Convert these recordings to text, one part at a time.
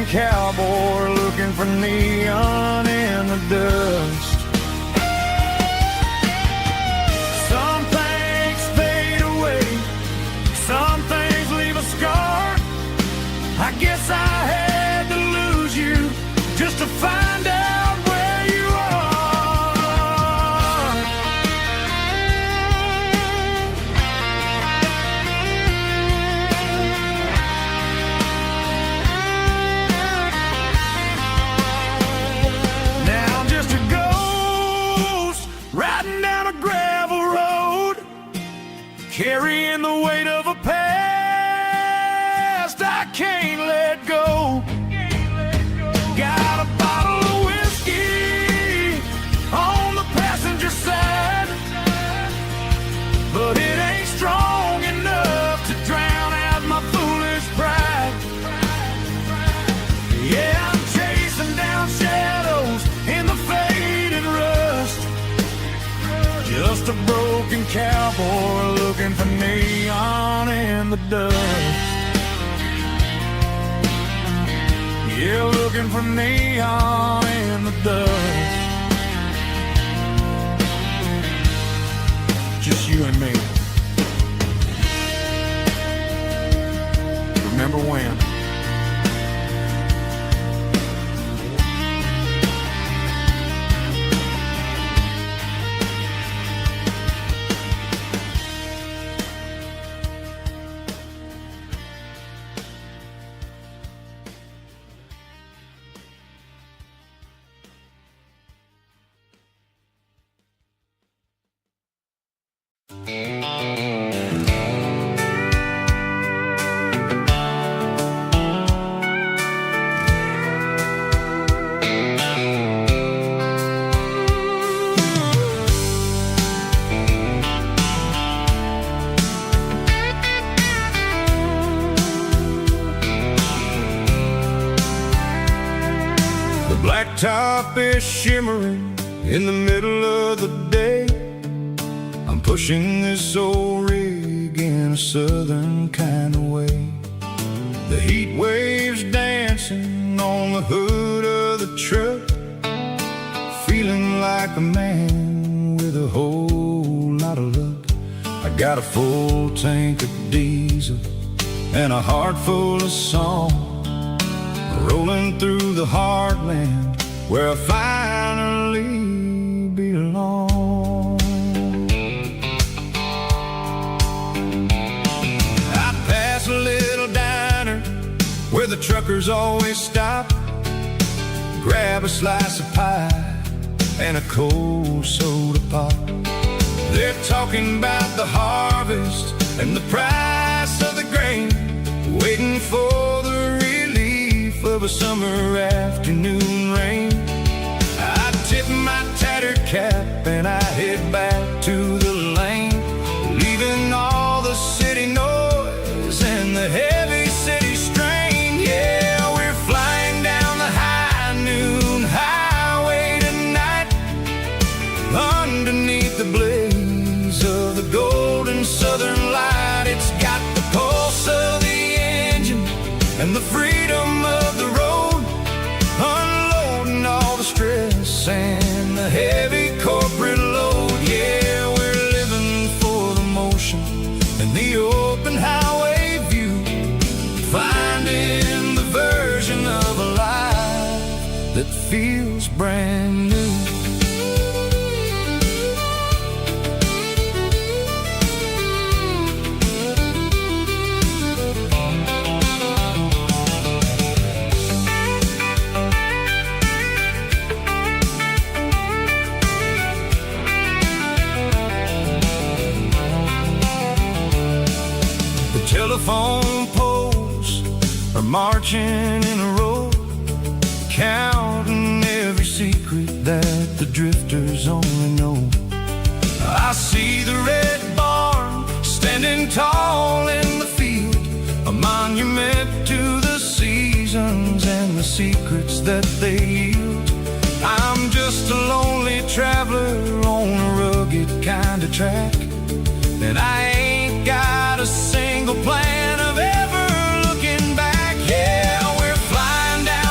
cowboy looking for neon in the dust. Some things fade away, some things leave a scar. I guess I had to lose you just to find out where you are. Now I'm just a ghost riding down a gravel road, carrying the weight of a past I can't let go. Got a bottle of whiskey on the passenger side, but it ain't strong enough to drown out my foolish pride. Yeah, I'm chasing down shadows in the faded rust, just a broken cowboy looking for neon in the dust. Yeah, looking for neon in the dust. Just you and me. Remember when? Blacktop is shimmering in the middle of the day. I'm pushing this old rig in a southern kind of way. The heat waves dancing on the hood of the truck, feeling like a man with a whole lot of luck. I got a full tank of diesel and a heart full of song, rolling through the heartland where I finally belong. I pass a little diner where the truckers always stop, grab a slice of pie and a cold soda pop. They're talking about the harvest and the price of the grain, waiting for the relief of a summer afternoon rain. I tip my tattered cap and I head back to the lane, leaving all the city noise and the heavy city strain. Yeah, we're flying down the high noon highway tonight, underneath the blaze of the golden southern light. It's got the pulse of the engine and the freedom of the road, unloading all the stress and the heavy corporate load. Yeah, we're living for the motion and the open highway view, finding the version of a life that feels brand new. Telephone poles are marching in a row, counting every secret that the drifters only know. I see the red barn standing tall in the field, a monument to the seasons and the secrets that they yield. I'm just a lonely traveler on a rugged kind of track, and I ain't got a single plan of ever looking back. Yeah, we're flying down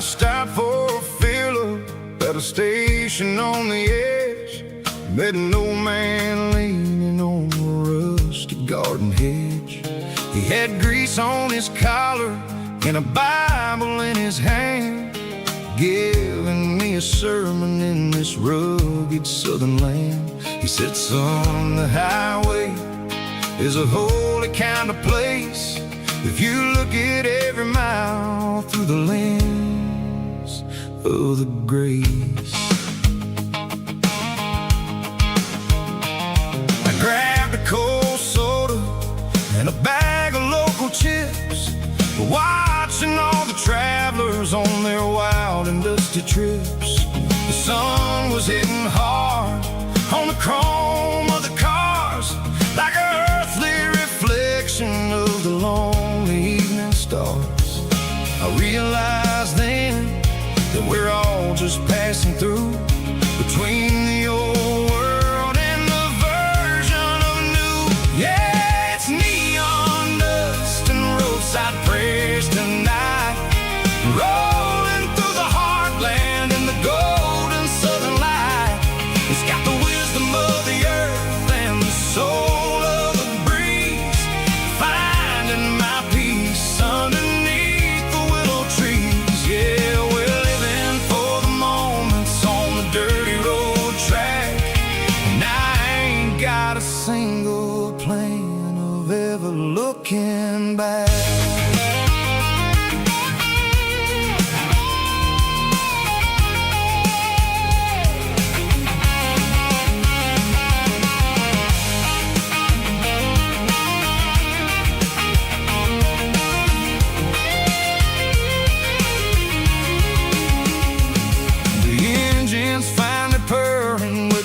stopped for a fill-up at a station on the edge. Met an old man leaning on a rusty garden hedge. He had grease on his collar and a Bible in his hand, giving me a sermon in this rugged southern land. He said, son, the highway is a holy kind of place if you look at every mile through the lens of the grace. I grabbed a cold soda and a bag of local chips, watching all the travelers on their wild and dusty trips. The sun was hitting hard on the chrome of the cars, like an earthly reflection of the lonely evening stars. I realized then that we're all just passing through between the old world and the version of new. Yeah, it's neon dust and roadside prayers tonight, rolling through the heartland in the golden southern light. It's got the wisdom of the earth and the soul of the breeze, finding my peace underneath the willow trees. Yeah, we're living for the moments on the dirty road track, and I ain't got a single plan of ever looking back.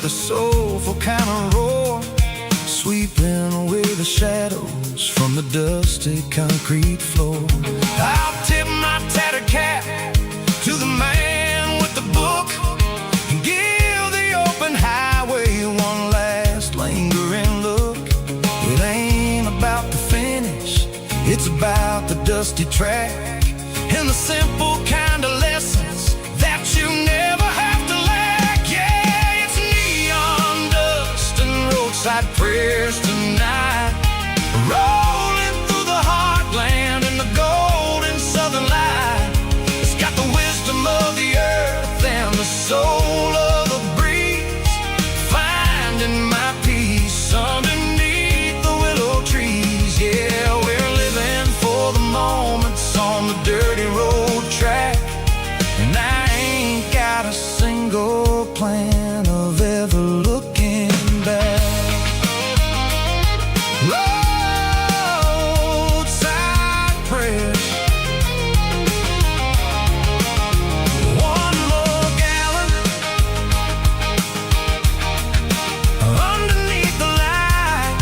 A soulful kind of roar, sweeping away the shadows from the dusty concrete floor. I'll tip my tattered cap to the man with the book and give the open highway one last lingering look. It ain't about the finish, it's about the dusty track and the simple kind of lessons that you never have to lack. Yeah, it's neon dust and roadside prayers tonight, rolling through the heartland in the golden southern light. It's got the wisdom of the earth and the soul of the breeze, finding my peace underneath the willow trees. Yeah, we're living for the moments on the dirty road track, and I ain't got a single plan of ever looking back. Roadside prayers, one more gallon underneath the light.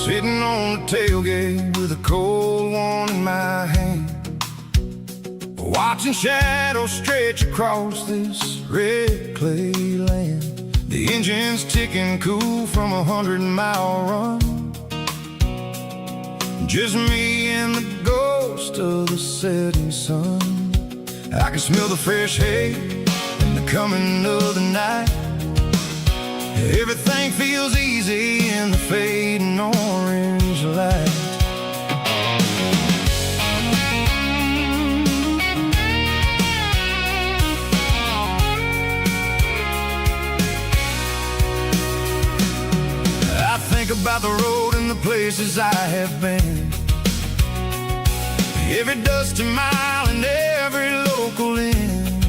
Sitting on the tailgate with a cold one in my hand, watching shadows stretch across this red clay land. The engine's ticking cool from a 100-mile run, just me and the ghost of the setting sun. I can smell the fresh hay and the coming of the night. Everything feels easy in the fading orange light. about the road and the places I have been. Every dusty mile and every local inn.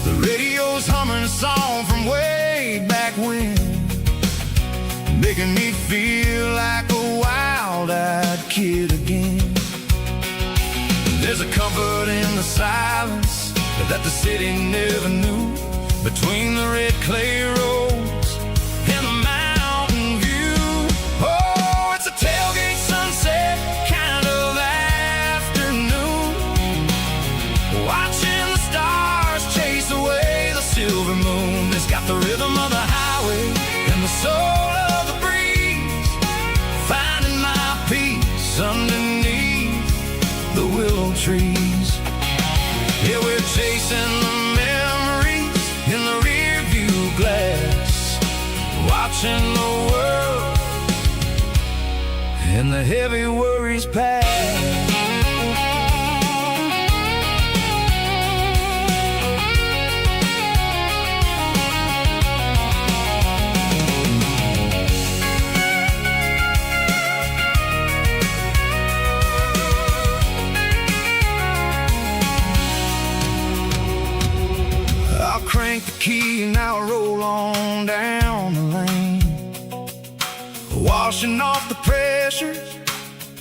The radio's humming a song from way back when, making me feel like a wild-eyed kid again. There's a comfort in the silence that the city never knew, between the red clay roads and the mountain view. Oh, it's a tailgate sunset kind of afternoon, watching the stars chase away the silver moon. It's got the rhythm of the highway and the soul of the breeze, finding my peace underneath the willow trees. Yeah, we're chasing the memories in the rear view glass, watching the world and the heavy worries pass. Crank the key and I'll roll on down the lane, washing off the pressure,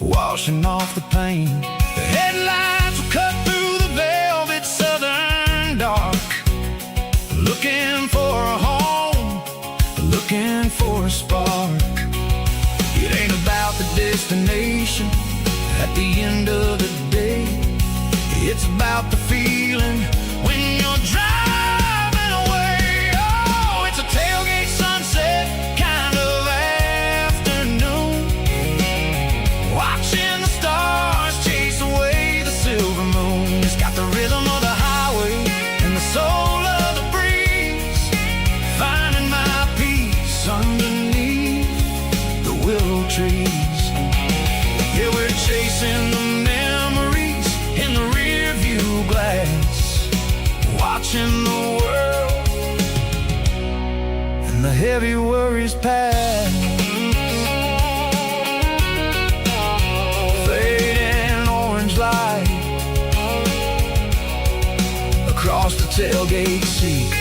washing off the pain. The headlights will cut through the velvet southern dark, looking for a home, looking for a spark. It ain't about the destination at the end of the day, it's about the feeling when you're driving. Tailgate sunset kind of afternoon, watching the stars chase away the silver moon. It's got the rhythm of the highway and the soul of the breeze, finding my peace underneath the willow trees. Yeah, we're chasing the memories in the rear view glass, watching the world and the heavy worries pass. Fading orange light across the tailgate seat.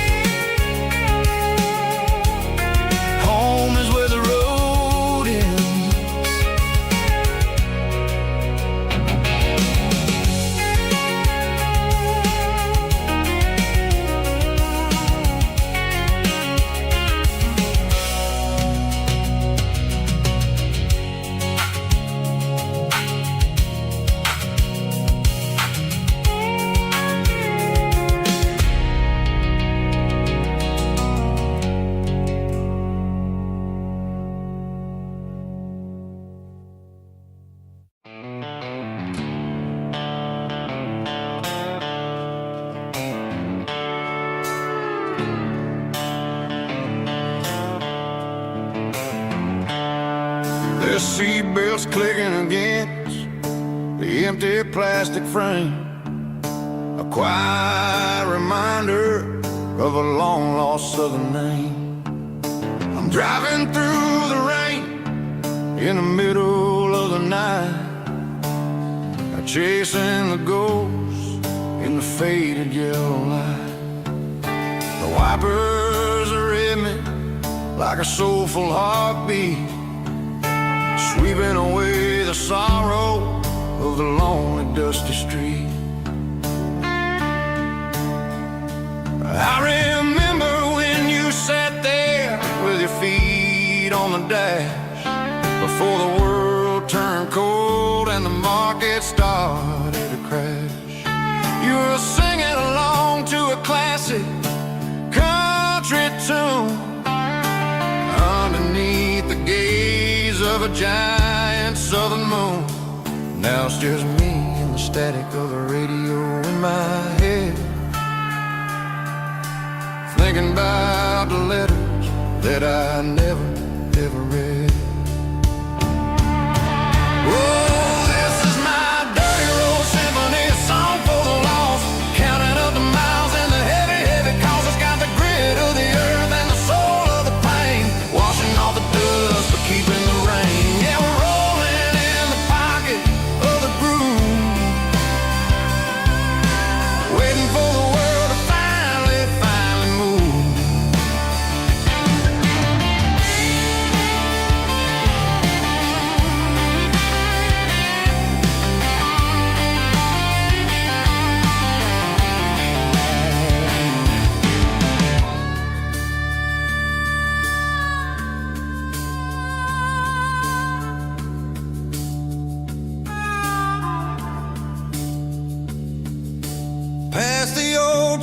Home is where the road ends. The seatbelt's clicking against the empty plastic frame, a quiet reminder of a long-lost southern name. I'm driving through the rain in the middle of the night, chasing the ghosts in the faded yellow light. The wipers are in me like a soulful heartbeat, sweeping away the sorrow of the lonely, dusty street. I remember when you sat there with your feet on the dash, before the world turned cold and the market started to crash. You were singing along to a classic country tune underneath the gaze of a giant southern moon. Now it's just me and the static of the radio in my head, thinking about the letters that I never, ever read. Oh, this is my dirty road symphony, a song for the lost, counting up the miles and the heavy, heavy calls. It's got the grit of the earth and the soul of the pain, washing all the dust but keep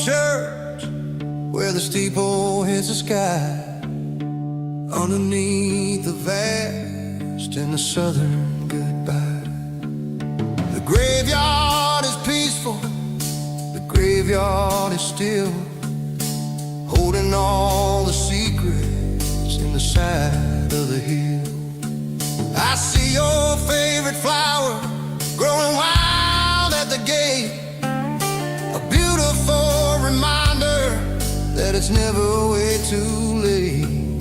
church where the steeple hits the sky, underneath the vast and the southern goodbye. The graveyard is peaceful, the graveyard is still, holding all the secrets in the side of the hill. I see your favorite flower growing wild at the gate, a beautiful reminder that it's never way too late.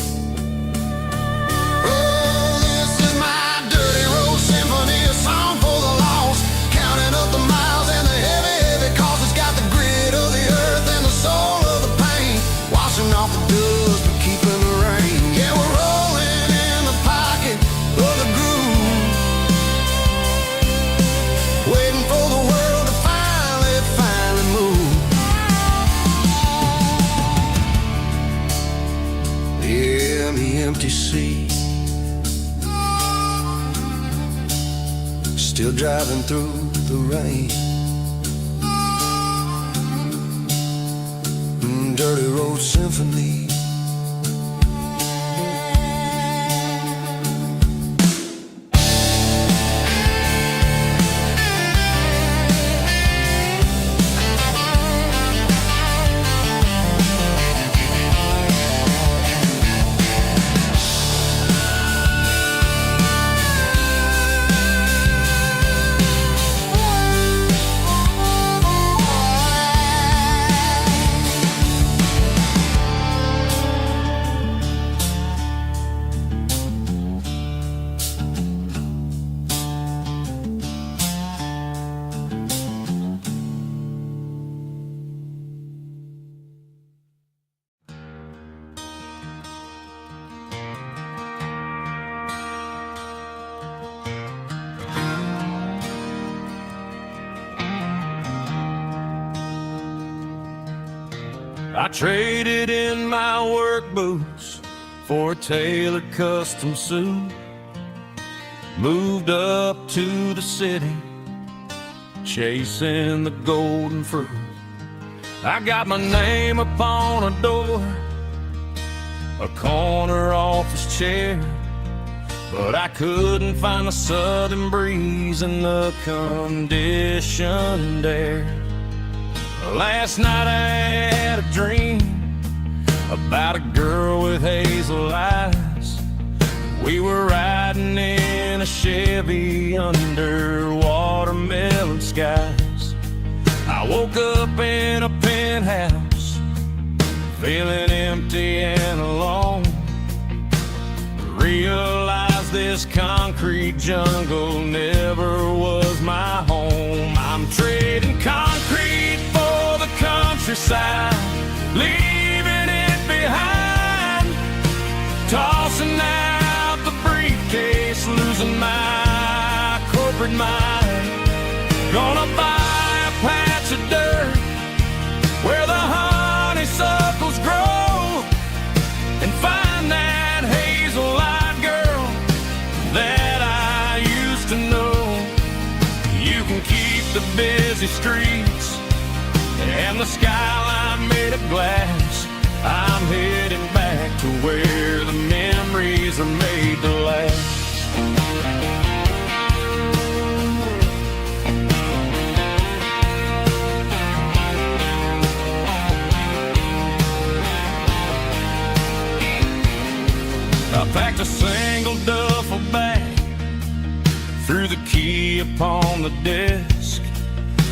Oh, this is my dirty road symphony, a song for the lost, counting up the miles and the heavy, heavy cost. It's got the grit of the earth and the soul of the pain, washing off the dust but keeping the rain. Yeah, we're rolling in the pocket of the groove, waiting for the world to finally move. Yeah, the empty sea, still driving through the rain. Dirty road symphony. I traded in my work boots for a tailored custom suit, moved up to the city, chasing the golden fruit. I got my name upon a door, a corner office chair, but I couldn't find the southern breeze in the conditioned air. Last night I had a dream about a girl with hazel eyes. We were riding in a Chevy under watermelon skies. I woke up in a penthouse, feeling empty and alone. Realized this concrete jungle never was my home. I'm trading concrete for the countryside, leaving it behind, tossing out the briefcase, losing my corporate mind. Gonna buy a patch of dirt where the honeysuckles grow and find that hazel-eyed girl that I used to know. You can keep the busy streets and the skyline made of glass. I'm heading back to where the memories are made to last. I packed a single duffel bag, threw the key upon the desk,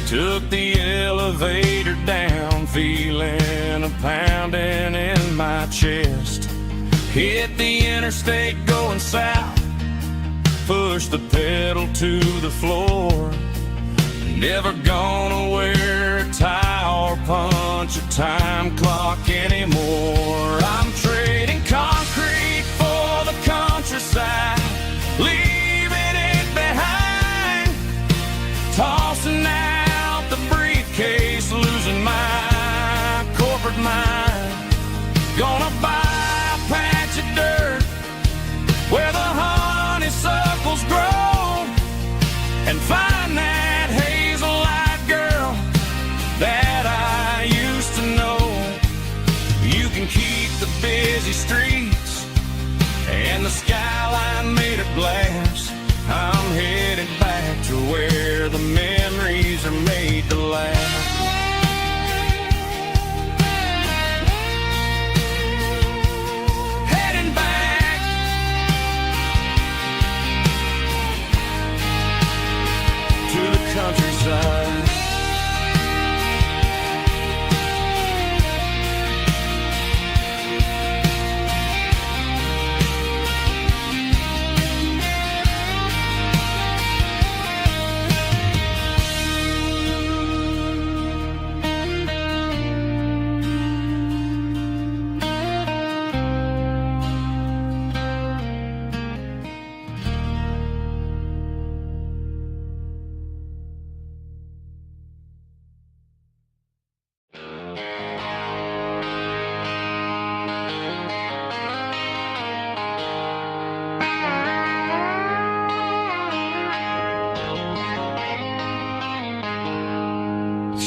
took the elevator down, feeling a pounding in my chest. Hit the interstate going south, pushed the pedal to the floor. Never gonna wear a tie or punch a time clock anymore. I'm trading concrete for the countryside, leaving it behind, tossing out the briefcase, losing my corporate mind. Gonna buy a patch of dirt where the honeysuckles grow and find that hazel-eyed girl that I used to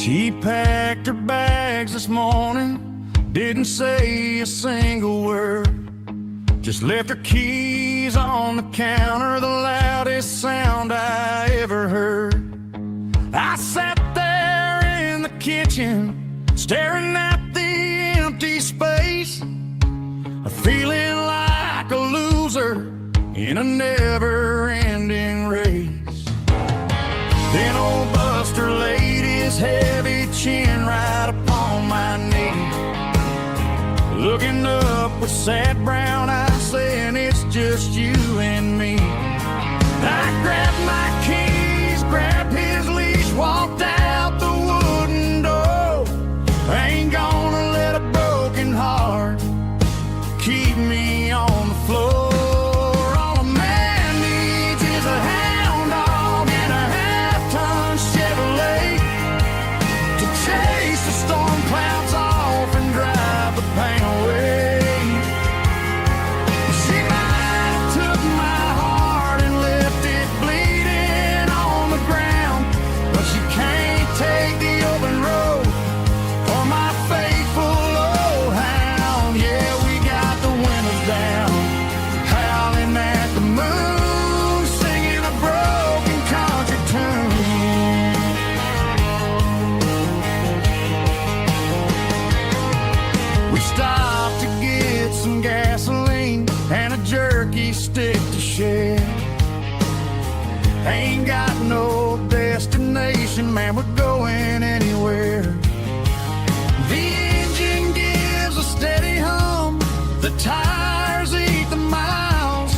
She packed her bags this morning, didn't say a single word, just left her keys on the counter, the loudest sound I ever heard. I sat there in the kitchen, staring at the empty space, feeling like a loser in a never-ending race. Then old Buster laid his heavy chin right upon my knee, looking up with sad brown eyes, saying it's just you and me. I grabbed my keys, grabbed his leash, walked out the wooden door. I ain't gonna let a broken heart keep me on the floor. All a man needs is a hound dog and a half-ton Chevrolet to chase the storm clouds off and drive the pain away. She might have took my heart and left it bleeding on the ground, but she can't take the open road for my faithful old hound. Yeah, we got the windows down, howling at the moon, singing a broken country tune. We stopped to get some gasoline and a jerky stick to share. Ain't got no destination, man, we're going anywhere. The engine gives a steady hum, the tires eat the miles.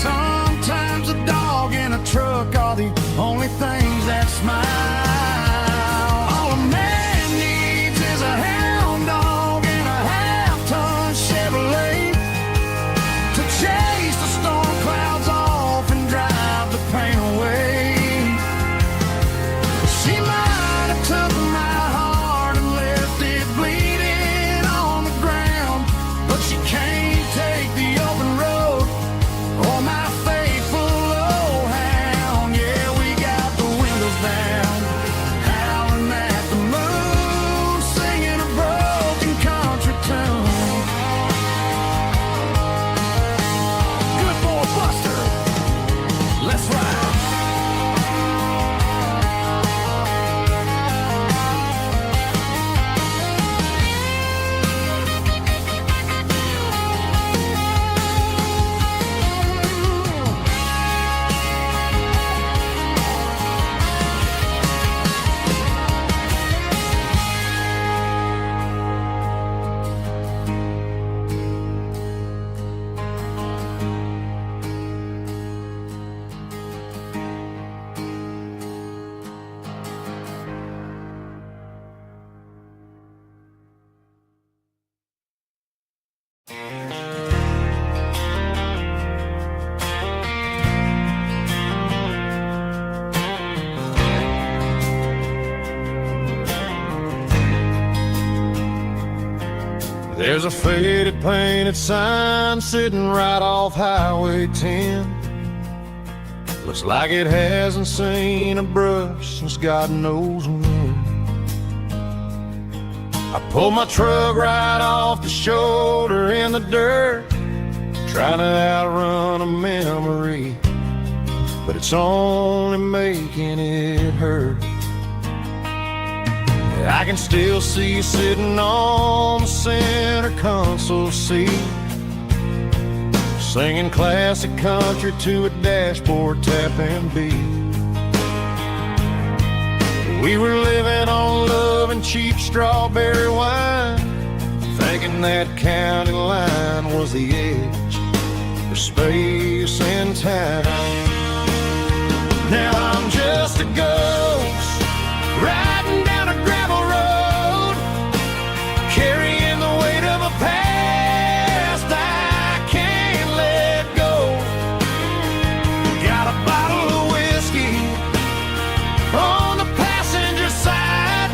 Sometimes a dog and a truck are the only things that smile. All a man needs is a hound dog and a half-ton Chevrolet to chase the storm clouds off and drive the pain away. She might have took my heart and left it bleeding on the ground, but she can't take the open road or my faithful old hound. Yeah, we got the windows down, howling at the moon, singing a broken country tune. Good boy, Buster, let's ride. There's a faded painted sign sitting right off Highway 10. Looks like it hasn't seen a brush since God knows when. I pulled my truck right off the shoulder in the dirt, trying to outrun a memory, but it's only making it hurt. I can still see you sitting on the center console seat, singing classic country to a dashboard tapping beat. We were living on love and cheap strawberry wine, thinking that county line was the edge for space and time. Now I'm just a ghost riding down a gravel road, carrying the weight of a past I can't let go. Got a bottle of whiskey on the passenger side,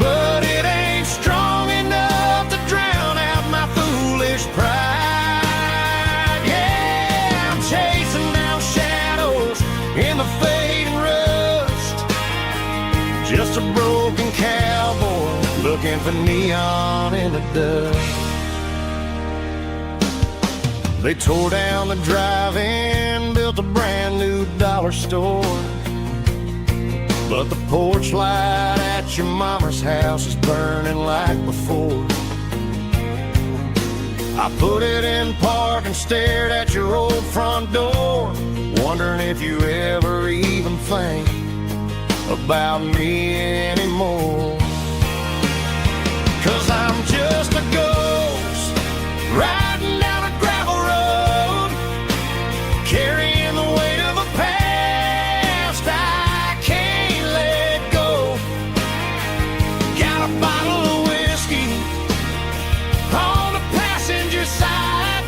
but it ain't strong enough to drown out my foolish pride. Yeah, I'm chasing down looking for neon in the dust. They tore down the drive-in, built a brand new dollar store, but the porch light at your mama's house is burning like before. I put it in park and stared at your old front door, wondering if you ever even think about me anymore. 'Cause I'm just a ghost riding down a gravel road, carrying the weight of a past I can't let go. Got a bottle of whiskey on the passenger side,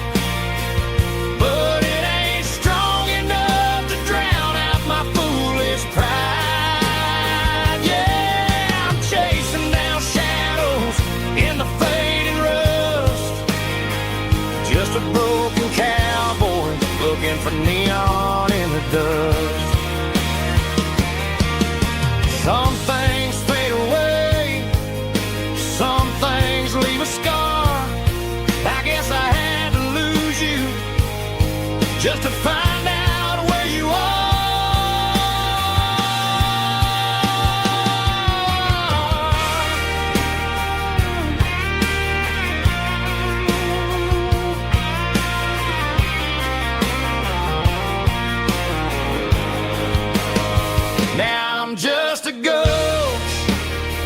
but it ain't strong enough to drown out my foolish pride. Yeah, I'm chasing down shadows in the fading rust, just a broken cowboy looking for neon in the dust. Some things fade away, some things leave a scar. I guess I had to lose you just to find out where you are. Now I'm just a ghost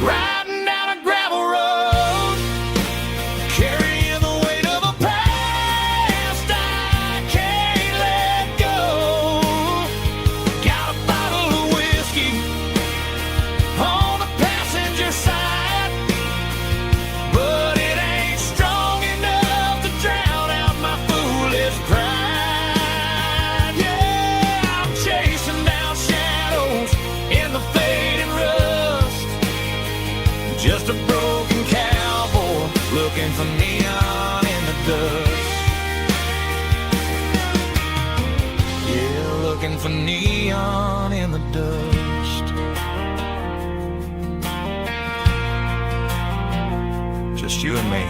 riding down a gravel road, carrying the weight of a past I can't let go. Got a bottle of whiskey on the passenger side, but it ain't strong enough to drown out my foolish pride. Yeah, I'm chasing down shadows in the fading rust, just a broken cowboy looking for neon in the dust. Yeah, looking for neon in the dust. Just you and me.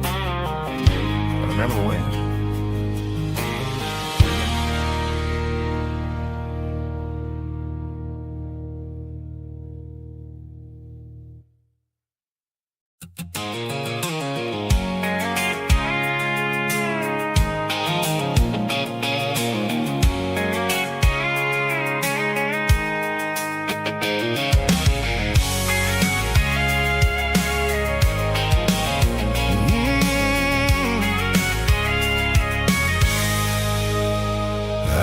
I remember when.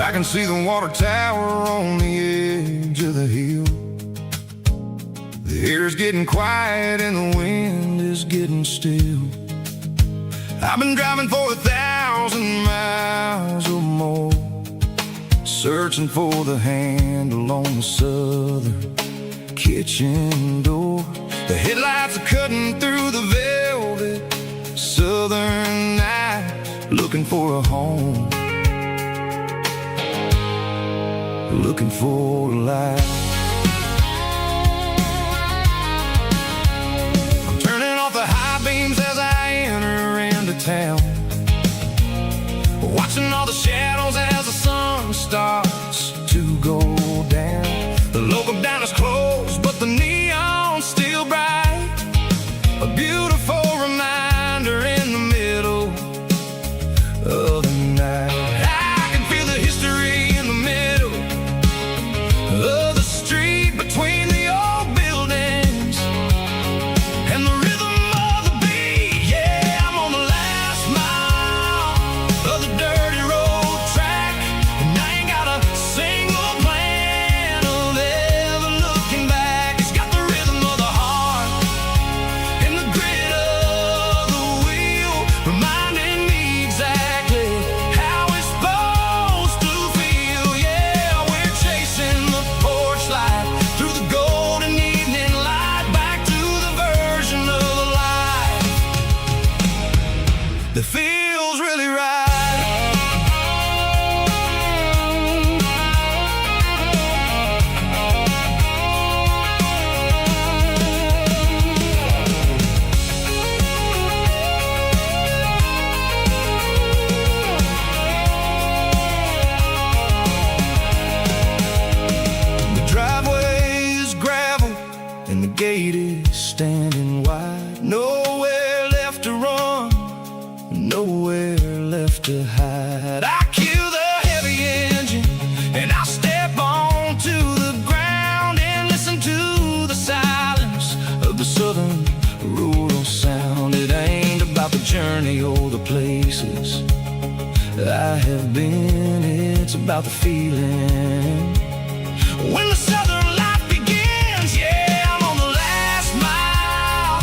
I can see the water tower on the edge of the hill. The air's getting quiet and the wind is getting still. I've been driving for 1,000 miles or more, searching for the handle on the southern kitchen door. The headlights are cutting through the velvet southern night, looking for a home, looking for a light. I'm turning off the high beams as I enter into town, watching all the shadows as the sun starts to go down. The local dine is closed, but the neon's still bright, a beautiful reminder in the middle of the night. I can feel the history in the middle of the street between the old buildings and the rhythm of the beat. Yeah, I'm on the last mile of the dirty road track, and I ain't got a single plan of ever looking back. It's got the rhythm of the heart and the grit of the wheel, reminding me exactly how it's supposed to feel. Yeah, we're chasing the porch light through the golden evening light, back to the version of life that feels really right. left to hide. I kill the heavy engine and I step onto the ground and listen to the silence of the southern rural sound. It ain't about the journey or the places I have been, it's about the feeling. When the southern life begins, yeah, I'm on the last mile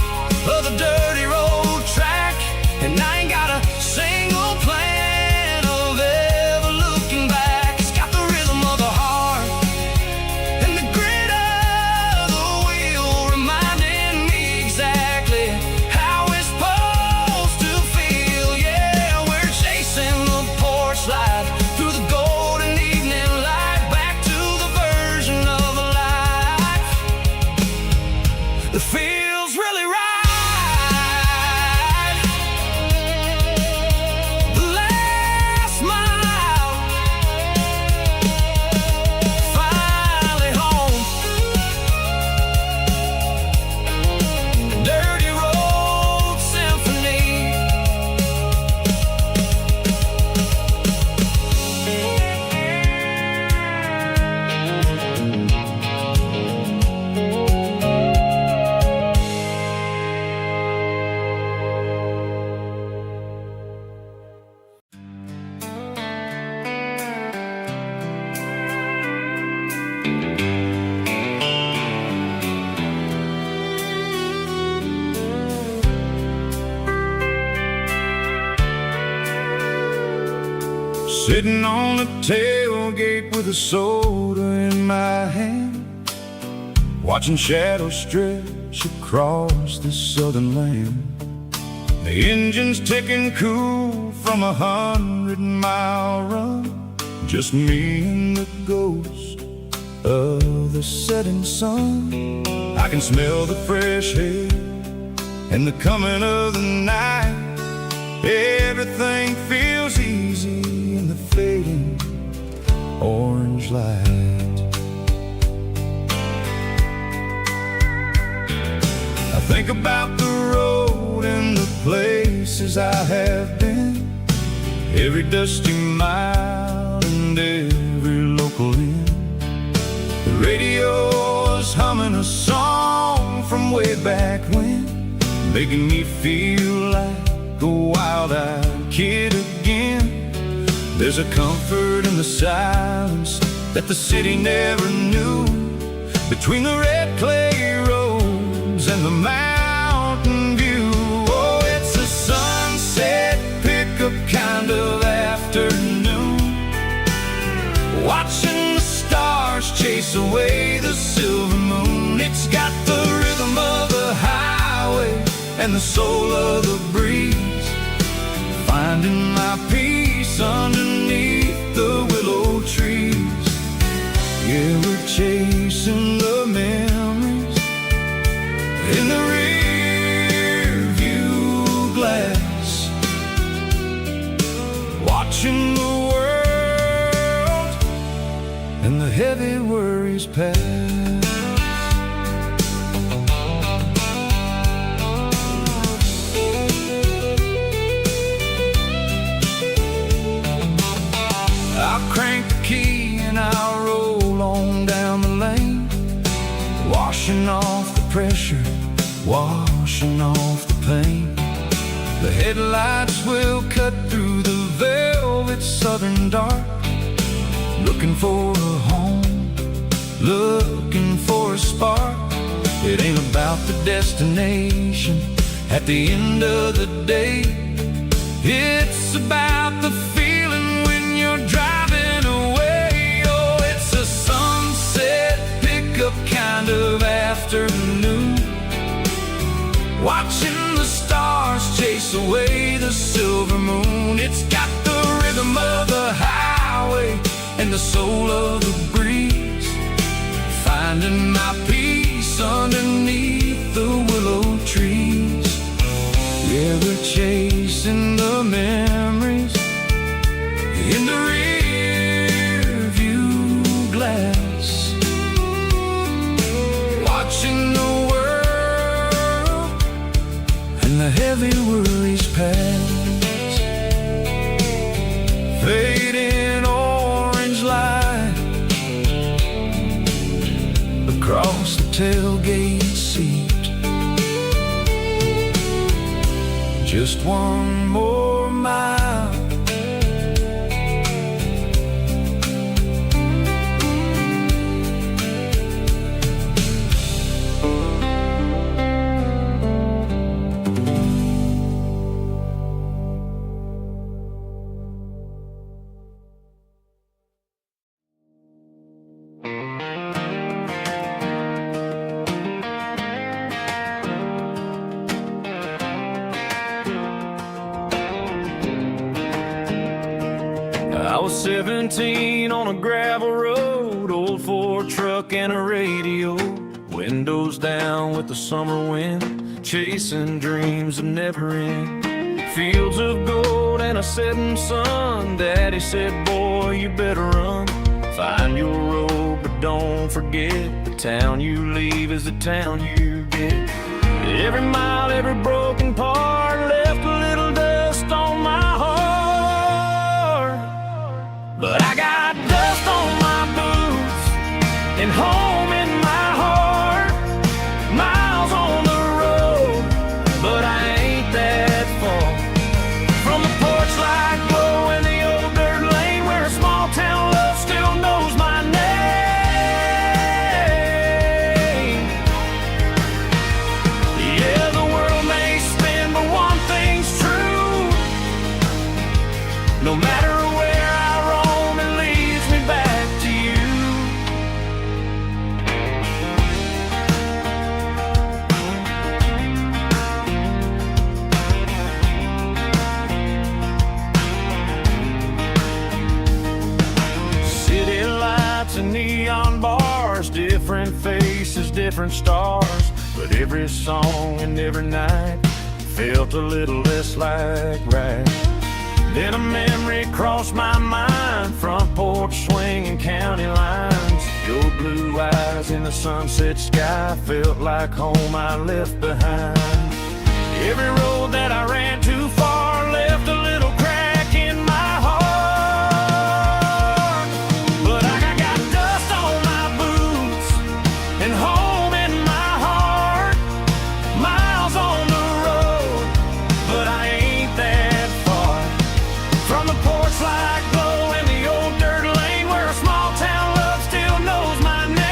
of the dirty road track, and I ain't got a single plan of ever looking back. It's got the rhythm of the heart and the grit of the wheel, reminding me exactly how it's supposed to feel. Yeah, we're chasing the porch light through the golden evening light, back to the version of a life that feels really right. The last mile, finally home. Dirty road symphony. Sitting on the tailgate with a soda in my hand, watching shadows stretch across this southern land. The engine's ticking cool from 100-mile run, just me and the ghost of the setting sun. I can smell the fresh air and the coming of the night. Everything feels easy in the fading orange light. I think about the road and the places I have been, every dusty mile and every local inn. The radio is humming a song from way back when, making me feel like a wild-eyed kid again. There's a comfort in the silence that the city never knew, between the red clay roads and the mountain view. Oh, it's a sunset pickup kind of afternoon, watching the stars chase away the silver moon. It's got the rhythm of the highway and the soul of the breeze, finding my peace underneath the willow trees. Yeah, we're chasing the memories in the rear view glass, watching the world and the heavy worries pass. I'll crank the key and I'll roll on down the lane, washing off the pressure, washing off the pain. The headlights will cut through the velvet southern dark, looking for a home, looking for a spark. It ain't about the destination at the end of the day, it's about the feeling when you're driving away. Oh, it's a sunset pickup kind of afternoon, watching the stars chase away the silver moon. It's got the rhythm of the highway and the soul of the breeze, finding my peace underneath the willow trees. Yeah, we're chasing the memories in the rear view glass, watching the world and the heavy worries pass. tailgate seat. Just one more mile. I was 17 on a gravel road, old Ford truck and a radio, windows down with the summer wind, chasing dreams of never end. Fields of gold and a setting sun. Daddy said, boy, you better run. Find your road, but don't forget, the town you leave is the town you get. Every mile, every broken part left a little dust on my heart. But I got dust on my boots and home in my heart. Miles on the road, but I ain't that far from the porch light glow in the old dirt lane where a small town love still knows my name. Yeah, the world may spin, but one thing's true. No matter where I roam, it leads me back to you. City lights and neon bars, different faces, different stars, but every song and every night felt a little less like right. Then a memory crossed my mind, front porch swinging county lines. Your blue eyes in the sunset sky felt like home I left behind. Every road that I ran too far left a little crack in my heart. But I got dust on my boots and home in my heart. Miles on the road, but I ain't that far from the porch light glow in the old dirt lane where a small town love still knows my name.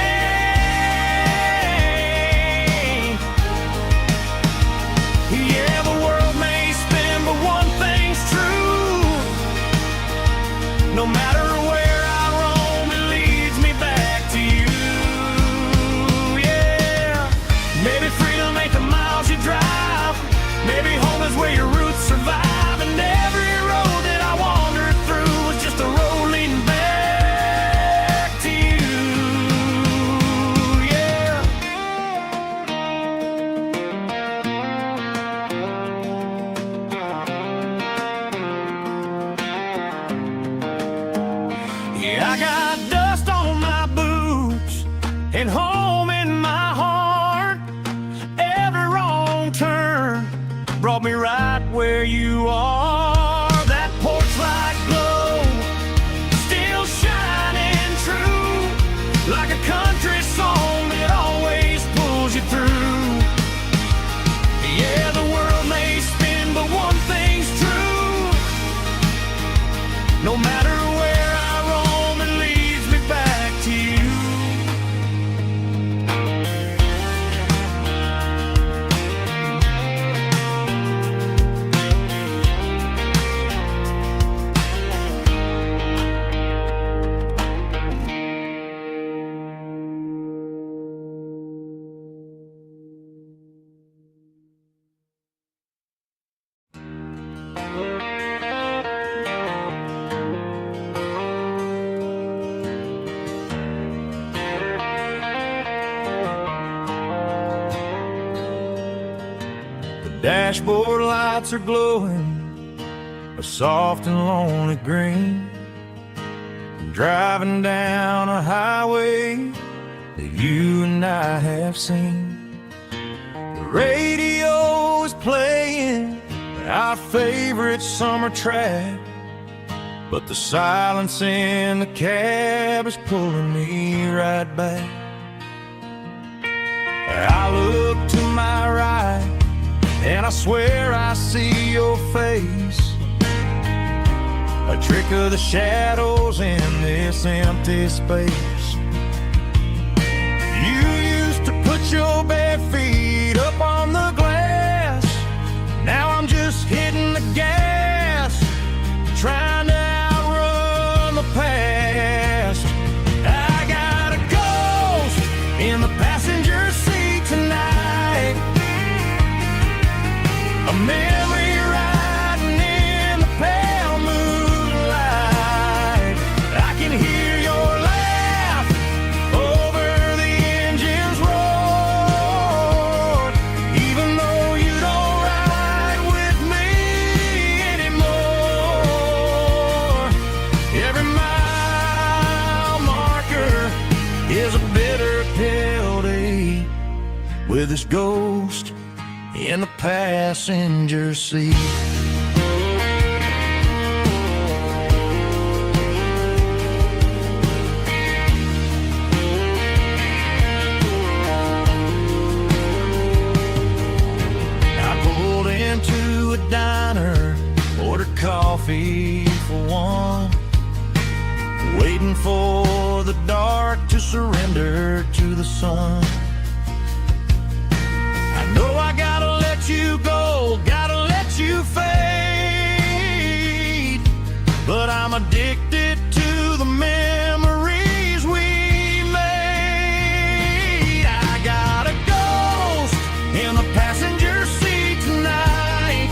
Yeah, the world may spin, but one thing's true. No matter where I roam, it leads me back to you. Yeah, maybe freedom ain't the miles you drive. Maybe home is where your roots survive. And every road that I wandered through was just a road leading back to you. Yeah. Yeah, I got dust on my boots and home in my heart. Every wrong turn brought me right where you are. That porch light glow still shining true, like a country song that always pulls you through. Yeah, the world may spin, but one thing's true. No matter where I roam, it leads me back to you. Dashboard lights are glowing a soft and lonely green. I'm driving down a highway that you and I have seen. The radio is playing our favorite summer track, but the silence in the cab is pulling me right back. I look to my right, and I swear I see your face. A trick of the shadows in this empty space. You used to put your bare feet up on the glass. Now I'm just hitting the gas, trying to outrun the past. I got a ghost in the passenger seat tonight, a memory riding in the pale moonlight. I can hear your laugh over the engine's roar, even though you don't ride with me anymore. Every mile marker is a bitter pill to eat, with this ghost in the passenger seat. I pulled into a diner, ordered coffee for one, waiting for the dark to surrender to the sun. I know I gotta let you go, gotta let you fade, but I'm addicted to the memories we made. I got a ghost in the passenger seat tonight,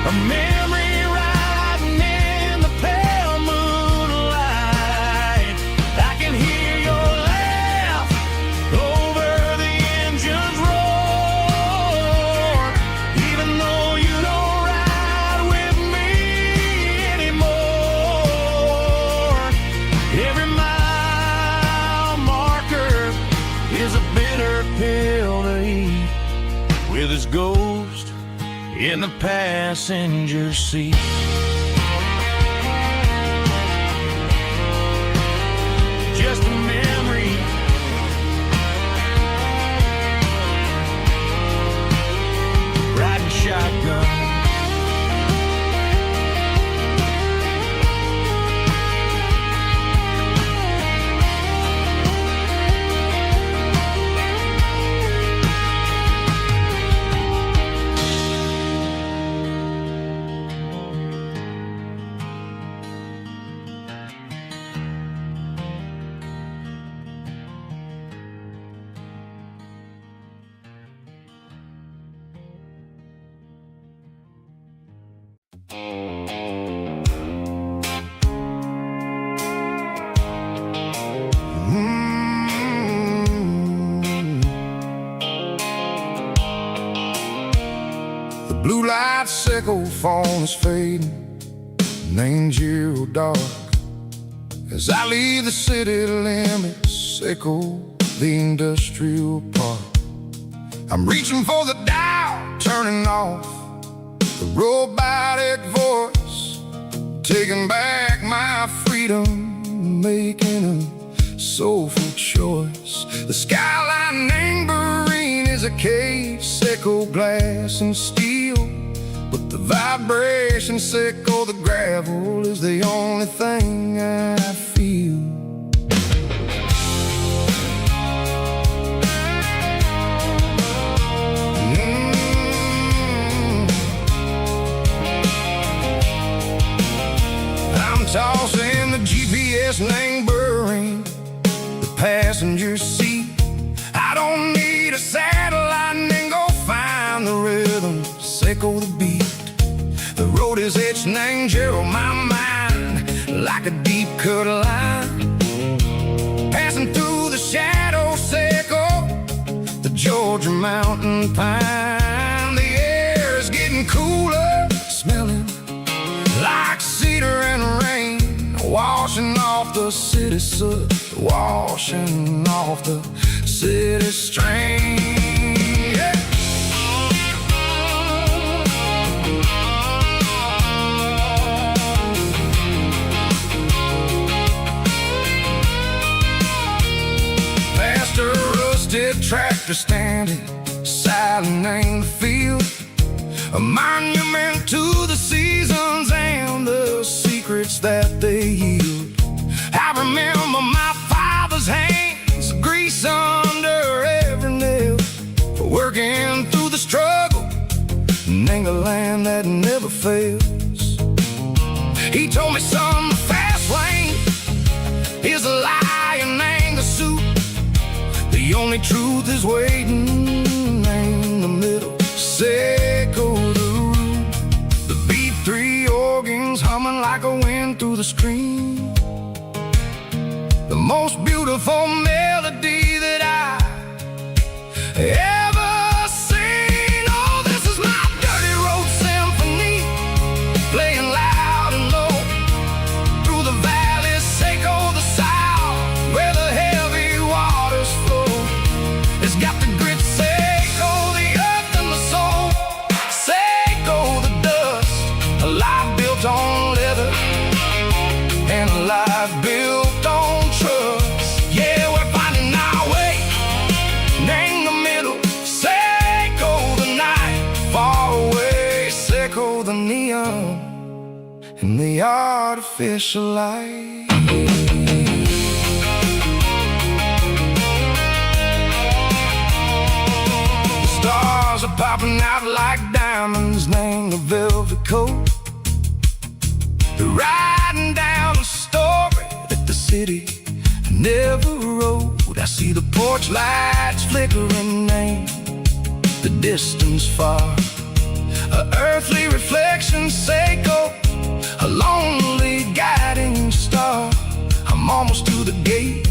a memory riding in the pale moonlight. I can hear your laugh over the engine's roar, even though you don't ride with me anymore. Every mile marker is a bitter pill to eat, with his ghost in the passenger seat. Just a memory, riding shotgun. The blue light sickle phone is fading, named you dark. As I leave the city limits, echo the industrial park. I'm reaching for the dial, turning off the robotic voice, taking back my freedom, making a soulful choice. The skyline anchoring is a case, echo glass and steel, but the vibration sickle, the gravel is the only thing I feel. I'm tossing the GPS neighboring the passenger seat. I don't need a satellite and go find the rhythm, sickle the beat. The road is etched and angel on my mind like a deep cut line, passing through the shadow sickle, the Georgia mountain pine. The air is getting cooler, smelling like cedar and rain, washing off the city soot, washing off the city strain. Yeah. Past a rust tractor standing silent in the field, a monument to the seasons and the secrets that they yield. I remember my father's hands, grease under every nail, for working through the struggle and the land that never fails. He told me, son, the fast lane is a lie and ain't the suit. The only truth is waiting in the middle. Seco the root, the B3 organs humming like a wind through the screen. The most beautiful melody that I ever seen. Oh, this is my dirty road symphony, playing loud and low through the valleys, Seco the south, where the heavy waters flow. It's got the grit, Seco the earth and the soul, Seco the dust, a life built on leather and a life built on trust. Yeah, we're finding our way in the middle. Seco the night, far away, Seco the neon and the artificial light. The stars are popping out like diamonds, name the velvet coat. They're riding down a story that the city never wrote. I see the porch lights flickering, name the distance far, a earthly reflection, Seco, a lonely guiding star. I'm almost to the gate,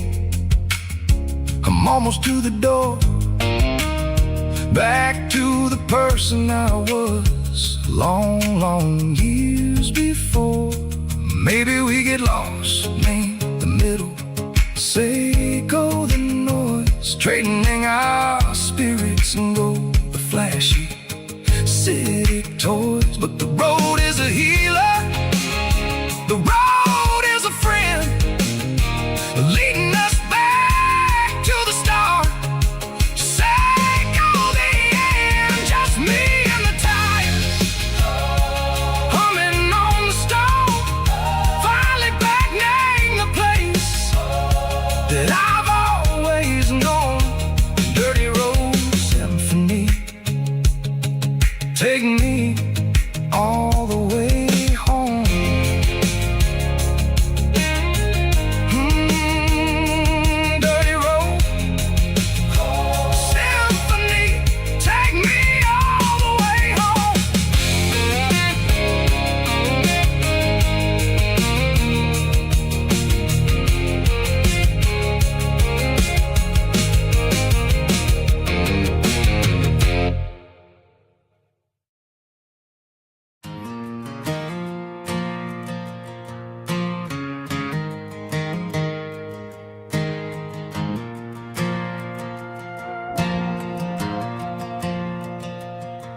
I'm almost to the door, back to the person I was long, long years before. Maybe we get lost in the middle, Seco the noise, trading our spirits and go the flashy city toys. But the road is a healer, the road is a friend, leading us back to the start. Seco the end, just me and the tires, humming on the stove, finally back name the place that I've always known. Dirty road symphony, take me all the way home. Dirty road symphony, take me all the way home.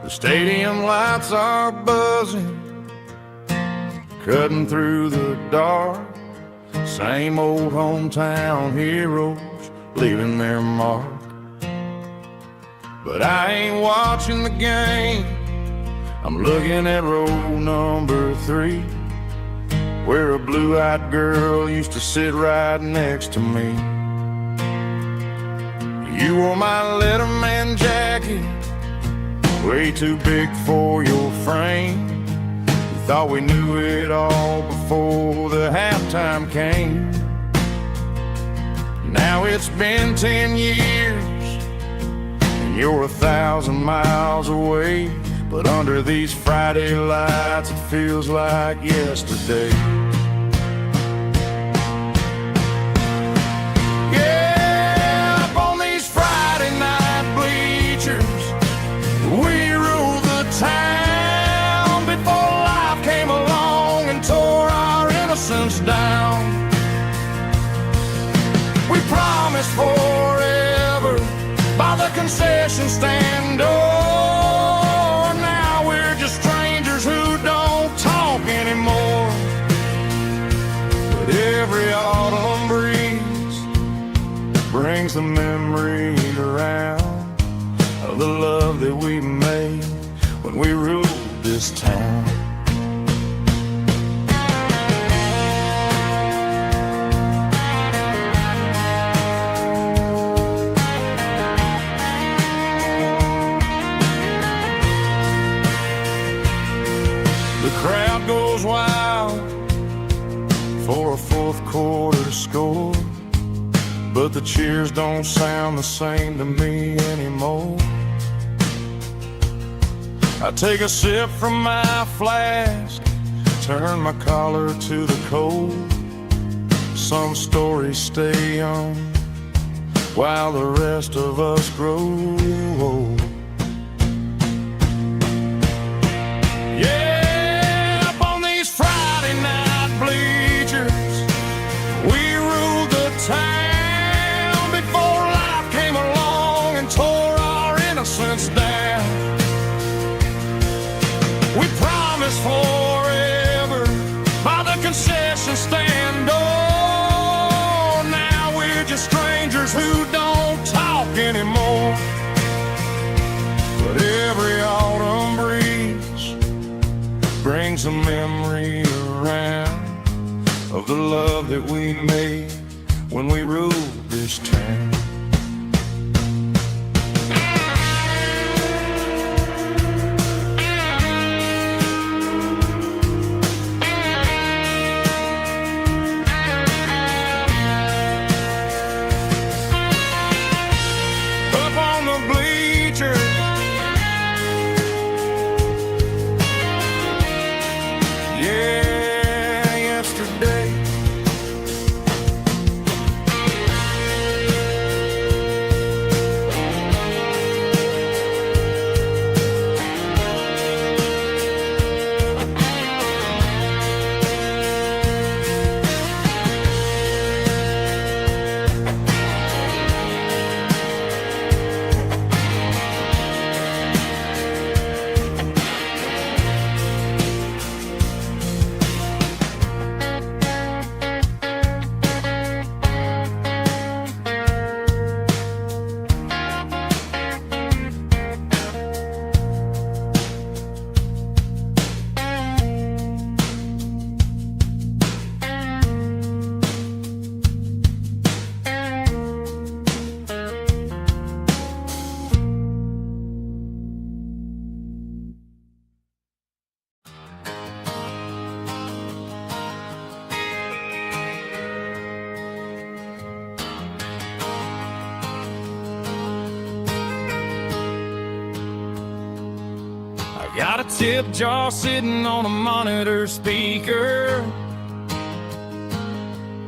The stadium lights are buzzing, cutting through the dark. Same old hometown heroes leaving their mark. But I ain't watching the game, I'm looking at row number 3, where a blue-eyed girl used to sit right next to me. You wore my Letterman jacket, way too big for your frame. We thought we knew it all before the halftime came. Now it's been 10 years and you're 1,000 miles away, but under these Friday lights it feels like yesterday. Yeah, up on these Friday night bleachers, we rule the town before life came along and tore our innocence down. We promised forever by the concession stand door. Now we're just strangers who don't talk anymore. But every autumn breeze brings the memory around. that we made when we ruled this town. The crowd goes wild for a fourth quarter score, but the cheers don't sound the same to me anymore. I take a sip from my flask, turn my collar to the cold. Some stories stay young while the rest of us grow old. Yeah, up on these Friday night bleachers, we ruled the town before life came along and tore our innocence down. We promised forever by the concession stand door. Now we're just strangers who don't talk anymore. But every autumn breeze brings a memory around of the love that we made when we ruled this town. Got a tip jar sitting on a monitor speaker,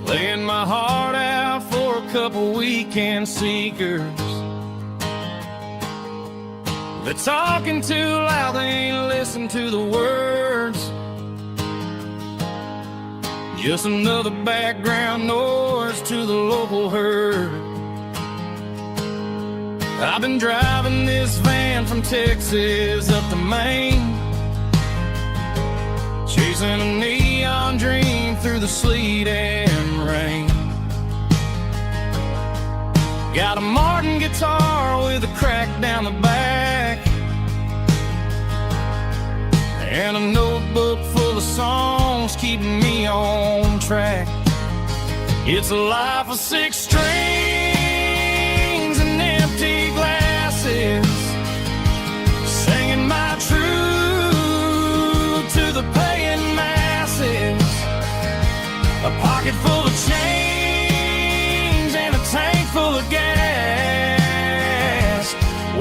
playing my heart out for a couple weekend seekers. They're talking too loud, they ain't listen to the words. Just another background noise to the local herd. I've been driving this van from Texas up to Maine, chasing a neon dream through the sleet and rain. Got a Martin guitar with a crack down the back, and a notebook full of songs keeping me on track. It's a life of 6 strings and empty glasses, singing my truth to the paying masses. A pocket full of change and a tank full of gas,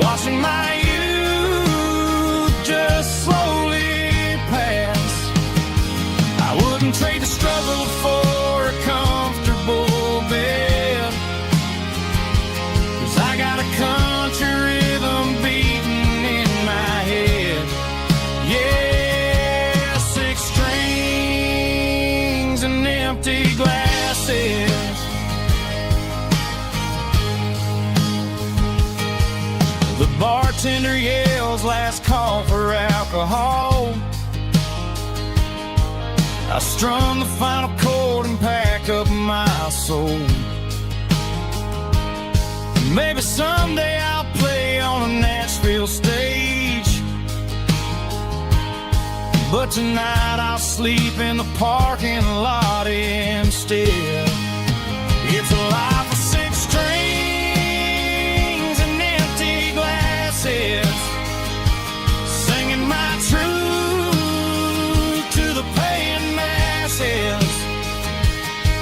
watching my youth just slowly pass. I wouldn't trade the struggle for a comfortable bed, 'cause I got a country rhythm beating in my head. Yeah, 6 strings and empty glasses. The bartender yells last call for alcohol. I strum the final chord and pack up my soul. Maybe someday I'll play play on a Nashville stage, but tonight I'll sleep in the parking lot instead. It's a life of 6 strings and empty glasses, singing my truth to the paying masses.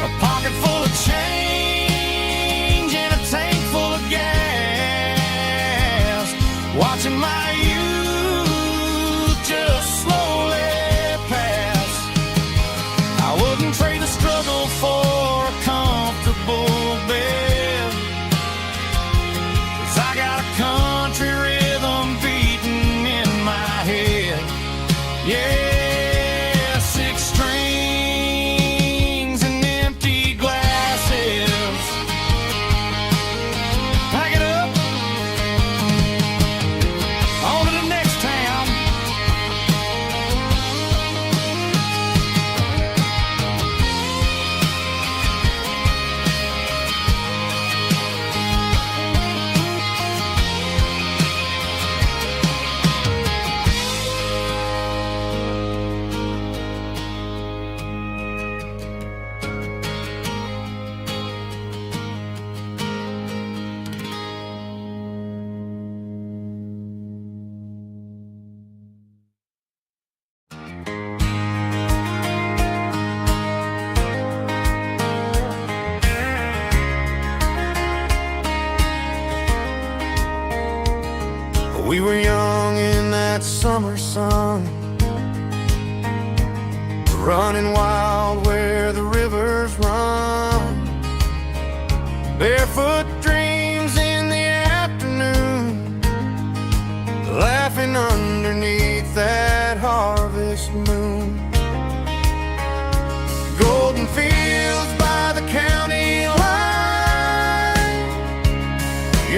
A pocket full of change and a tank full of gas, watching my youth just slowly pass. I wouldn't trade the struggle for a comfortable bed, 'cause I got a country rhythm beating in my head. Yeah, 6 strings and empty glasses. Pack it up, on to the next town. We were young in that summer sun, running wild where the rivers run, barefoot dreams in the afternoon, laughing underneath that harvest moon. Golden fields by the county line,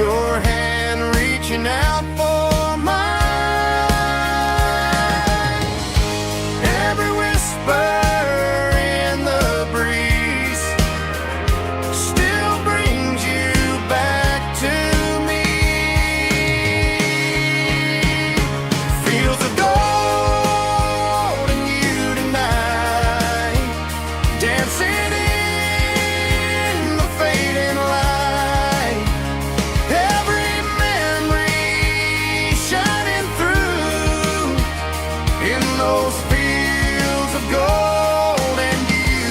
your hand reaching out for mine. Every whisper in the breeze still brings you back to me. Fields of gold and you tonight, dancing in the fading light. Every memory shining through in those fields of gold and you.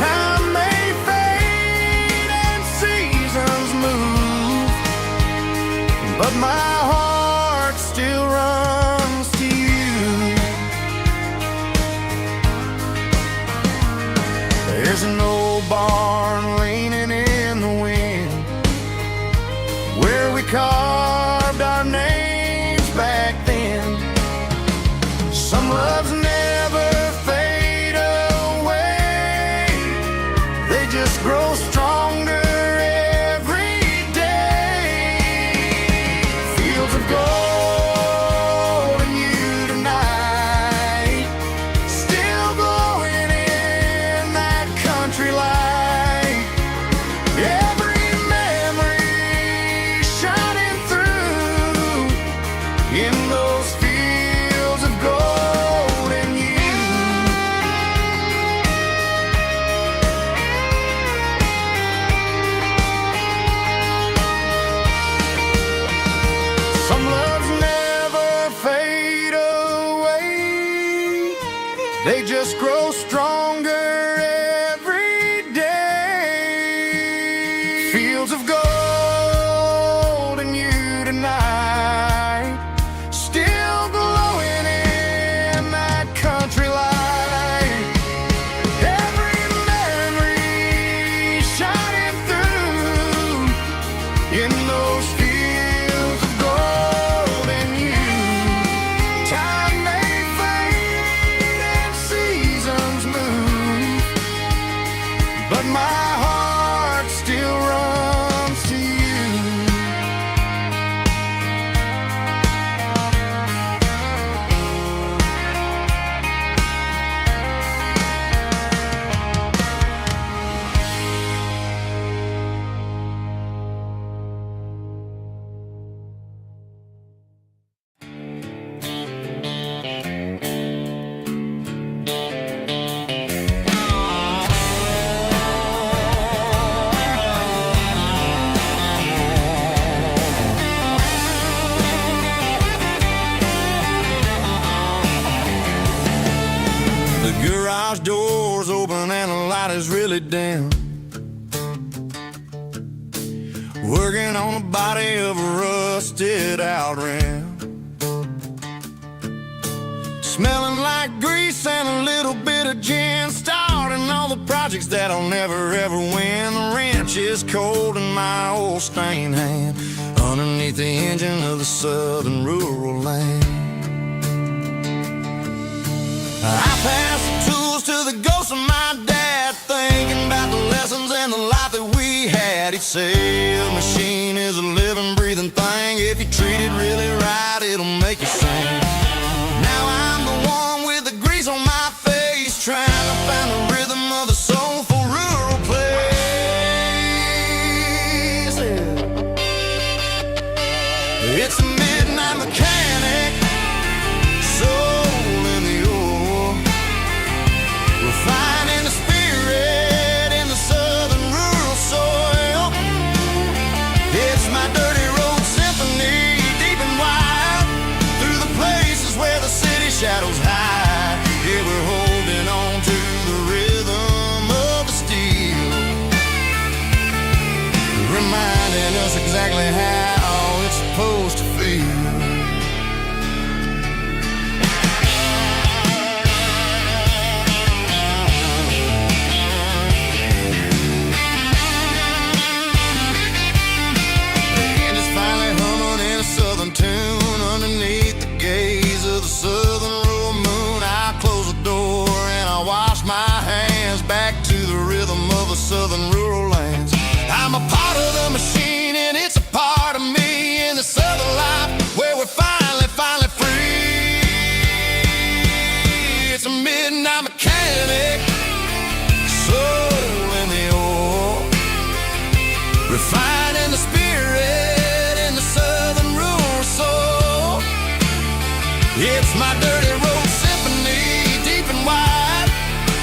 Time may fade and seasons move, but my heart still runs to you. There's an old barn leaning in the wind, where we carved our names back then. Some loves never fade away, they just grow stronger every day. Fields of gold and you tonight, still glowing in that country light. Every memory shining through in those fields of gold and you. Some loves never fade away, they just grow stronger every day. Fields of gold and you tonight, still glowing in that country light. Every memory shining through in those fields of gold and you. Time may fade and seasons move, Garage doors open and the light is really dim. Working on the body of a rusted out rim. Smelling like grease and a little bit of gin. Starting all the projects that'll never ever win. The wrench is cold in my old stained hand underneath the engine of the southern rural land. I pass the tools to the ghost of my dad, thinking about the lessons and the life that we had. He'd say a machine is a living, breathing thing. If you treat it really right, it'll make you sing. Now I'm the one with the grease on my face, trying to find the rhythm of the soulful rural place. It's a midnight mechanic, soul in the ore, refining the spirit in the southern rural soil. It's my dirty road symphony, deep and wide, through the places where the city shadows hide. Yeah, we're holding on to the rhythm of the steel, reminding us exactly how it's supposed to feel. Tune underneath the gaze of the southern rural moon. I close the door and I wash my hands back to the rhythm of the southern rural lands. I'm a part of the machine and it's a part of me in the southern life where we're finally free. It's a midnight mechanic, soul in the ore, refining the spirit in the southern rural soul. It's my dirty road symphony, deep and wide,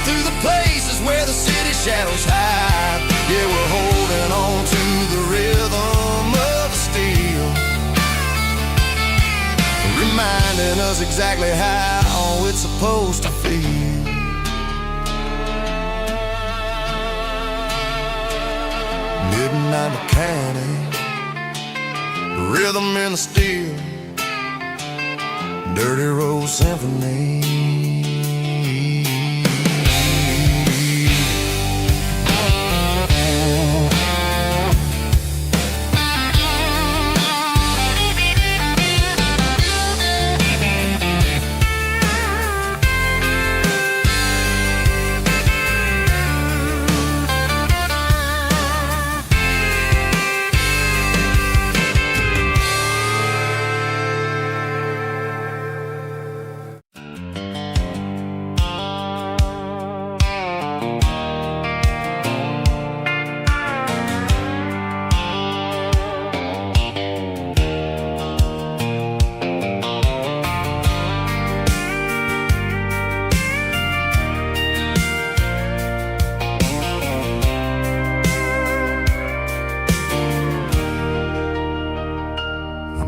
through the places where the city shadows hide. Yeah, we're holding on to the rhythm of the steel, reminding us exactly how it's supposed to feel. Midnight mechanic, rhythm in the steel, dirty road symphony.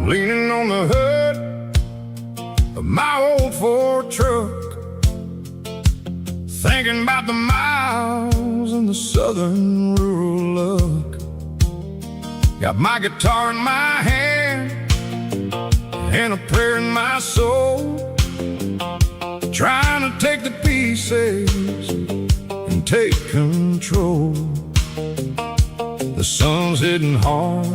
Leaning on the hood of my old Ford truck, thinking about the miles and the southern rural look. Got my guitar in my hand and a prayer in my soul, trying to take the pieces and take control. The sun's hitting hard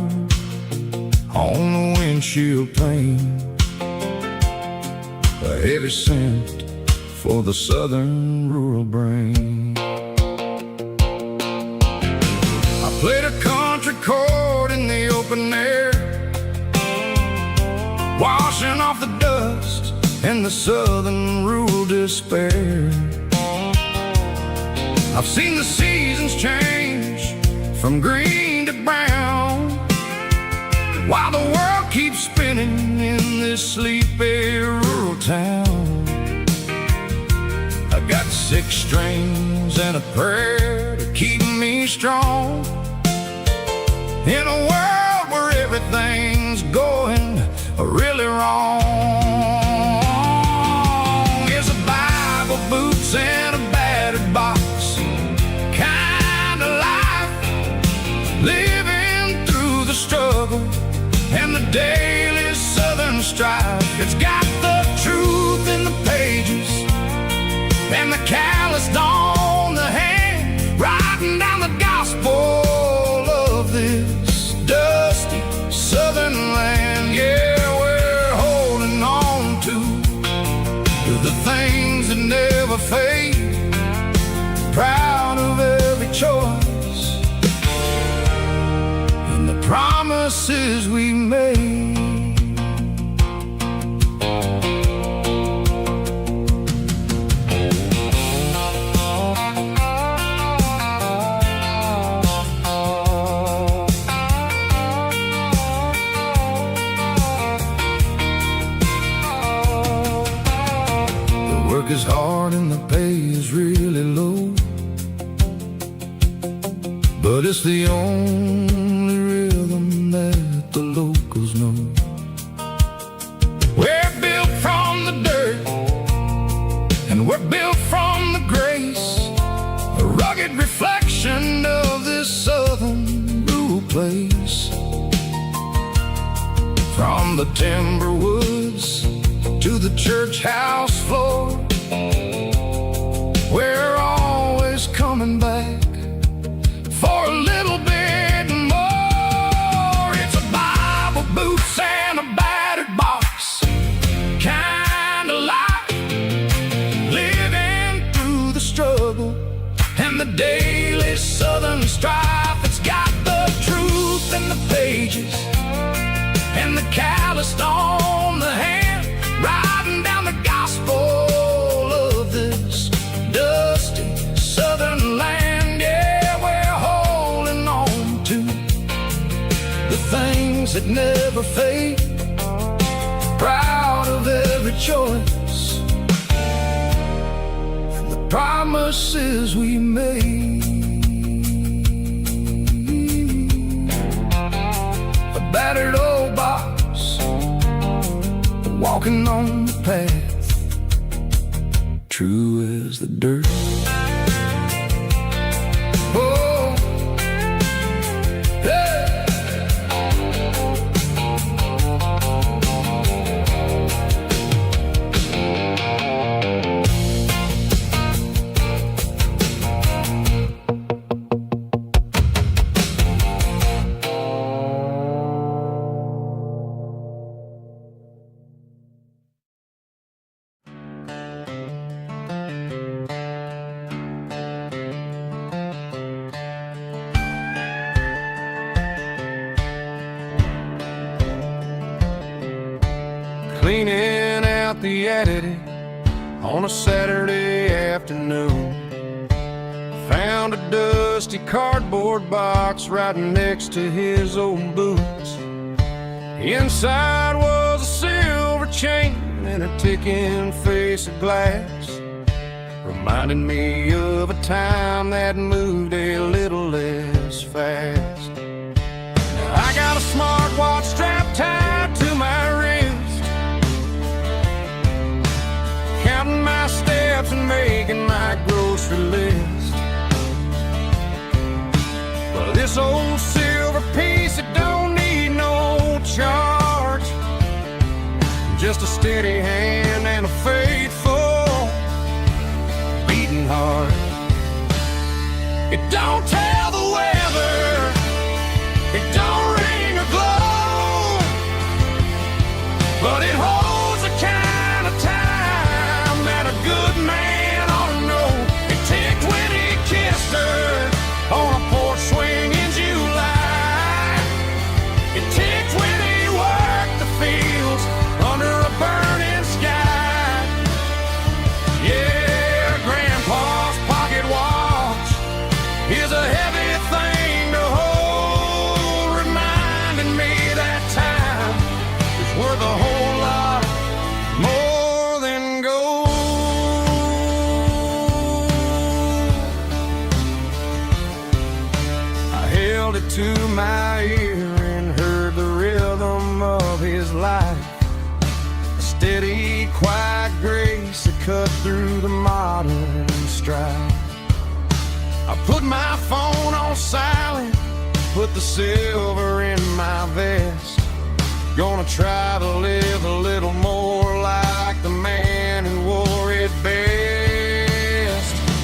on the windshield pane, a heavy scent for the southern rural brain. I played a country chord in the open air, washing off the dust and the southern rural despair. I've seen the seasons change from green to brown, while the world keeps spinning in this sleepy rural town. I got 6 strings and a prayer to keep me strong in a world where everything's going really wrong. It's a Bible, boots, and a and the calloused on the hand, riding down the gospel of this dusty southern land. Yeah, we're holding on to the things that never fade, proud of every choice and the promises we made. Is hard and the pay is really low, but it's the only rhythm that the locals know. We're built from the dirt and we're built from the grace, a rugged reflection of this southern rural place. From the timber woods to the church house floor, we're always coming back for a little bit more. It's a Bible, boots, and a battered box kind of life, living through the struggle and the daily southern strife. It's got the truth in the pages and the calloused on the hand, riding down the gospel of this dusty southern land. Yeah, we're holding on to the things that never fade, proud of every choice and the promises we made. A battered old box, walking on the path, true as the dirt. Oh, hey. Cleaning out the attic on a Saturday afternoon, found a dusty cardboard box right next to his old boots. Inside was a silver chain and a ticking face of glass, reminding me of a time that moved a little less fast. Now I got a smartwatch strapped tied to my wrist, counting my steps and making my grocery list. Well, this old silver piece, it don't need no charge, just a steady hand and a faithful beating heart. It don't tell the weather, it don't ring or glow, but it holds the kind of time that a good man ought to know. It ticked when he kissed her on a porch swing in July. It ticked when he worked the fields under a burning sky. Yeah, Grandpa's pocket watch is a heavy thing to hold, reminding me that time is worth a whole lot more than gold. I held it to my ear and heard the rhythm of his life, a steady, quiet grace that cut through the modern strife. I put my phone on silent, put the silver in my vest. Gonna try to live a little more like the man who wore it best.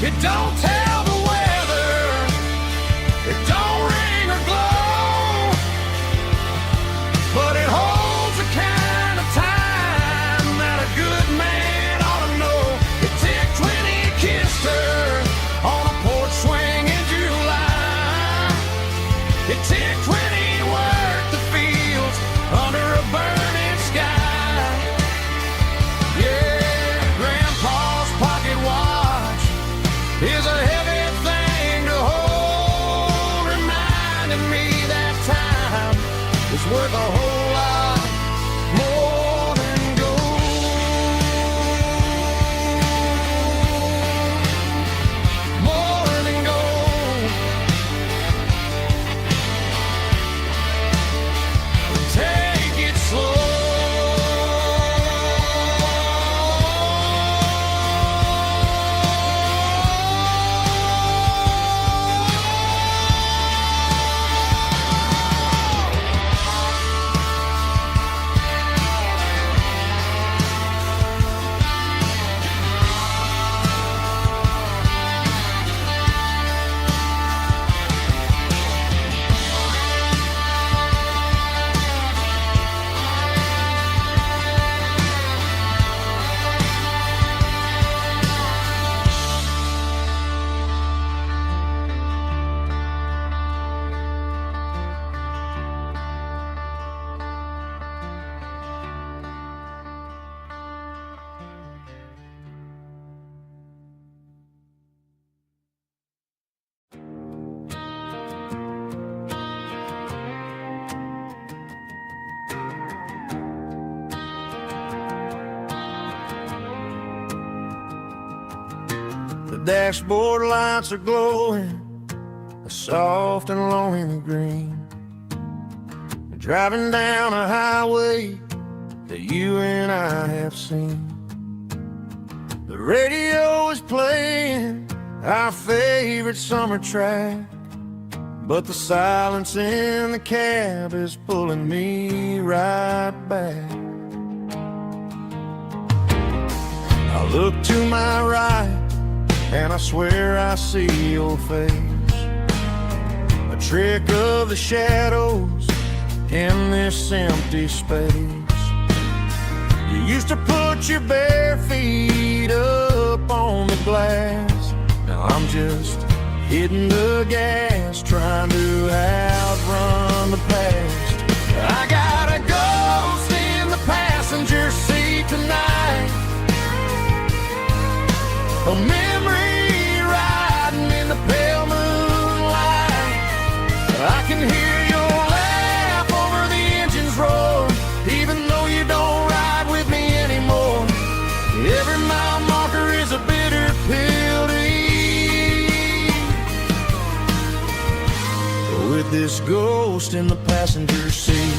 It don't tell the weather, it don't ring or glow, but it holds the kind of time that a good man ought to know. It ticked when he kissed her on a porch swing in July. It ticked when he worked the fields under a burning sky. Yeah, Grandpa's pocket watch is a heavy thing to hold, reminding me that time is worth a whole lot more than gold. More than gold. Take it slow. The dashboard lights are glowing, a soft and lonely green. Driving down a highway that you and I have seen. The radio is playing our favorite summer track, but the silence in the cab is pulling me right back. I look to my right and I swear I see your face, a trick of the shadows in this empty space. You used to put your bare feet up on the glass. Now I'm just hitting the gas, trying to outrun the past. I got a ghost in the passenger seat tonight, a memory riding in the pale moonlight. I can hear your laugh over the engine's roar, even though you don't ride with me anymore. Every mile marker is a bitter pill to eat, with this ghost in the passenger seat.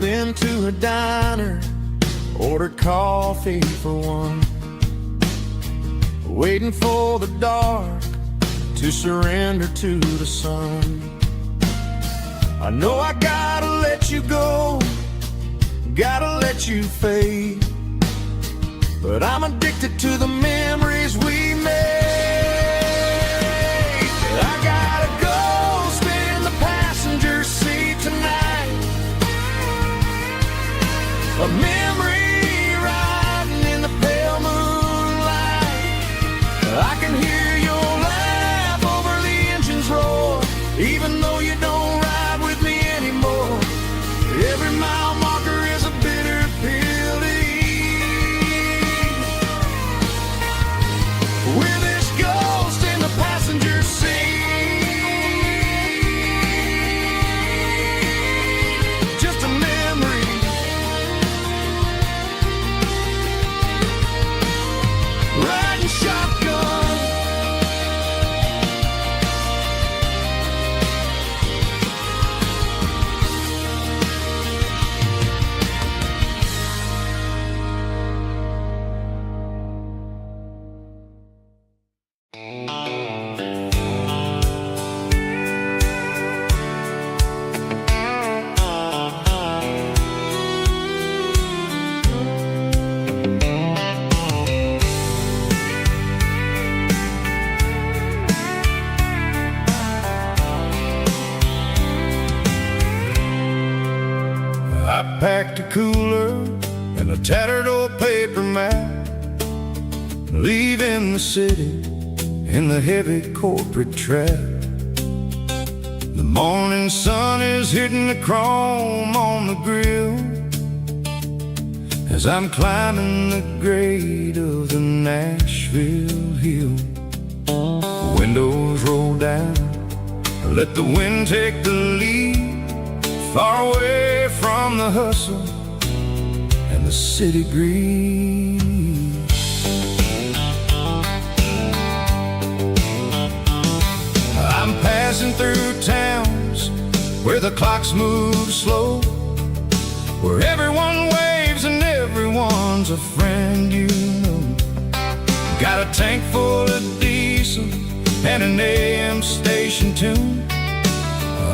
Into a diner, ordered coffee for one, waiting for the dark to surrender to the sun. I know I gotta let you go, gotta let you fade, but I'm addicted to the memories we made. I got a ghost in the passenger seat tonight, a memory riding in the pale moonlight. I can hear your laugh over the engine's roar, even though you don't ride with me anymore. Every mile marker is a bitter pill to eat, with it packed a cooler and a tattered old paper map, leaving the city in the heavy corporate trap. The morning sun is hitting the chrome on the grill as I'm climbing the grade of the Nashville hill. Windows roll down, let the wind take the lead, far away from the hustle and the city breeze. I'm passing through towns where the clocks move slow, where everyone waves and everyone's a friend you know. Got a tank full of diesel and an AM station tune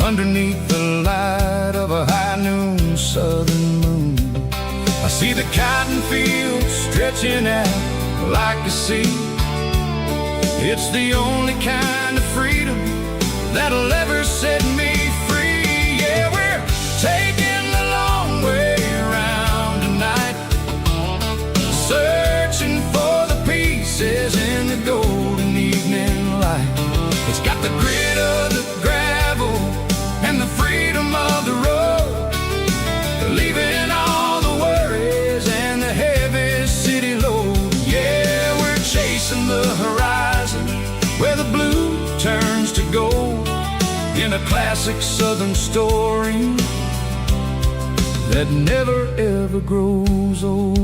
underneath the light of a high noon southern moon. I see the cotton fields stretching out like a sea. It's the only kind of freedom that'll ever set me free. Yeah, we're taking the long way around tonight, searching for the pieces in the golden evening light. It's got the grit of the gravel and the freedom of the road, leaving all the worries and the heavy city load. Yeah, we're chasing the horizon where the blue turns to gold, in a classic southern story that never ever grows old.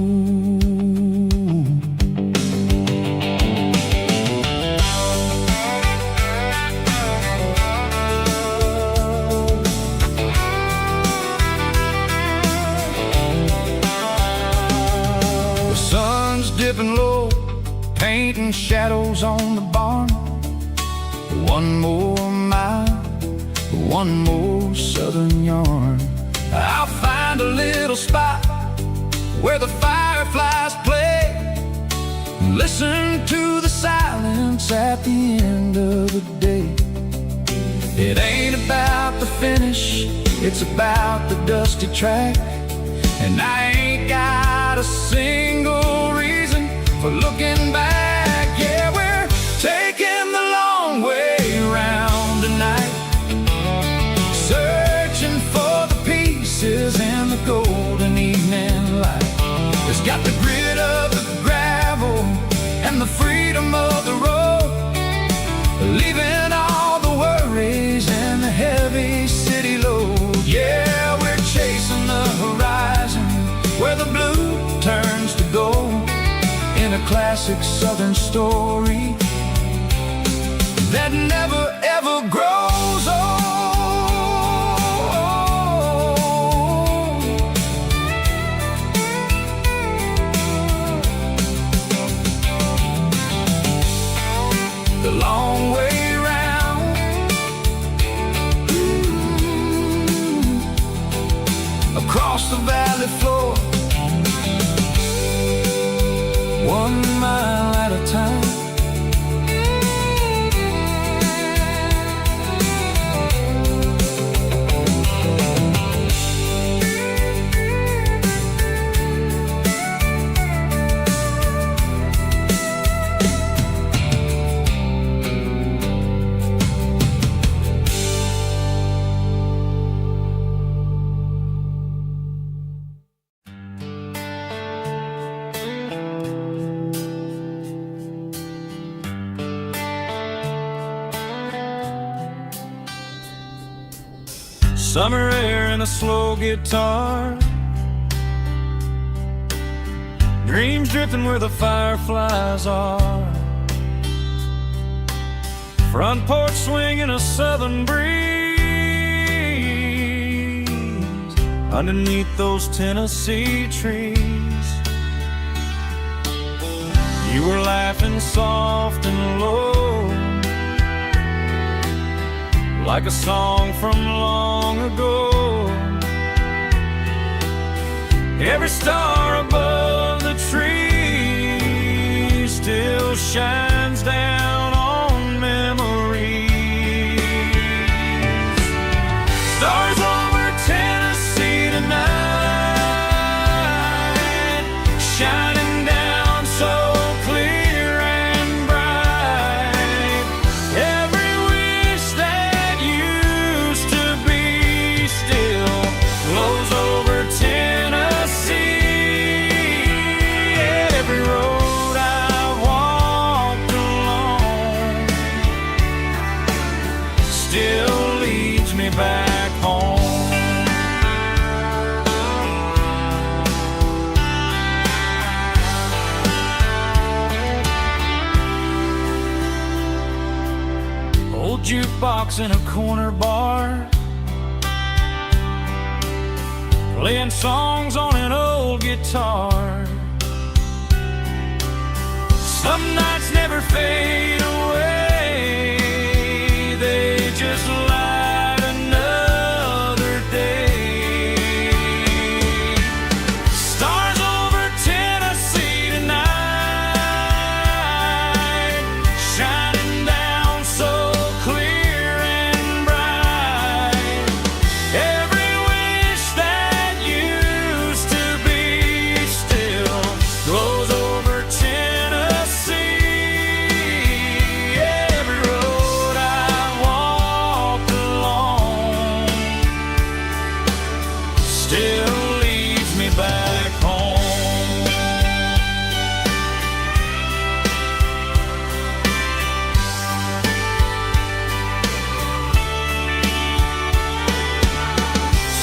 The sun's dipping low, painting shadows on the barn. One more mile, one more southern yarn. I'll find a little spot where the fireflies play, and listen to the silence at the end of the day. It ain't about the finish, it's about the dusty track, and I ain't got a single reason for looking back. Yeah, we're taking the long way around tonight, searching for the pieces in the golden evening light. It's got the grit of the gravel and the freedom of the road, leaving all the worries and the heavy city load. Yeah, we're chasing the horizon where the blue turns to gold, in a classic southern story that never ever grows old. The long way round, across the valley floor, 1 mile at a time. Summer air and a slow guitar, dreams drifting where the fireflies are, front porch swinging a southern breeze underneath those Tennessee trees. You were laughing soft and low, like a song from long ago. Every star above the tree still shines down on memories. Stars over Tennessee tonight, still leads me back home. Old jukebox in a corner bar, playing songs on an old guitar. Some nights never fade away, they just light another day. Stars over Tennessee tonight, shining down so clear and bright. Every wish that used to be still glows over Tennessee. Every road I walked along still leads me back home.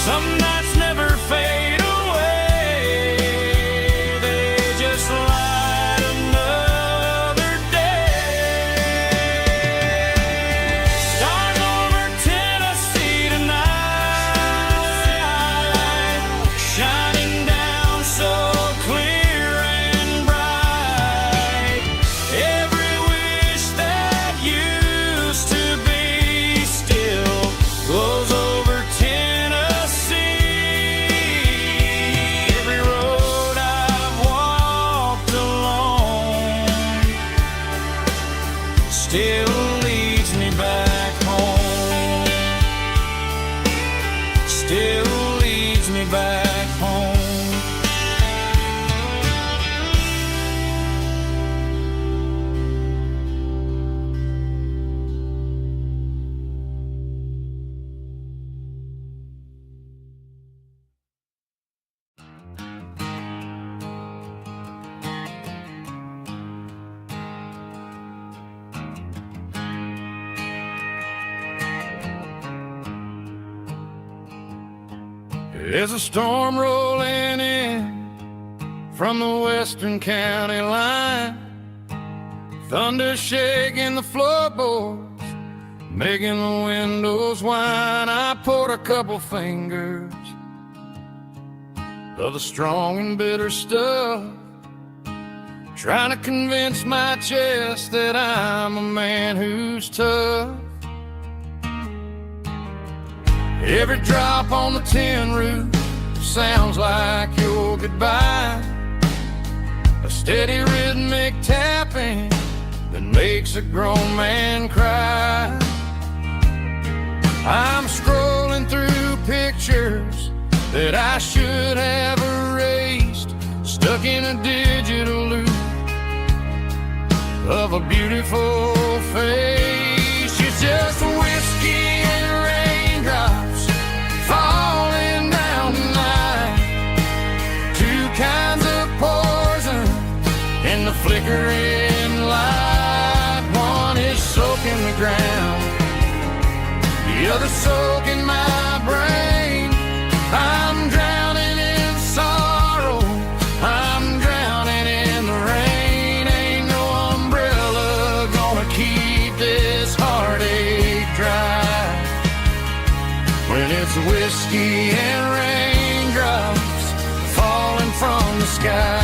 Some nights never fade away, they just light another day. Stars over Tennessee tonight, shining down so clear and bright. Every wish that used to be still glows over Tennessee. Every road I've walked along still leads me back home. Still leads me back home. There's a storm rolling in from the western county line, thunder shaking the floorboards, making the windows whine. I poured a couple fingers of the strong and bitter stuff, trying to convince my chest that I'm a man who's tough. Every drop on the tin roof sounds like your goodbye, a steady rhythmic tapping that makes a grown man cry. I'm scrolling through pictures that I should have erased, stuck in a digital loop of a beautiful face. It's just whiskey and raindrops falling down tonight, two kinds of poison in the flickering light. One is soaking the ground, the other soaking my brain. I'm drowning in sorrow, I'm drowning in the rain. Ain't no umbrella gonna keep this heartache dry when it's whiskey and raindrops falling from the sky.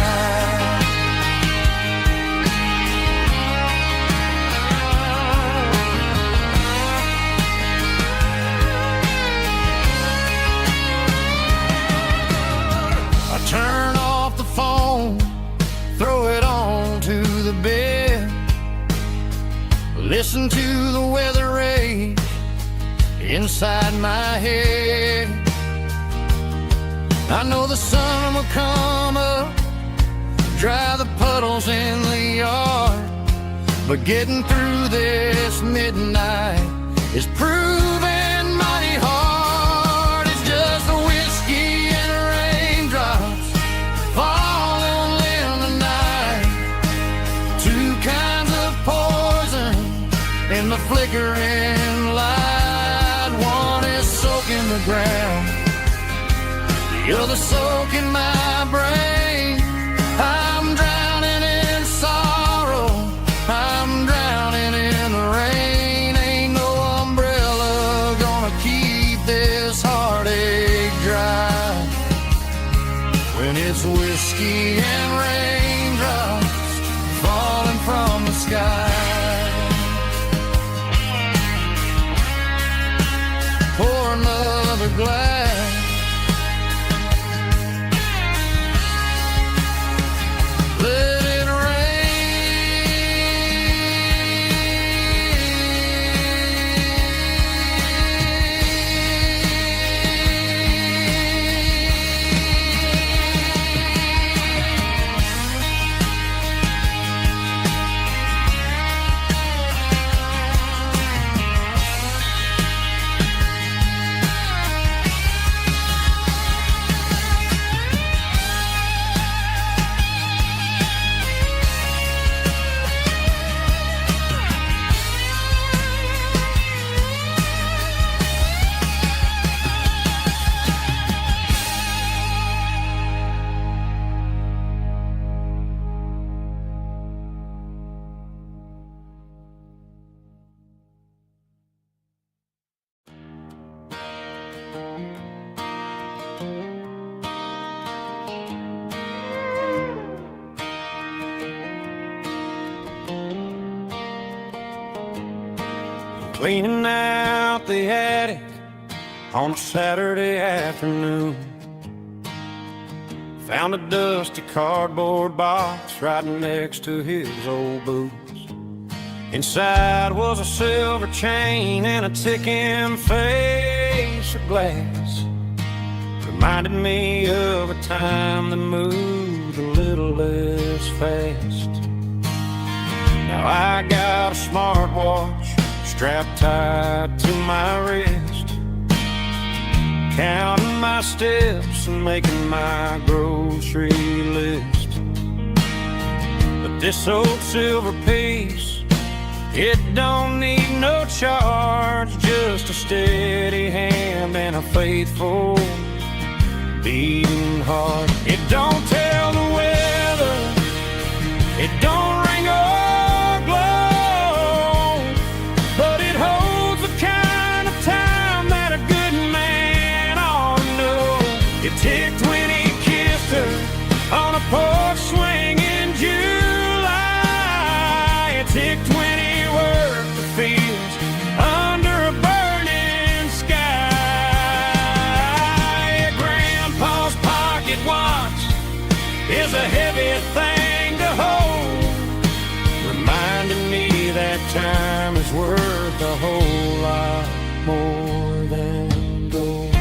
I turn off the phone, throw it on to the bed, listen to the weather rage inside my head. I know the sun will come up, dry the puddles in the yard, but getting through this midnight is proving mighty hard. It's just a whiskey and raindrops falling in the night, two kinds of poison in the flickering light. the ground. The other soaking my brain. I'm drowning in sorrow, I'm drowning in the rain. Ain't no umbrella gonna keep this heartache dry when it's whiskey and raindrops falling from the sky. Pour another glass. Let it cleaning out the attic on a Saturday afternoon. Found a dusty cardboard box right next to his old boots. Inside was a silver chain and a ticking face of glass. Reminded me of a time that moved a little less fast. Now I got a smartwatch strapped tight to my wrist, counting my steps and making my grocery list. But this old silver piece, it don't need no charge, just a steady hand and a faithful beating heart. It don't tell the weather, it don't ring or glow, but it holds the kind of time that a good man ought to know. It ticked when he kissed her on a porch swing in July. It ticked when he worked the fields under a burning sky. Grandpa's pocket watch is a heavy thing to hold, reminding me that time is worth a whole lot more than gold.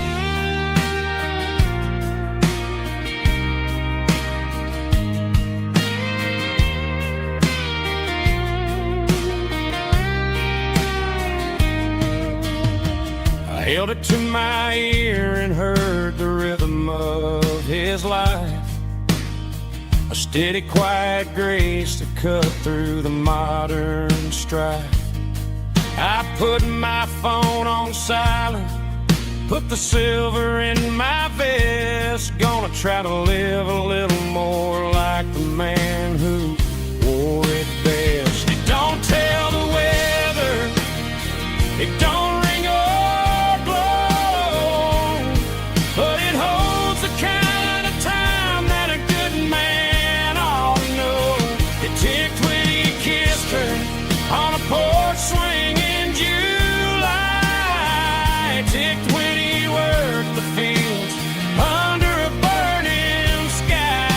I held it to my ear and heard the rhythm of his life, a steady, quiet grace that cut through the modern strife. I put my phone on silent, put the silver in my vest. Gonna try to live a little more like the man who wore it best. It don't tell the weather, it don't ring or glow, but it holds the kind of time that a good man ought to know. It ticked when he kissed her on a porch swing in July. It ticked when he worked the fields under a burning sky.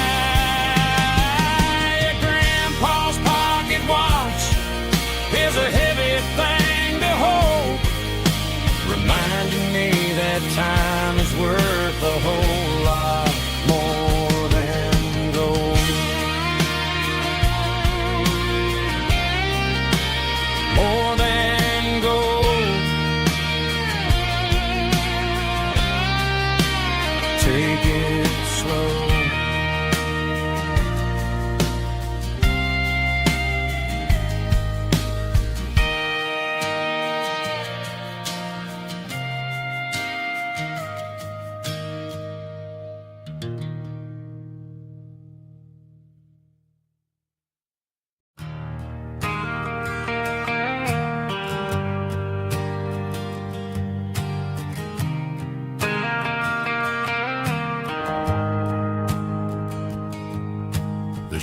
Grandpa's pocket watch is a heavy thing to hold,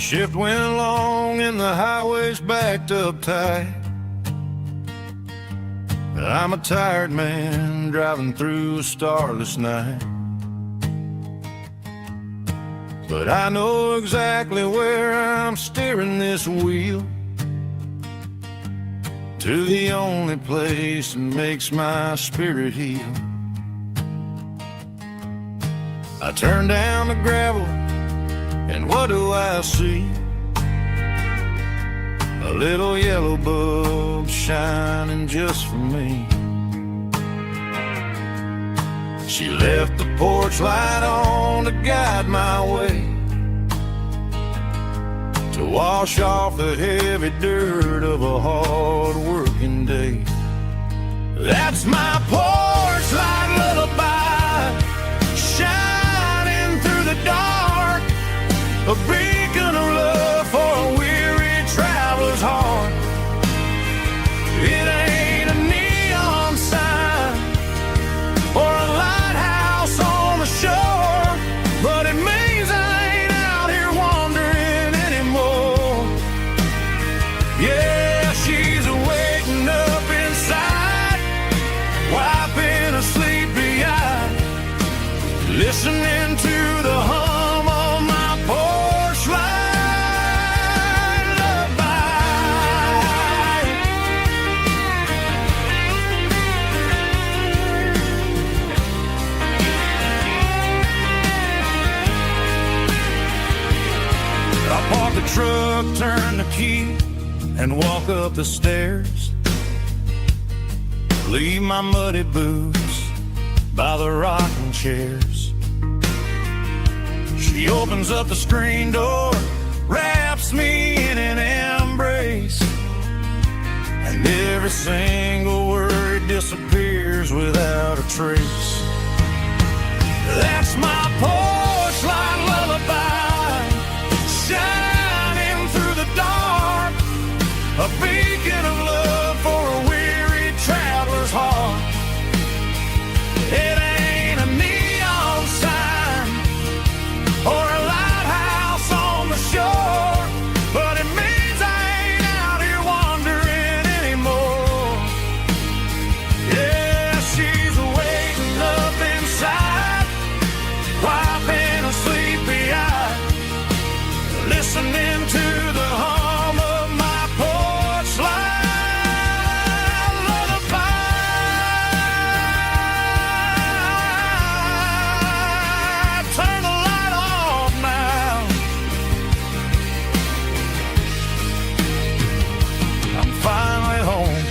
Shift went long and the highway's backed up tight. I'm a tired man driving through a starless night. But I know exactly where I'm steering this wheel, to the only place that makes my spirit heal. I turn down the gravel, and what do I see? A little yellow bulb shining just for me. She left the porch light on to guide my way, to wash off the heavy dirt of a hard-working day. That's my porch light lullaby, shining through the dark, a beacon of love for a weary traveler's heart. It ain't a neon sign or a lighthouse on the shore, but it means I ain't out here wandering anymore. Yeah, she's waiting up inside, wiping a sleepy eye, listening to the hum of my porch light lullaby. I park the truck, turn the key, and walk up the stairs. Leave my muddy boots by the rocking chairs. She opens up the screen door, wraps me in an embrace, and every single word disappears without a trace. That's my porch light lullaby, shining through the dark, a beacon of love for a weary traveler's heart. It ain't a neon sign or a lighthouse on the shore, but it means I ain't out here wandering anymore. Yeah, she's waiting up inside, wiping a sleepy eye, listening to the hum of my porch light lullaby. Turn the light off now. I'm finally home.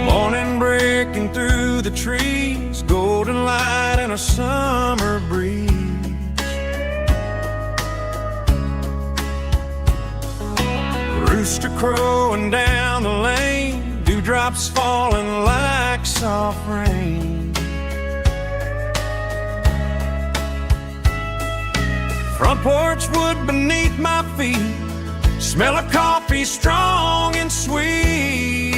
Morning breaking through the trees, golden light and a summer breeze. Rooster crowing down the lane, dewdrops falling like soft rain. Front porch wood beneath my feet, smell of coffee strong and sweet.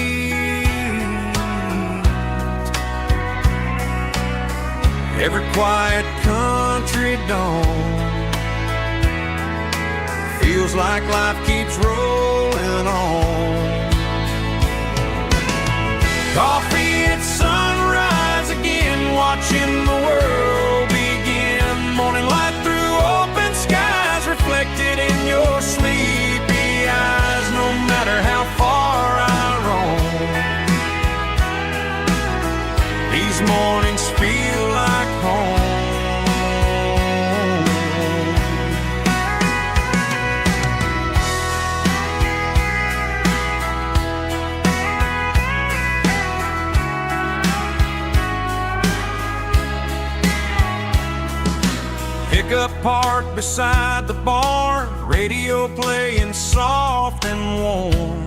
Every quiet country dawn feels like life keeps rolling on. Coffee at sunrise again, watching the world begin. Morning light through open skies, reflected in your sleepy eyes. No matter how far I roam, these mornings feel like home. pickup parked beside the barn, radio playing soft and warm.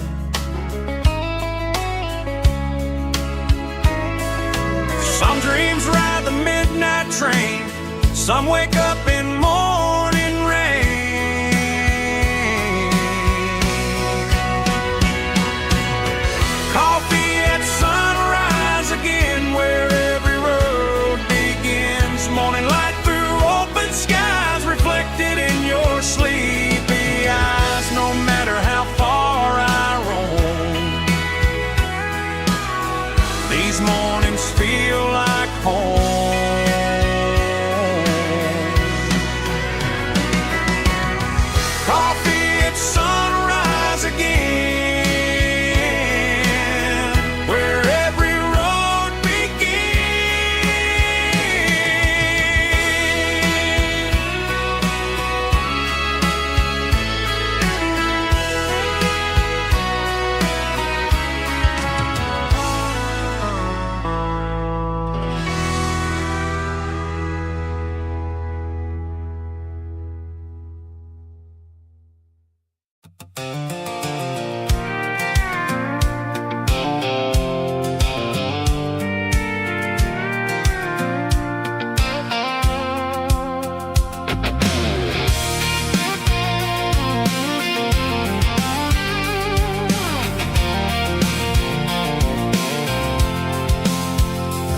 Some dreams ride the midnight train, some wake up in morning rain. Coffee at sunrise again, where every road begins. Morning light through open skies, reflected in your sleepy eyes. No matter how far I roam, these mornings feel like home. Coffee at sunrise again, where every road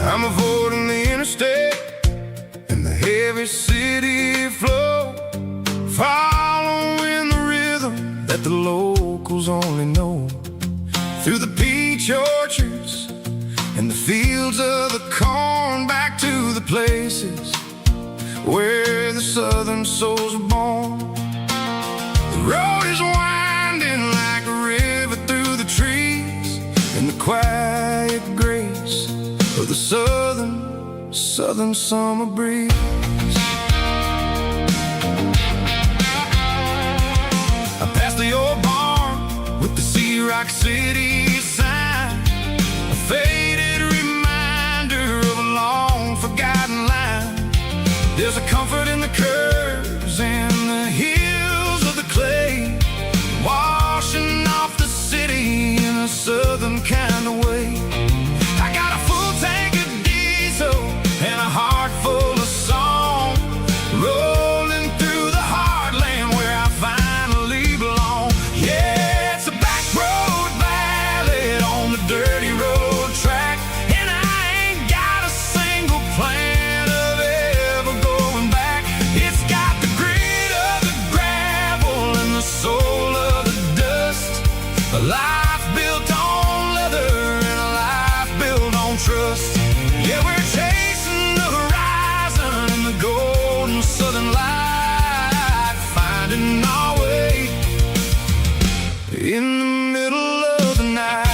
I'm avoiding the interstate and the heavy city flow, following the rhythm that the locals only know. Through the peach orchards and the fields of the corn, back to the places where the southern souls were born. The road is winding like a river through the trees, in the quiet grace of the southern summer breeze. I passed the old barn with the Sea Rock City sign, a faded reminder of a long forgotten line. There's a comfort in the curves and the hills of the clay, washing off the city in a southern kind of way. I got a full tank of diesel and a heart full of song, rolling through the heartland where I finally belong. Yeah, it's a back road ballad on the dirty road track, and I ain't got a single plan of ever going back. It's got the grit of the gravel and the soul of the dust, a life built on leather and a life built on trust. Yeah, we're chasing the horizon in the golden southern light, finding our way in the middle of the night.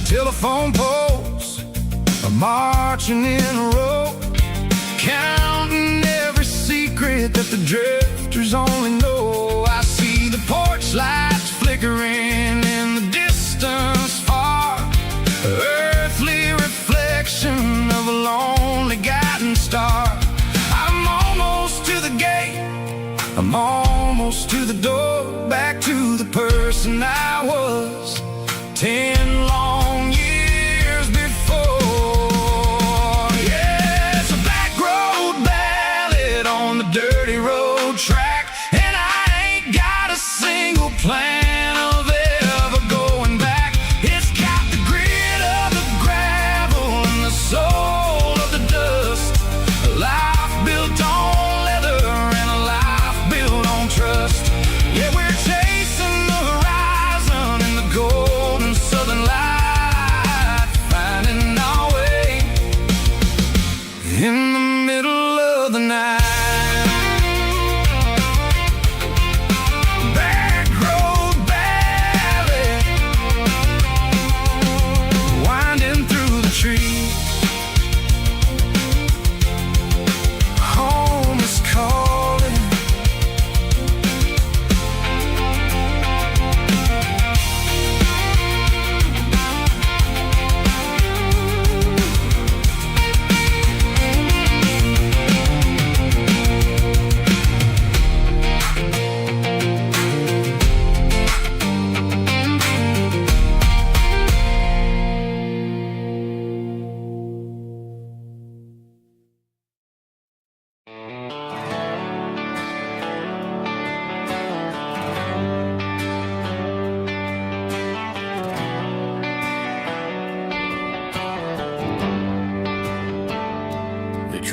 Telephone poles are marching in a row, counting every secret that the drifters only know. I see the porch lights flickering in the distance far, earthly reflection of a lonely guiding star. I'm almost to the gate, I'm almost to the door, back to the person I was 10 long years before. Yeah, it's a back road ballad on the dirty road track, and I ain't got a single plan of ever going back. It's got the grit of the gravel and the soul of the dust, a life built on leather and a life built on trust. Yeah, we're chasing the horizon in the golden southern light,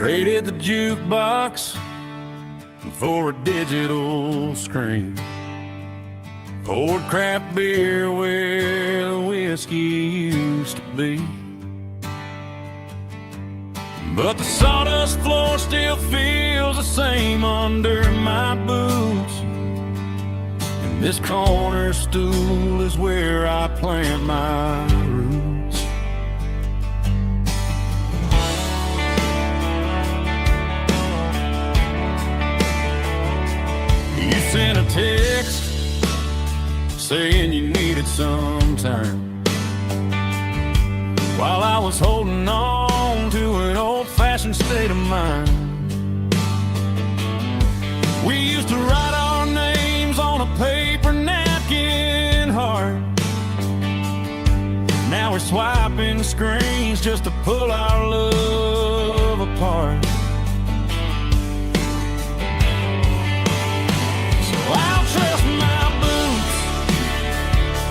Traded the jukebox for a digital screen. Poured craft beer where the whiskey used to be. But the sawdust floor still feels the same under my boots. And this corner stool is where I plant my roots. You sent a text saying you needed some time, while I was holding on to an old-fashioned state of mind. We used to write our names on a paper napkin heart. Now we're swiping screens just to pull our love apart. So I'll trust my boots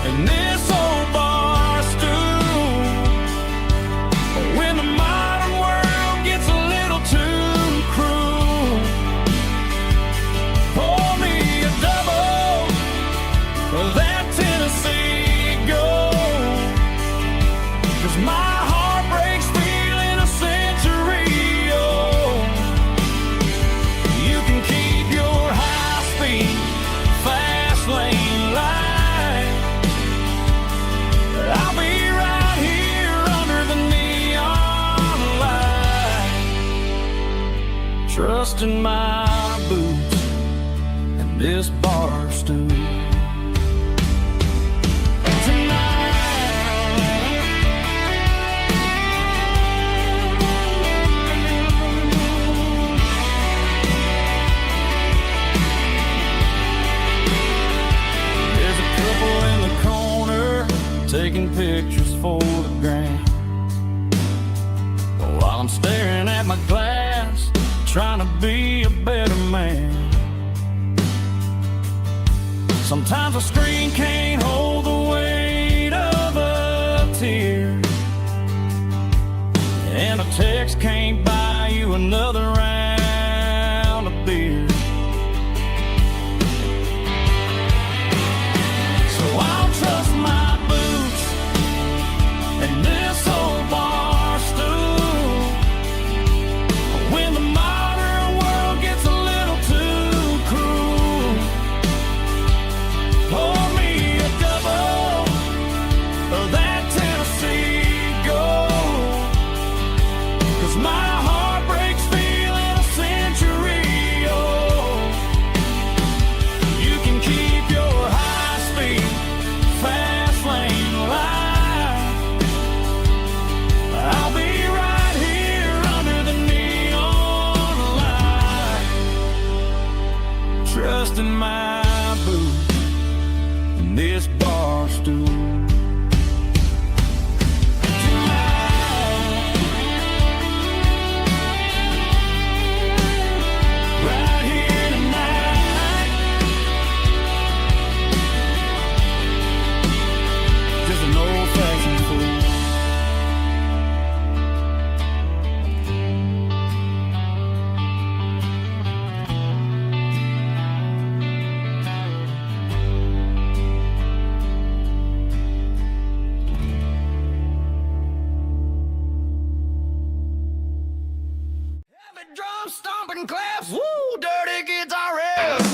and this old bar stool. When the modern world gets a little too cruel, pour me a double of that Tennessee Gold. 'Cause my heart breaks feeling a century old. You can keep your high-speed, fast lane light. I'll be right here under the neon light, trusting my boots and this bar stool. There's a couple in the corner taking pictures for the gram, while I'm staring at my glass, trying to be a better man. Sometimes a screen can't hold the weight of a tear, and a text can't buy you another round of beer. So I'll trust my boots and this old bar stool. When the modern world gets a little too cruel, pour me a double of that Tennessee Gold. 'Cause my heart breaks feeling a century old. You can keep your high-speed, fast lane light. I'll be right here under the neon light, trusting my boots and this bar stool. Right here tonight, just an old-fashioned fool. Heavy drum stomping claps, woo, dirty guitar riffs.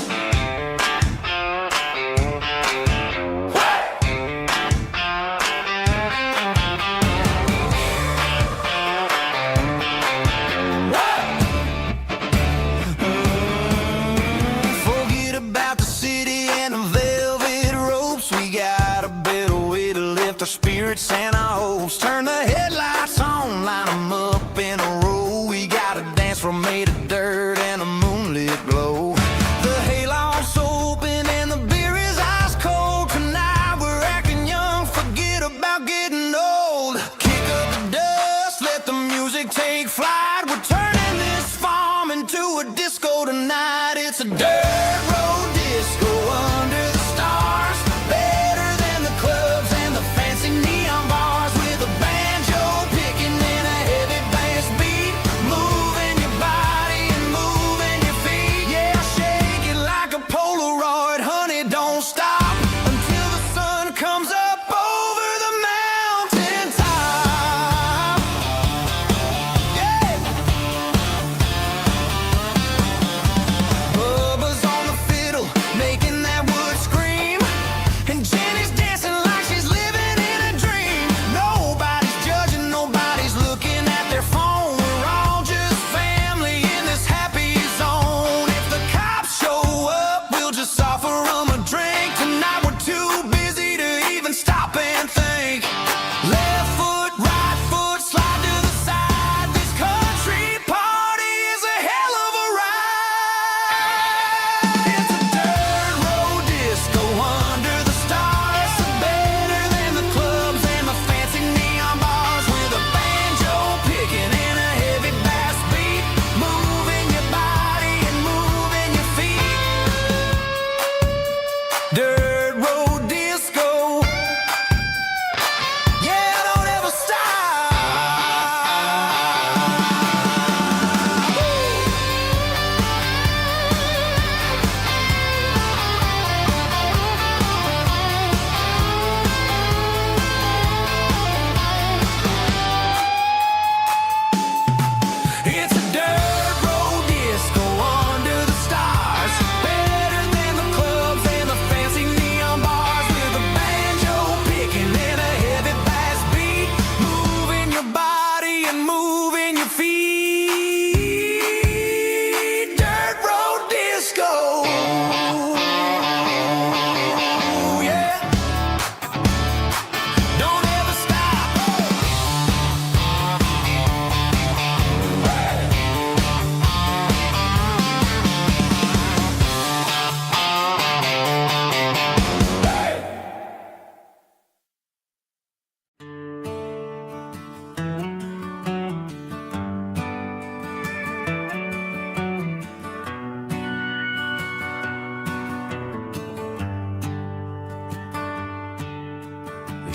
Forget about the city and the velvet ropes. We got a better way to lift our spirits and our hopes. Turn the headlights on, line them up in a row. We got a dance floor made of dirt and a moonlit glow. The hayloft's open and the beer is ice cold. Tonight we're acting young, forget about getting old. Kick up the dust, let the music take flight. We're turning this farm into a disco tonight. It's a dirt road disco under the stars. Better than the clubs and the fancy neon bars, with a banjo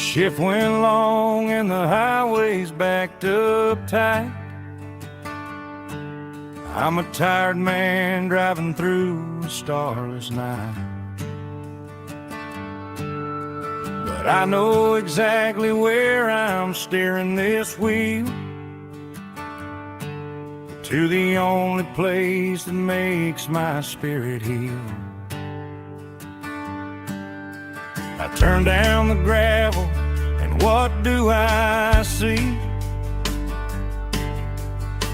Shift went long and the highway's backed up tight. I'm a tired man driving through a starless night. But I know exactly where I'm steering this wheel, to the only place that makes my spirit heal. I turn down the gravel, and what do I see?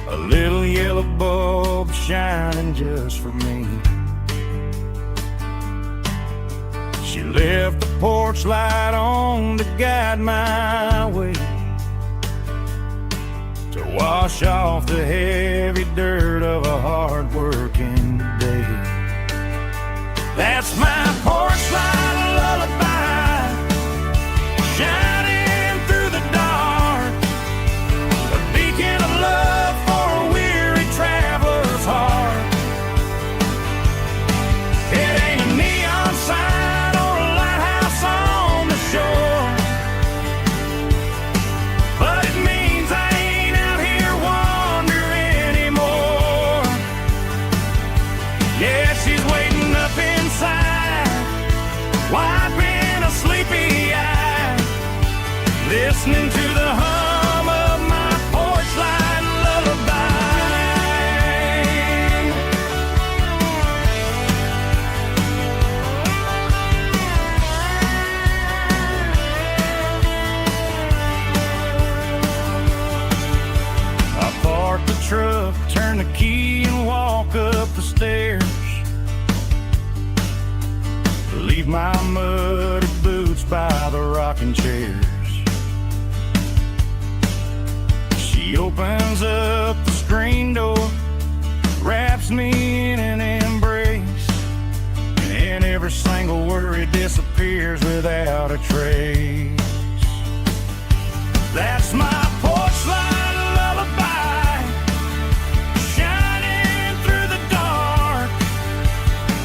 A little yellow bulb shining just for me. She left the porch light on to guide my way, to wash off the heavy dirt of a hard-working day. That's my porch light lullaby, shining through the dark, a beacon of love for a weary traveler's heart. It ain't a neon sign or a lighthouse on the shore, but it means I ain't out here wandering anymore. Yeah, she's waiting up inside, wiping a sleepy eye, listening to the hum of my porch light lullaby. I park the truck, turn the key and walk up the stairs, leave my muddy boots by the rocking chairs. She opens up the screen door, wraps me in an embrace, and every single worry disappears without a trace. That's my porch light lullaby, shining through the dark,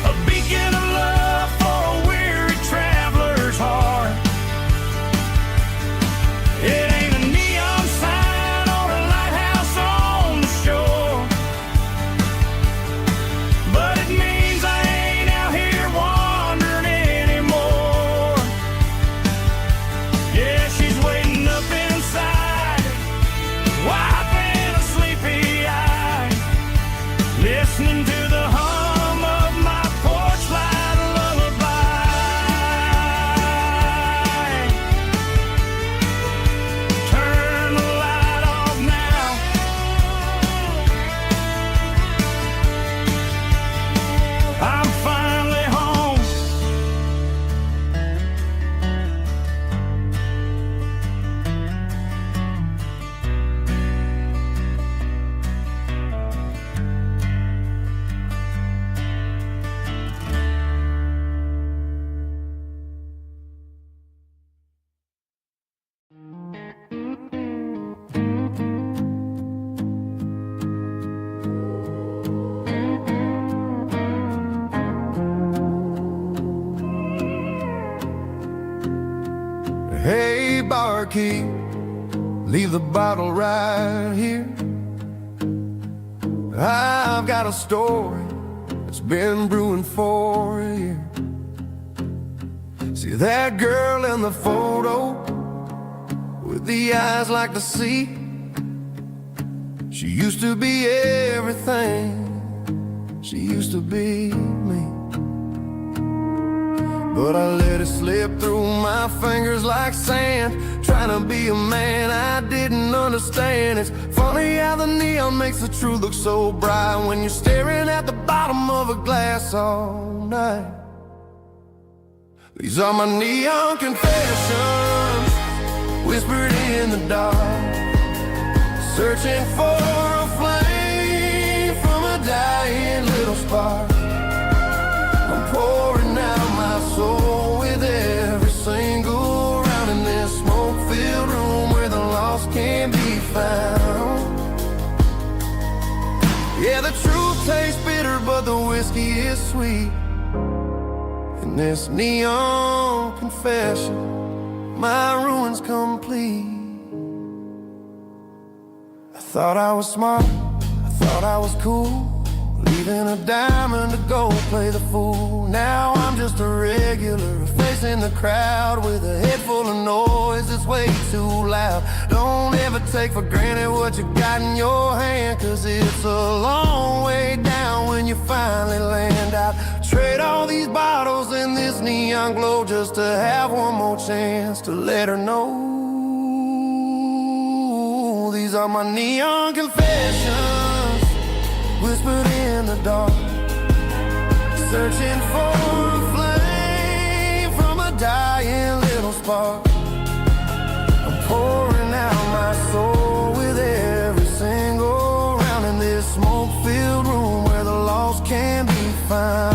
a beacon of love for a weary traveler's heart. It ain't a neon sign or a lighthouse on the shore, but it means I ain't out here wandering anymore. Yeah, she's waiting up inside, wiping a sleepy eye, listening to the hum of my porch light lullaby. Turn the light off now, I'm finally home. Hey, barkeep, leave the bottle right here. I've got a story that's been brewing for a year. See that girl in the photo with the eyes like the sea? She used to be everything, she used to be me. But I let it slip through my fingers like sand, trying to be a man I didn't understand. It's funny how the neon makes the truth look so bright when you're staring at the bottom of a glass all night. These are my neon confessions, whispered in the dark, searching for a flame from a dying little spark. I'm pouring out my soul with every single round in this smoke-filled room where the lost can't be found. Yeah, the truth tastes bitter, but the whiskey is sweet. And this neon confession my ruin's complete. I thought I was smart, I thought I was cool, leaving a diamond to go play the fool. Now I'm just a regular, facing the crowd with a head full of noise that's way too loud. Don't ever take for granted what you got in your hand, cause it's a long way down when you finally land out. Trade all these bottles and this neon glow just to have one more chance to let her know. These are my neon confessions, whispered in the dark, searching for a flame from a dying little spark. I'm pouring out my soul with every single round in this smoke-filled room where the lost can be found.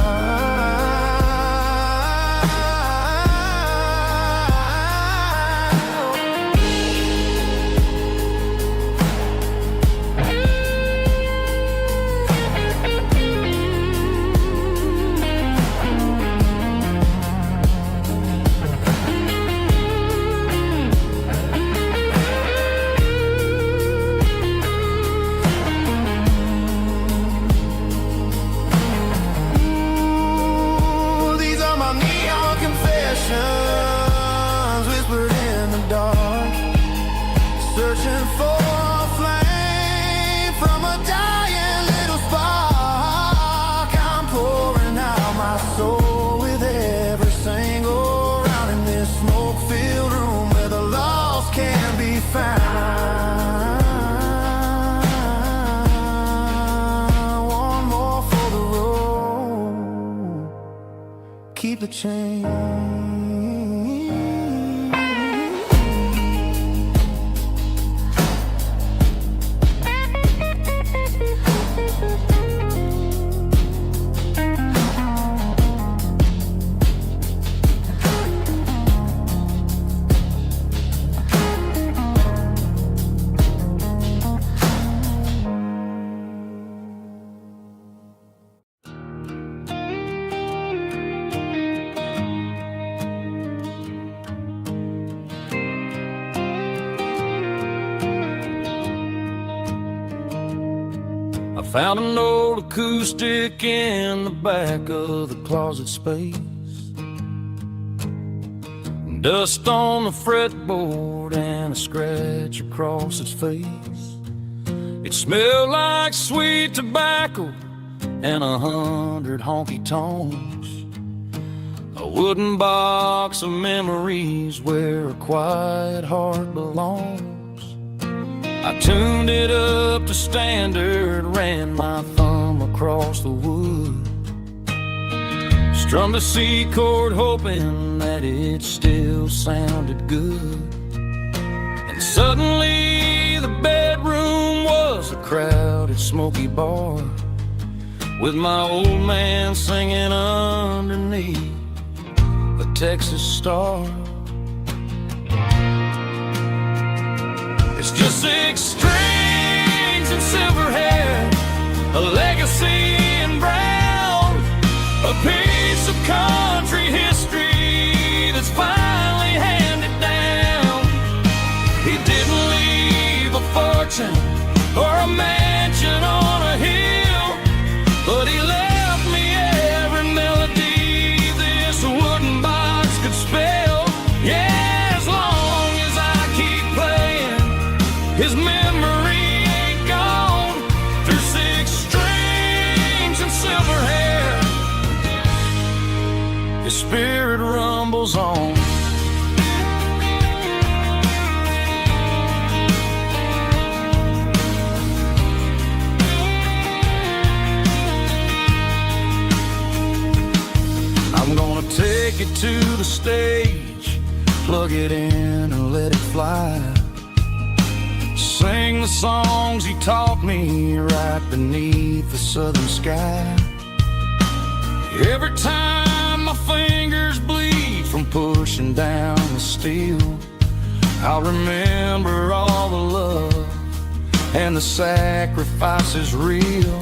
Whispered in the dark, searching for a flame from a dying little spark. I'm pouring out my soul with every single round in this smoke-filled room where the lost can be found. One more for the road, keep the change. Found an old acoustic in the back of the closet space. Dust on the fretboard and a scratch across its face. It smelled like sweet tobacco and 100 honky-tonks. A wooden box of memories where a quiet heart belongs. I tuned it up to standard, ran my thumb across the wood, strummed a C chord hoping that it still sounded good. And suddenly the bedroom was a crowded smoky bar, with my old man singing underneath a Texas star. It's just 6 strings and silver hair, a legacy in brown, a piece of country history that's finally handed down. He didn't leave a fortune or a mansion on a hill, but he left me every melody this wooden box could spell. Yeah, as long as I keep playing, his memory ain't gone. Through 6 strings and silver hair, his spirit rumbles on. I'm gonna take it to the stage, plug it in and let it fly. Sing the songs he taught me right beneath the southern sky. Every time my fingers bleed from pushing down the steel, I'll remember all the love and the sacrifices real.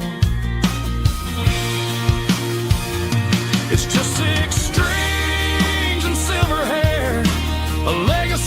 It's just 6 strings and silver hair, a legacy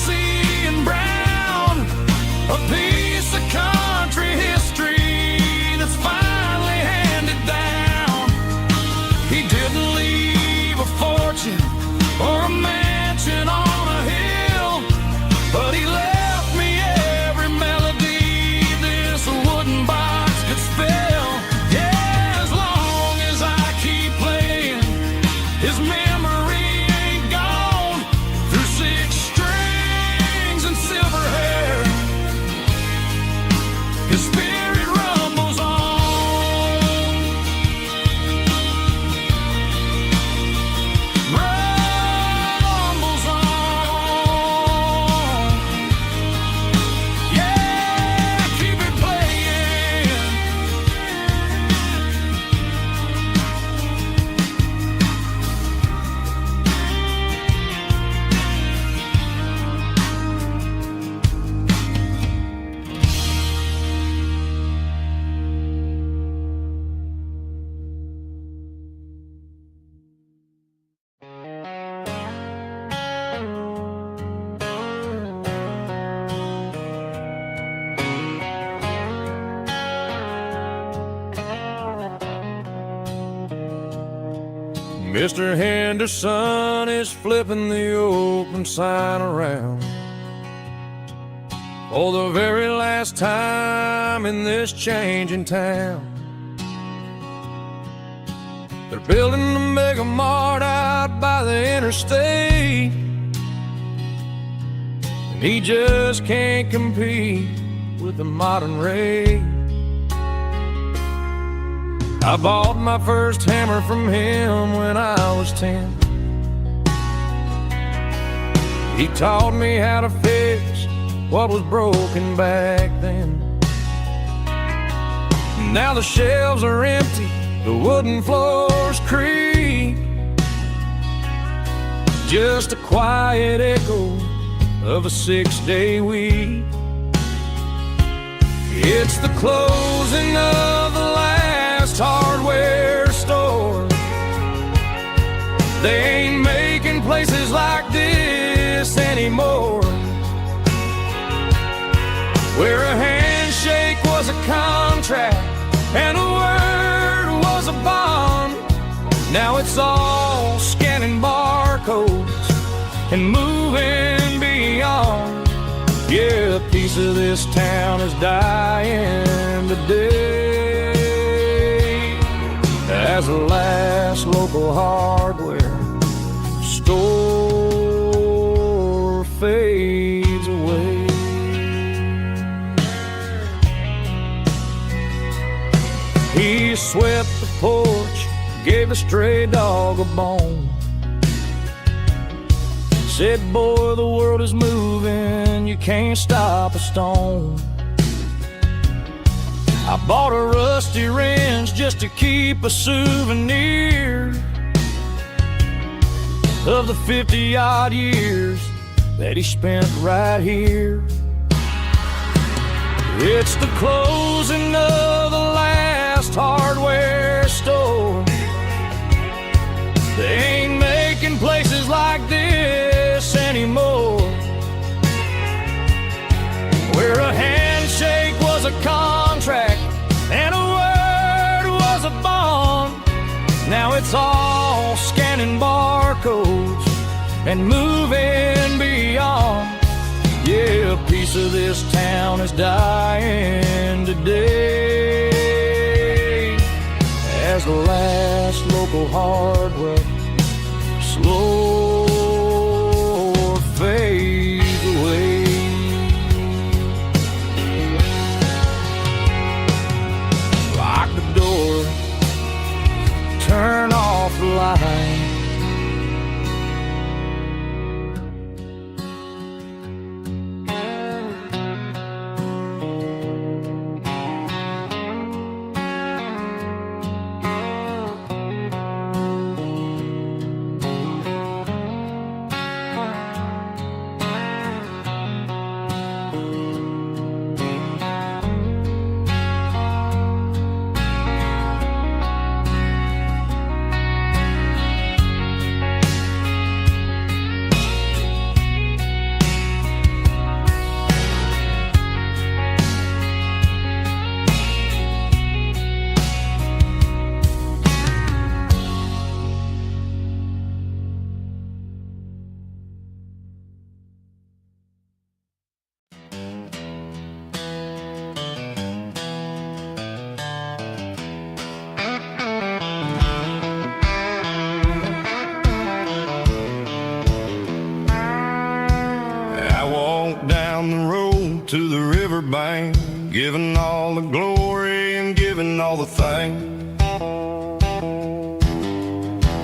Mr. Henderson is flipping the open sign around for the very last time in this changing town. They're building a mega mart out by the interstate, and he just can't compete with the modern rate. I bought my first hammer from him when I was 10. He taught me how to fix what was broken back then. Now the shelves are empty, the wooden floors creak, just a quiet echo of a 6-day week. It's the closing of the last hardware store. They ain't making places like this anymore, where a handshake was a contract and a word was a bond. Now it's all scanning barcodes and moving beyond. Yeah, a piece of this town is dying today as the last local hardware store fades away. He swept the porch, gave the stray dog a bone, said, boy, the world is moving, you can't stop a stone. I bought a rusty wrench just to keep a souvenir of the 50-odd years that he spent right here. It's the closing of the last hardware store. They ain't making places like this anymore, where a handshake was a contract and a word was a bond. Now it's all scanning barcodes and moving beyond. Yeah, a piece of this town is dying today as the last local hardware slow fades away. Lock the door, turn off the light. To the riverbank, giving all the glory and giving all the thanks.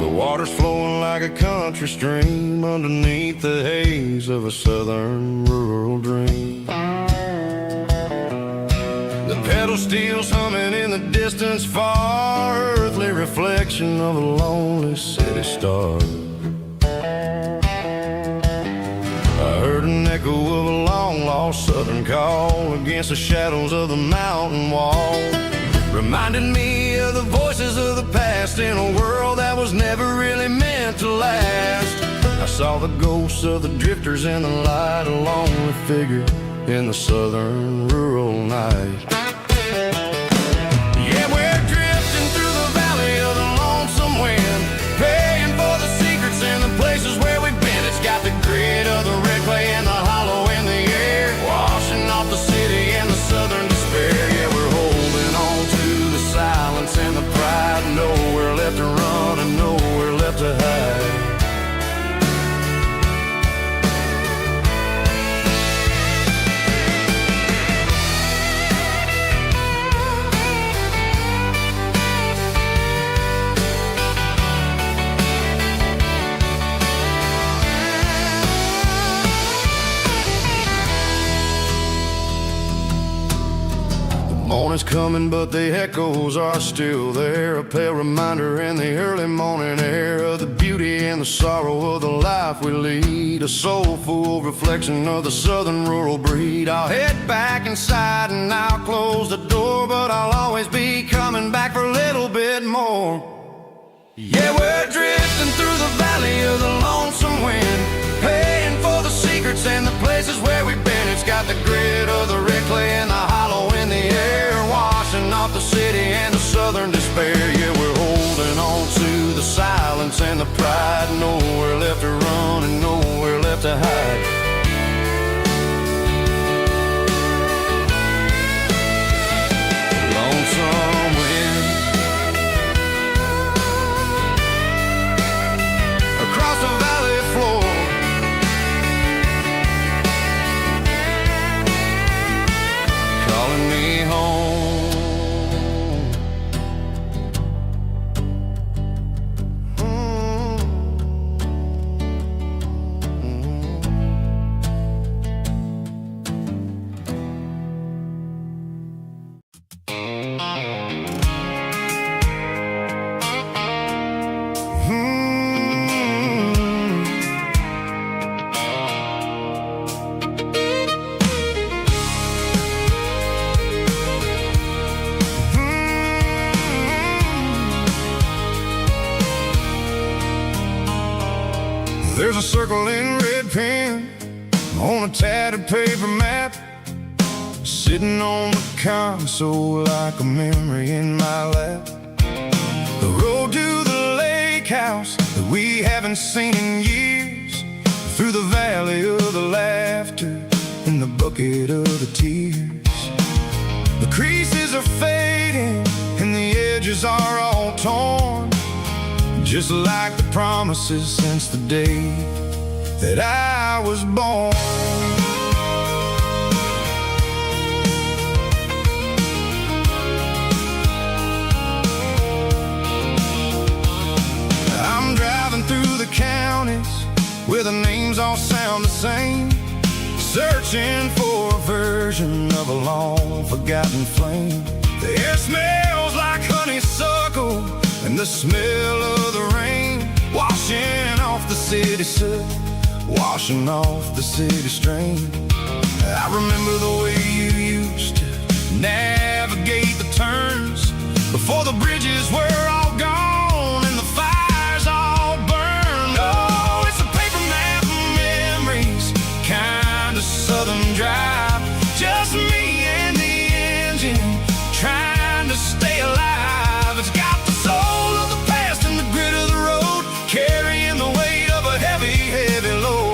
The water's flowing like a country stream underneath the haze of a southern rural dream. The pedal steel's humming in the distance far, earthly reflection of a lonely city star. I heard an echo of a long-lost southern call against the shadows of the mountain wall, reminded me of the voices of the past in a world that was never really meant to last. I saw the ghosts of the drifters in the light, a lonely figure in the southern rural night. Yeah, we're drifting through the valley of the lonesome wind, paying is coming, but the echoes are still there. A pale reminder in the early morning air of the beauty and the sorrow of the life we lead. A soulful reflection of the southern rural breed. I'll head back inside and I'll close the door, but I'll always be coming back for a little bit more. Yeah, we're drifting through the valley of the lonesome wind, paying for the secrets and the places where we've been. It's got the grit of the red clay and the hollow in the air, washing off the city and the southern despair. Yeah, we're holding on to the silence and the pride. Nowhere left to run and nowhere left to hide. Lonesome wind across the valley floor, calling me home. There's a circle in red pen on a tattered paper map, sitting on the console like a memory in my lap. The road to the lake house that we haven't seen in years, through the valley of the laughter and the bucket of the tears. The creases are fading and the edges are all torn, just like the promises since the day that I was born. I'm driving through the counties where the names all sound the same, searching for a version of a long forgotten flame. The air smells like honeysuckle and the smell of the rain, washing off the city soot, washing off the city strain. I remember the way you used to navigate the turns before the bridges were all gone and the fires all burned. Oh, it's a paper map of memories, kind of southern drive, just me and the engine trying to stay alive. It's got the soul of the past and the grit of the road, carrying the weight of a heavy, heavy load.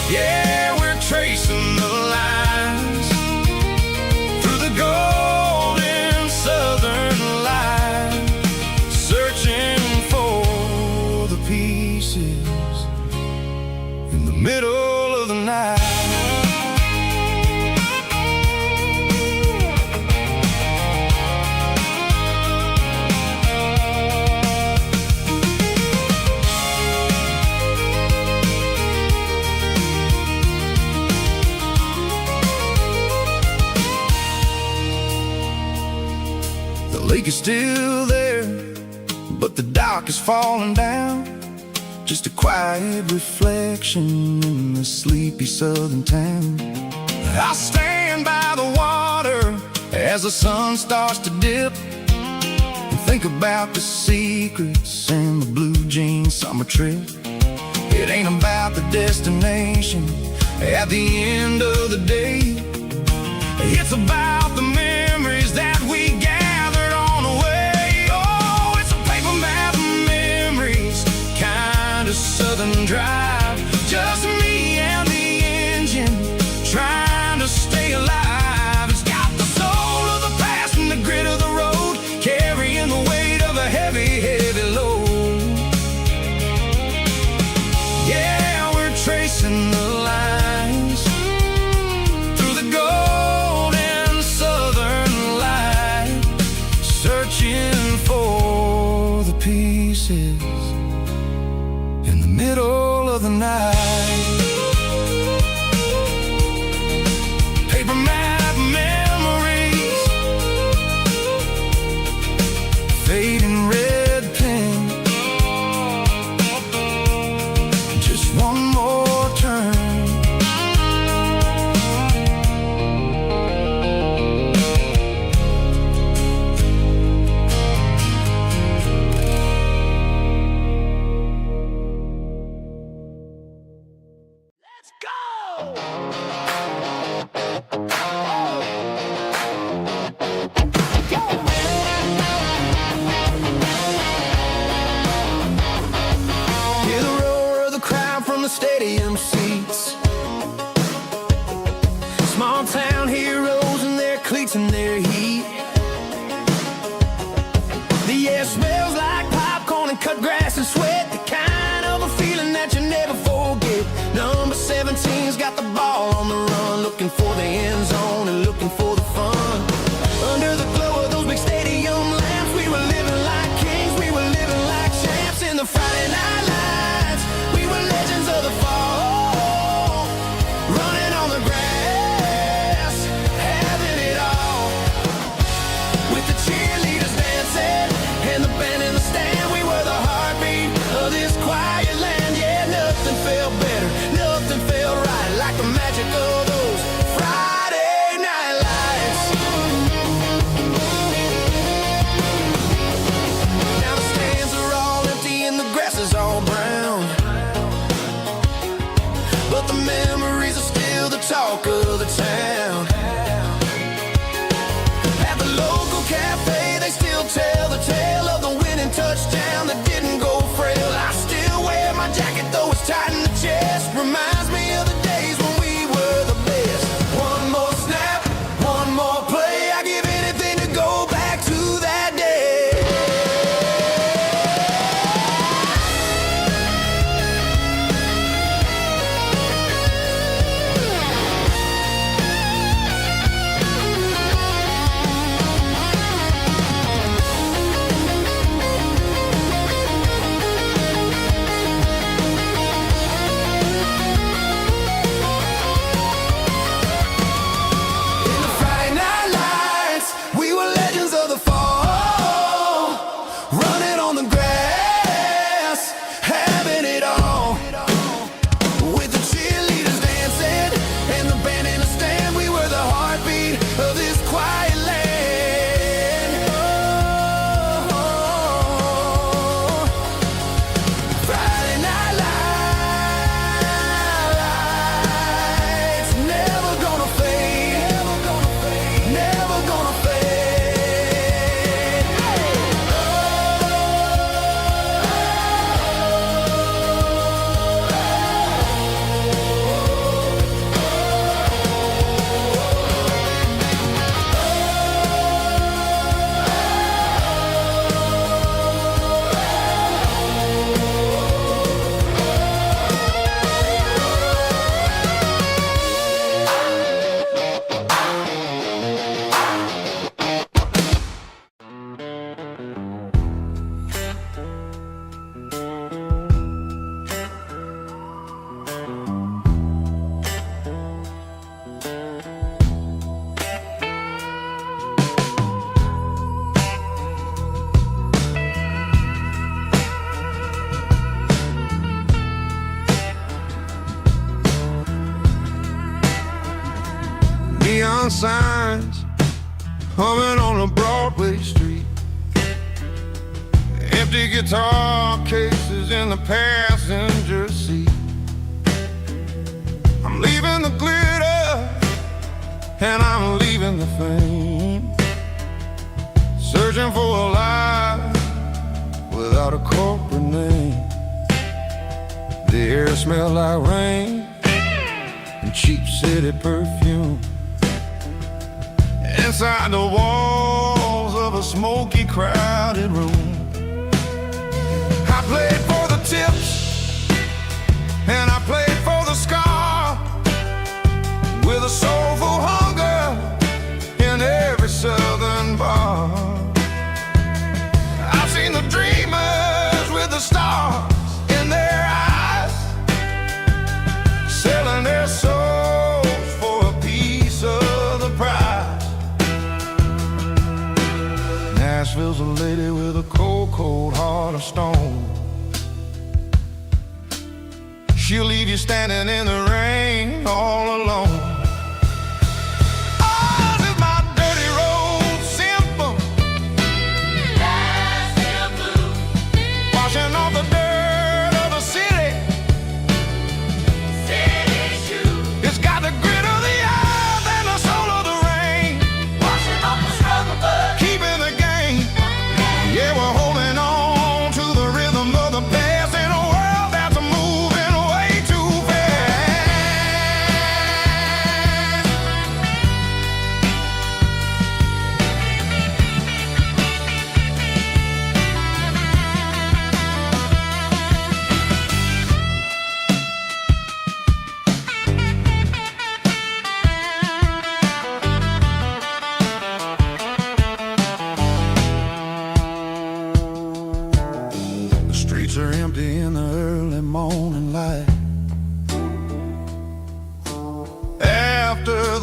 Yeah, we're tracing the lines through the golden southern light, searching for the pieces in the middle of the night. The lake is still there, but the dock is falling down, just a quiet reflection in the sleepy southern town. I stand by the water as the sun starts to dip, and think about the secrets and the blue jean summer trip. It ain't about the destination at the end of the day, it's about the memories that we gathered on the way. Oh, it's a paper map of memories, kind of southern drive, just me and the engine trying to stay alive. It's got the soul of the past and the grit of the road, carrying the weight of a heavy, heavy load. Yeah, we're tracing the lines through the golden southern light, searching for the pieces in the middle of the night. Paper map stadium seats. Small town heroes in their cleats and their heat. The air smells like popcorn and cut grass and sweat, the kind of a feeling that you never forget. Number 17's got the ball on the run, looking for the end zone and looking for the fun. Under the glow of those big stadium lamps, we were living like kings, we were living like champs. In the Friday night lights, we were legends of the fall, running on the grass, having it all. With the cheerleaders dancing and the band in the stand, we were the heartbeat of this quiet land. Yeah, nothing felt better, nothing felt right like the magic of those Friday night lights. Now the stands are all empty and the grass is all brown, but the memories are still the talk of the town. At the local cafe, they still tell the tale of the winning touchdown that didn't go frail. I still wear my jacket though it's tight in the chest. Reminds me of the days when we were the best. One more snap, one more play, I give anything to go back to that day. In the Friday night lights, we were legends of the fall, running on the grass, having it all. With the cheerleaders dancing and the band in the stand, we were the heartbeat of this quiet land. Oh, Friday night lights, never gonna fade, never gonna fade, never gonna fade. Neon signs humming on a Broadway street, empty guitar cases in the passenger seat. I'm leaving the glitter and I'm leaving the fame, searching for a life without a corporate name. The air smelled like rain and cheap city perfume. Inside the walls of a smoky, crowded room, I played for the tips and I played for the scar, with a soulful hunger in every southern bar. I've seen the dreamers with the stars in their eyes, selling their souls for a piece of the prize. Nashville's a lady with a cold, cold heart of stone. She'll leave you standing in the rain all alone. Ours is my dirty road symphony, Nashville blues, washing off the dirt of the city, city shoes. It's got the grit of the earth and the soul of the rain, washing off the struggle but keeping the game. Yeah, we're holding on to the rhythm of the past in a world that's moving way too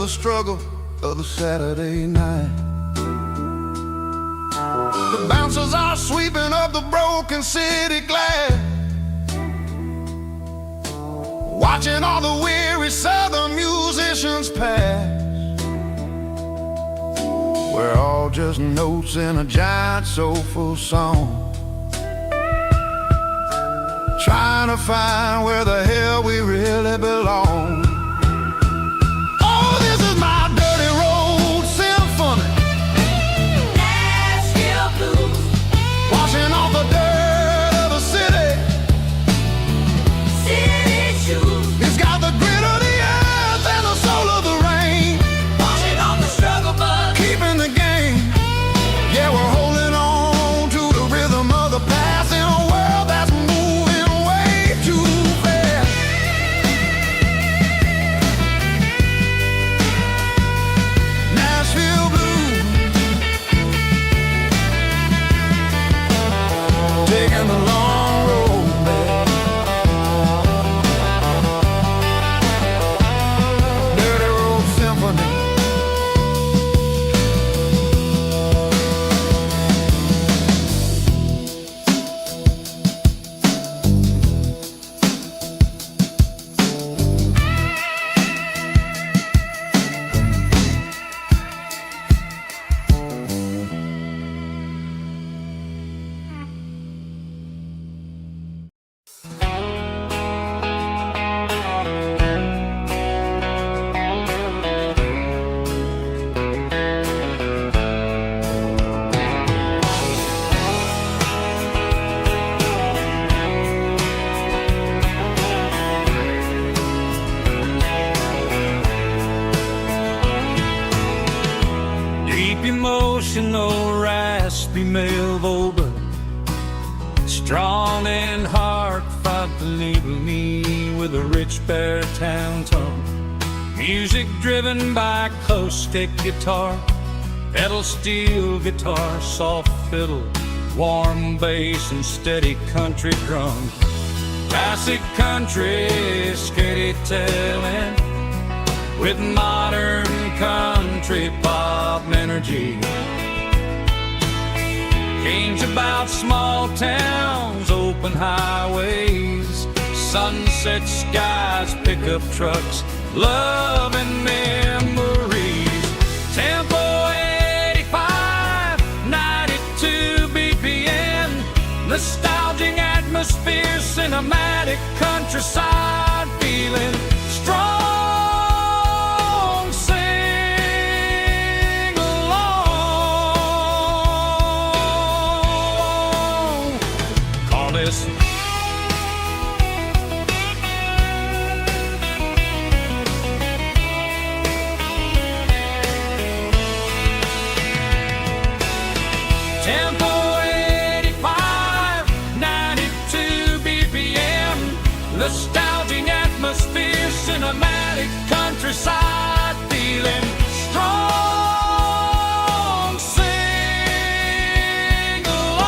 the struggle of a Saturday night. The bouncers are sweeping up the broken city glass, watching all the weary southern musicians pass. We're all just notes in a giant soulful song, trying to find where the hell we really belong. Oh, this is my dirty road symphony, Nashville blues, washing off the dirt of the city. city shoes, It's got the grit of the earth and the soul of the rain, washing off the struggle bug. keeping the game. Yeah, we're holding on to the rhythm of the past in a world that's moving way too fast. Nashville blues, taking the long road back. Dirty road symphony. Deep emotional, raspy male vocal, strong and heart fought to label me with a rich baritone tone. Music driven by acoustic guitar, pedal steel guitar, soft fiddle, warm bass and steady country drums. Classic country storytelling with modern country pop energy. Games about small towns, open highways, sunset skies, pickup trucks, love and memories. Tempo 85, 92 BPM, nostalgic atmosphere, cinematic countryside feeling strong. Tempo 85, 92 BPM, nostalgic atmosphere, cinematic countryside feeling strong. Sing along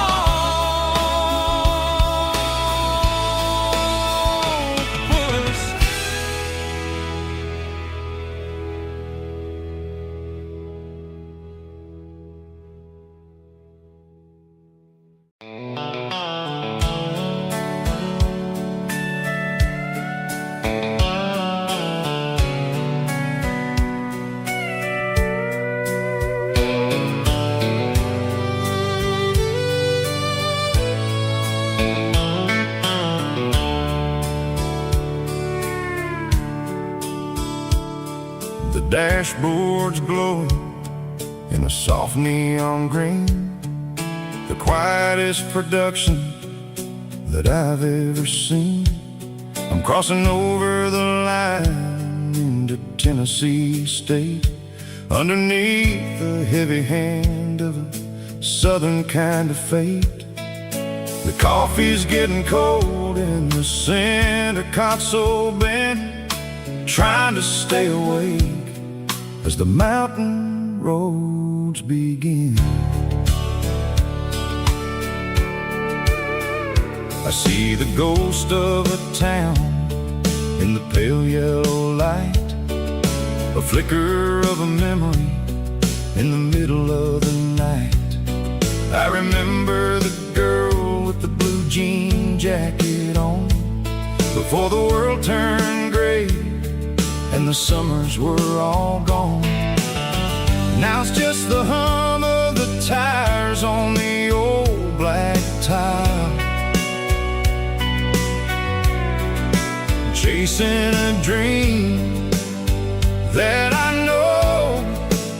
with us. The dashboard's glowing in a soft neon green, the quietest production that I've ever seen. I'm crossing over the line into Tennessee State, underneath the heavy hand of a southern kind of fate. The coffee's getting cold in the center console bin, trying to stay awake as the mountain roads begin. I see the ghost of a town in the pale yellow light, a flicker of a memory in the middle of the night. I remember the girl with the blue jean jacket on, before the world turned gray and the summers were all gone. Now it's just the hum of the tires on the old black tile, chasing a dream that I know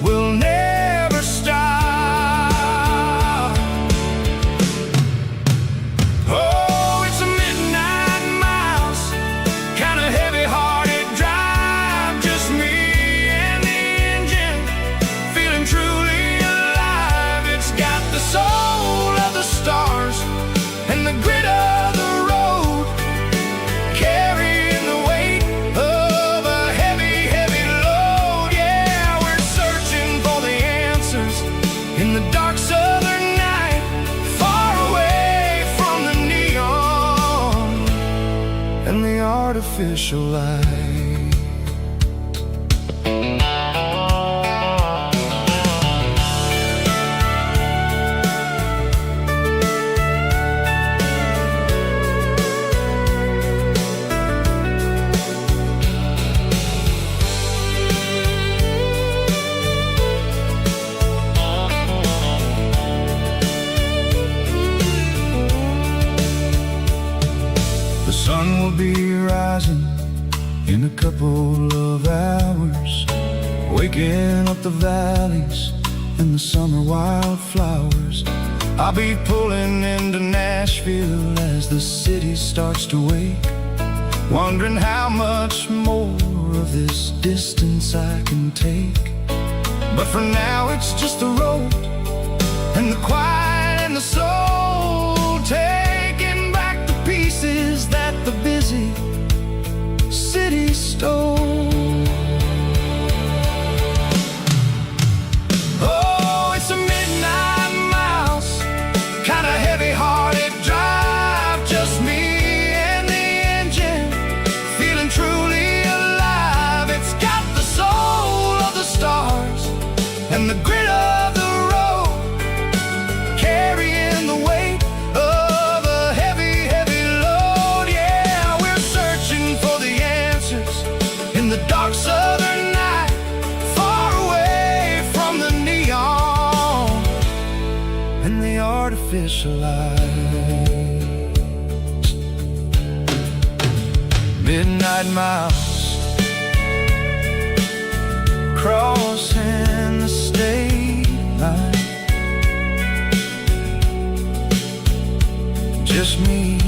will never stop. Oh, it's a midnight mouse, kind of heavy-hearted drive, just me and the engine, feeling truly alive. It's got the soul of the stars and the grit of the road, carrying the weight of a heavy, heavy load. Yeah, we're searching for the answers in the dark southern night, far away from the neon and the artificial light. The sun will be rising in a couple of hours, waking up the valleys and the summer wildflowers. I'll be pulling into Nashville as the city starts to wake, wondering how much more of this distance I can take. But for now it's just the road and the quiet and the soul, taking back the pieces that the busy city stole. Oh, it's a midnight mouse, kind of heavy-hearted drive, just me and the engine, feeling truly alive. It's got the soul of the stars and the grit of the road, carrying the weight of a heavy, heavy load. Yeah, we're searching for the answers in the dark southern night, far away from the neon and the artificial lights. Midnight mouse, crossing the state line, just me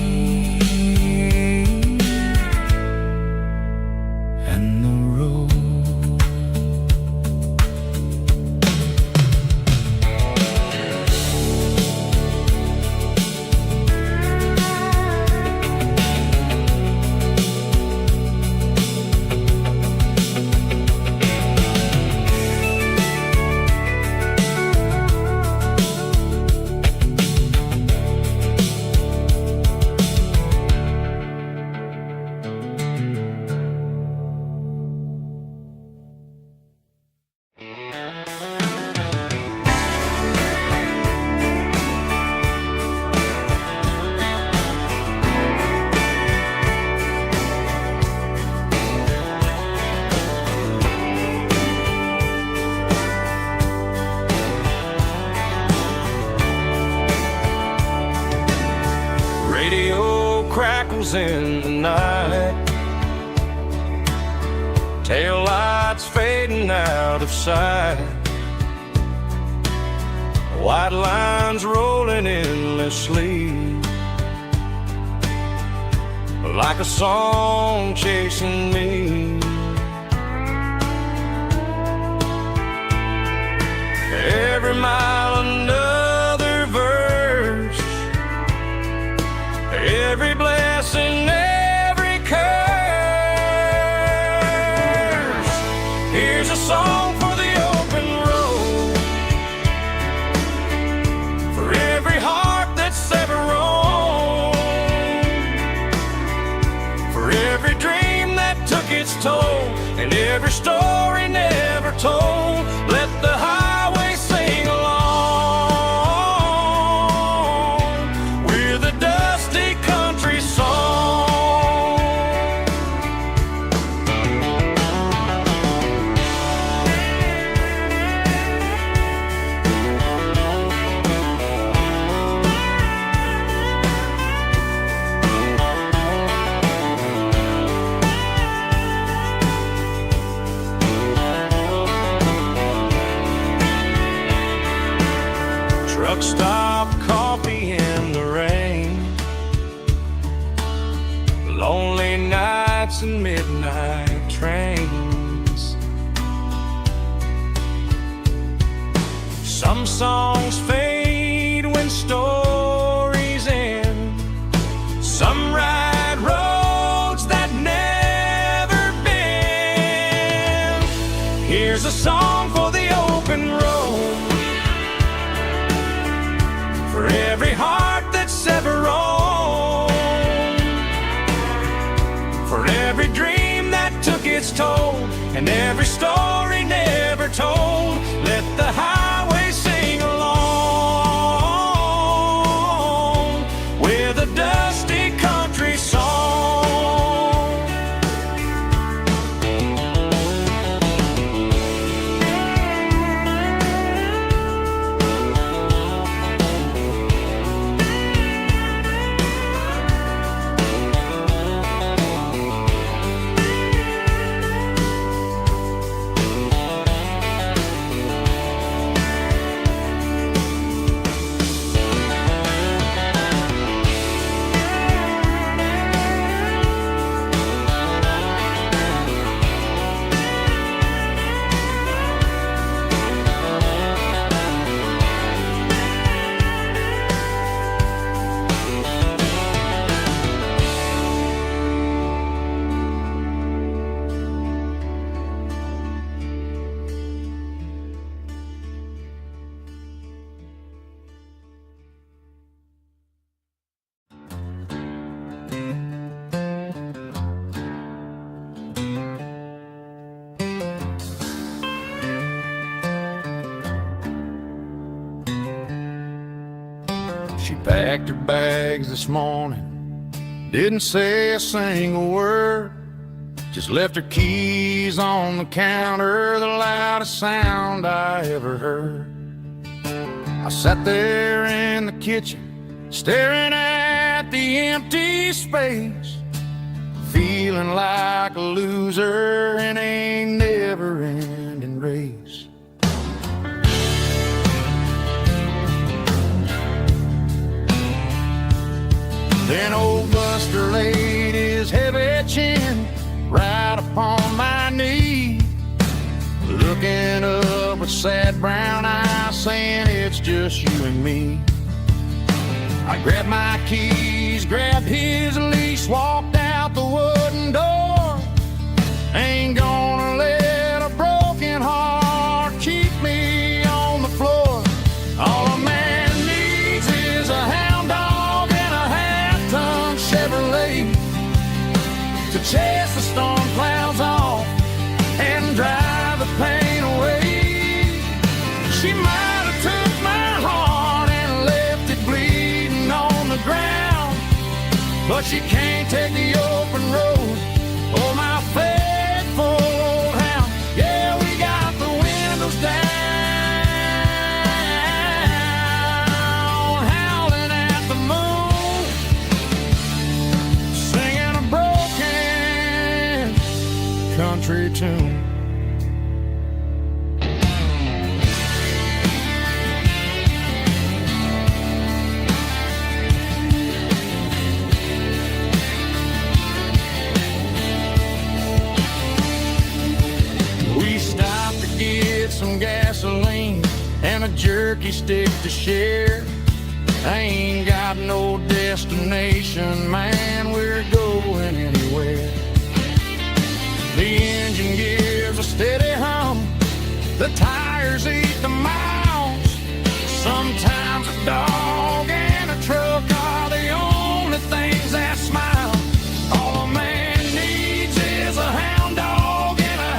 and the road. Radio crackles in the night, tail lights fading out of sight, white lines rolling endlessly, like a song chasing me. Every mile another verse, every blessing, every curse. Here's a song for the open road, for every heart that's ever roamed, for every dream that took its toll, and every every story never told. Let the highway sing along with a dusty country song. Truck stop, coffee in the rain, lonely nights and midnight trains. Some songs fade when stories end. Some ride roads that never bend. Here's a song for the open road, for every heart that's ever roamed, for every dream that took its toll, and every story never told. Let the highway sing along with a dusty country song. She packed her bags this morning, didn't say a single word, just left her keys on the counter, the loudest sound I ever heard. I sat there in the kitchen, staring at the empty space, feeling like a loser in a never-ending race. Then old Buster laid his heavy chin right upon my knee, looking up with sad brown eyes, saying it's just you and me. I grabbed my keys, grabbed his leash, walked out the wooden door. Ain't gonna let a broken heart keep me on the floor. All a man needs is a hound dog and a half-ton Chevrolet to chase the storm clouds off and drive the pain away. She might have took my heart and left it bleeding on the ground, but she can't take the open road or my faithful old hound. Yeah, we got the windows down, howling at the moon, singing a broken country tune. Some gasoline and a jerky stick to share. I ain't got no destination, man, we're going anywhere. The engine gives a steady hum, the tires eat the miles. Sometimes a dog and a truck are the only things that smile. All a man needs is a hound dog and a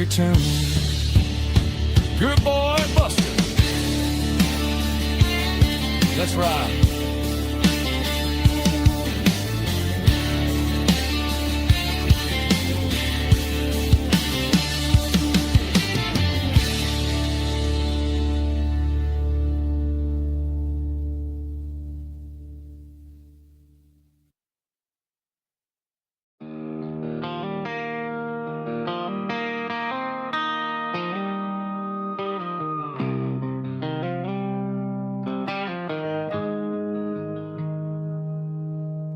country tune. Good boy, Buster. Let's ride.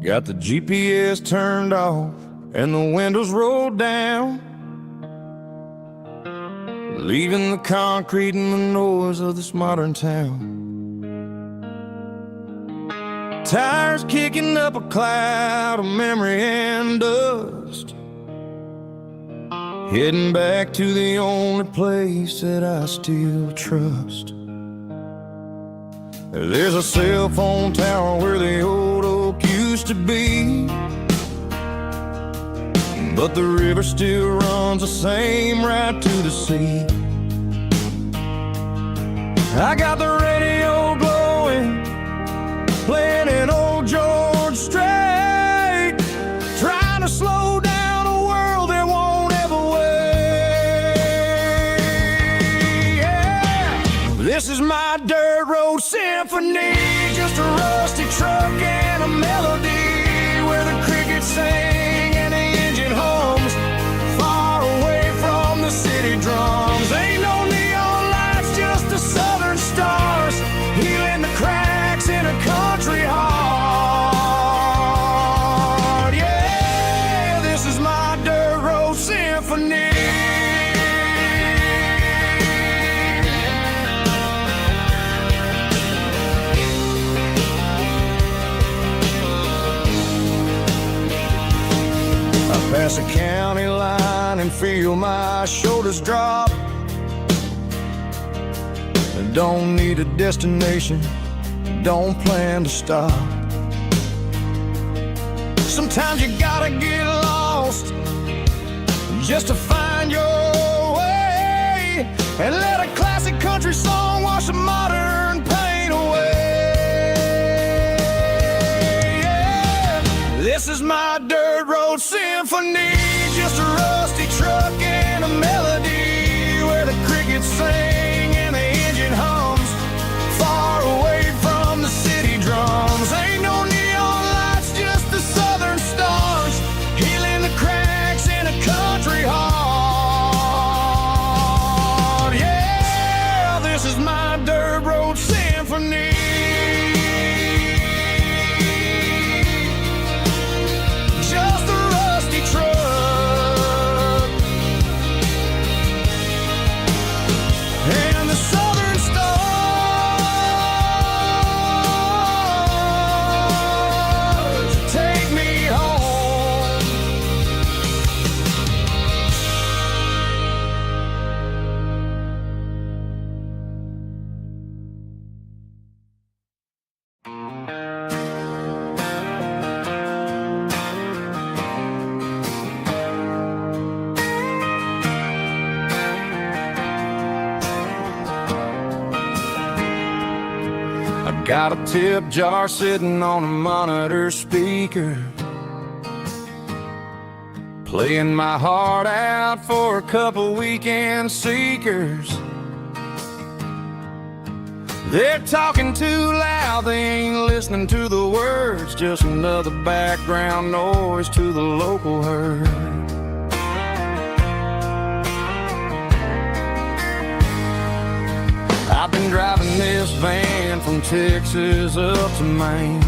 Got the GPS turned off and the windows rolled down, leaving the concrete and the noise of this modern town. Tires kicking up a cloud of memory and dust, heading back to the only place that I still trust. There's a cell phone tower where the old oak used to be, but the river still runs the same right to the sea. I got the radio glowing, playing an old George Strait, trying to slow down a world that won't ever wait. Yeah. This is my dirt road symphony, just a rusty truck and a melody where the crickets sing and the engine hums, far away from the city drums. Ain't no neon lights, just the southern stars, healing the cracks in a country heart. Yeah, this is my dirt road symphony. Pass a county line and feel my shoulders drop. Don't need a destination, don't plan to stop. Sometimes you gotta get lost just to find your way, and let a classic country song wash a modern pain away. Yeah. This is my dirt road symphony, just a rusty truck and a melody where the crickets sing and the engine hums, far away from the city drums. Ain't no neon lights, just the southern stars, healing the cracks in a country heart. Yeah, this is my dirt road symphony. Got a tip jar sitting on a monitor speaker, playing my heart out for a couple weekend seekers. They're talking too loud, they ain't listening to the words, just another background noise to the local herd. I've been driving this van from Texas up to Maine,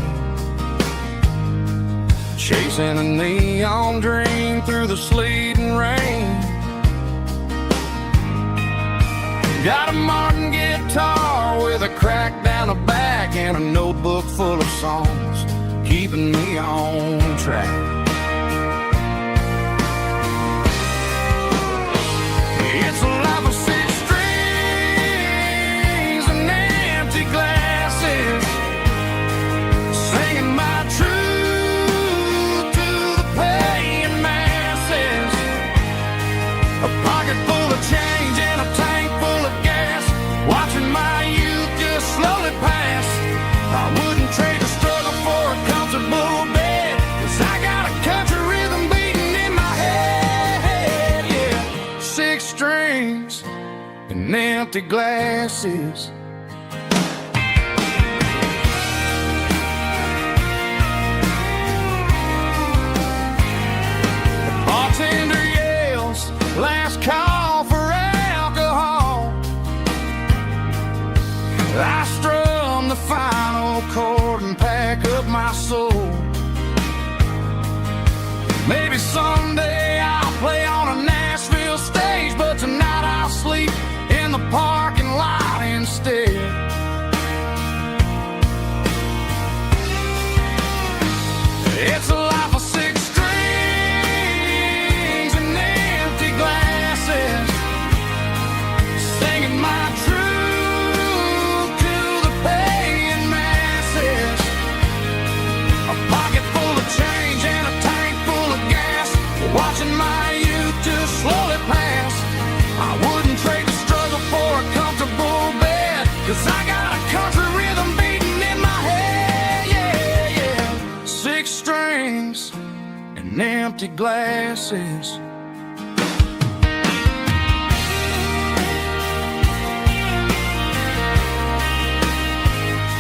chasing a neon dream through the sleet and rain. Got a Martin guitar with a crack down the back and a notebook full of songs, keeping me on track. It's a life of six strings and empty glasses, singing my truth to the paying masses. A pocket full of I wouldn't trade the struggle for a comfortable bed, 'cause I got a country rhythm beating in my head, yeah. 6 strings and empty glasses. The bartender yells, last call for alcohol. I strum the final chord and pack up my soul. Maybe someday I'll play on a Nashville stage, but tonight I'll sleep in the parking lot instead. It's a life of 6 strings and empty glasses, singing my truth to the paying masses. A pocket full of change and a tank full of gas, watching my youth just slowly pass. I wouldn't trade the struggle for a comfortable bed, 'cause I got a country rhythm beating in my head, yeah, yeah. 6 strings and empty glasses.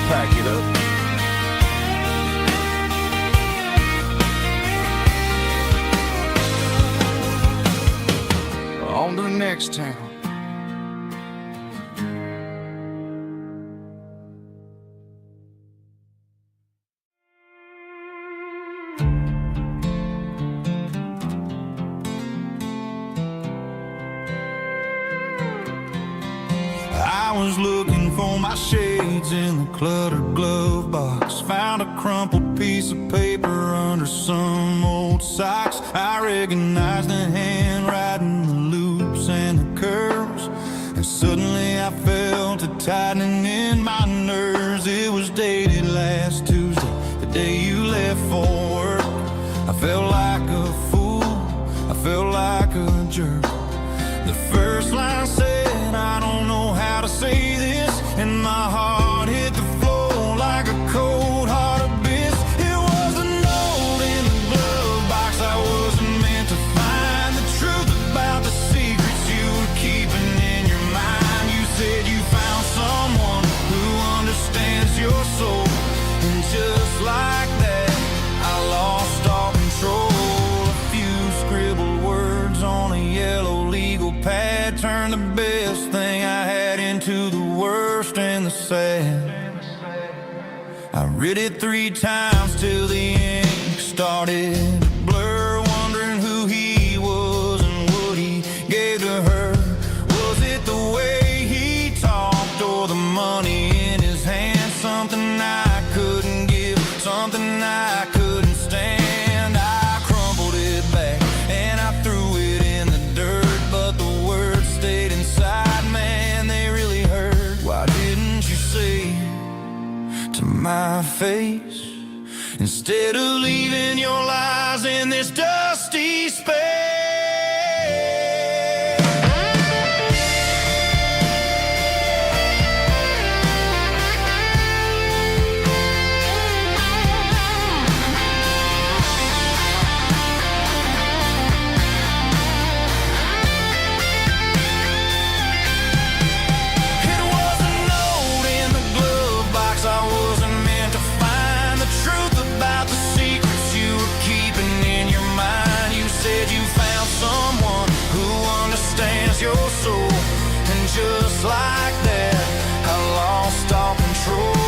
Pack it up. On to the next town. I was looking for my shades in the cluttered glove box. Found a crumpled piece of paper under some old socks. I recognized the handwriting, the loops and the curves, and suddenly I felt a tightening in my nerves. It was dated last Tuesday, the day you left for work. I felt like a fool, I felt like a jerk. The first line said, I don't know how to say this, and my heart hit the floor like a cold heart abyss. It was a note in the glove box I wasn't meant to find, the truth about the secrets you were keeping in your mind. You said you found someone who understands your soul, and just like that I lost all control. A few scribbled words on a yellow legal pad turned the best thing I had into the worst and the sad. I read it 3 times till the ink started to blur, wondering who he was and what he gave to her. Was it the way he talked or the money in his hand? Something I couldn't give, something I couldn't stand. I crumpled it back and I threw it in the dirt, but the words stayed inside, man, they really hurt. Why didn't you say to my face, instead of leaving your lies in this dusty space? It was a note in the glove box I wasn't meant to find, the truth about the secrets you were keeping in your mind. You said you found someone who understands your soul, and just like that I lost all control.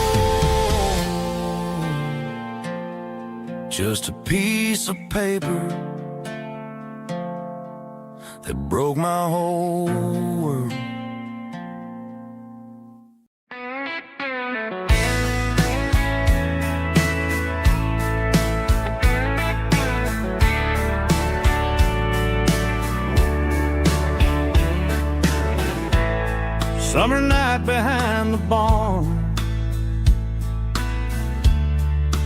Just a piece of paper that broke my whole world. Summer night behind the barn,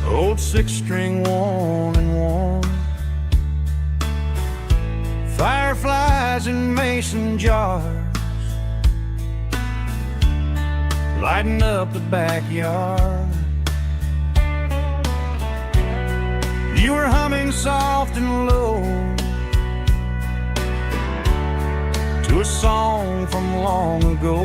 old 6-string worn and worn, fireflies in mason jars, lighting up the backyard. soft and low to a song from long ago.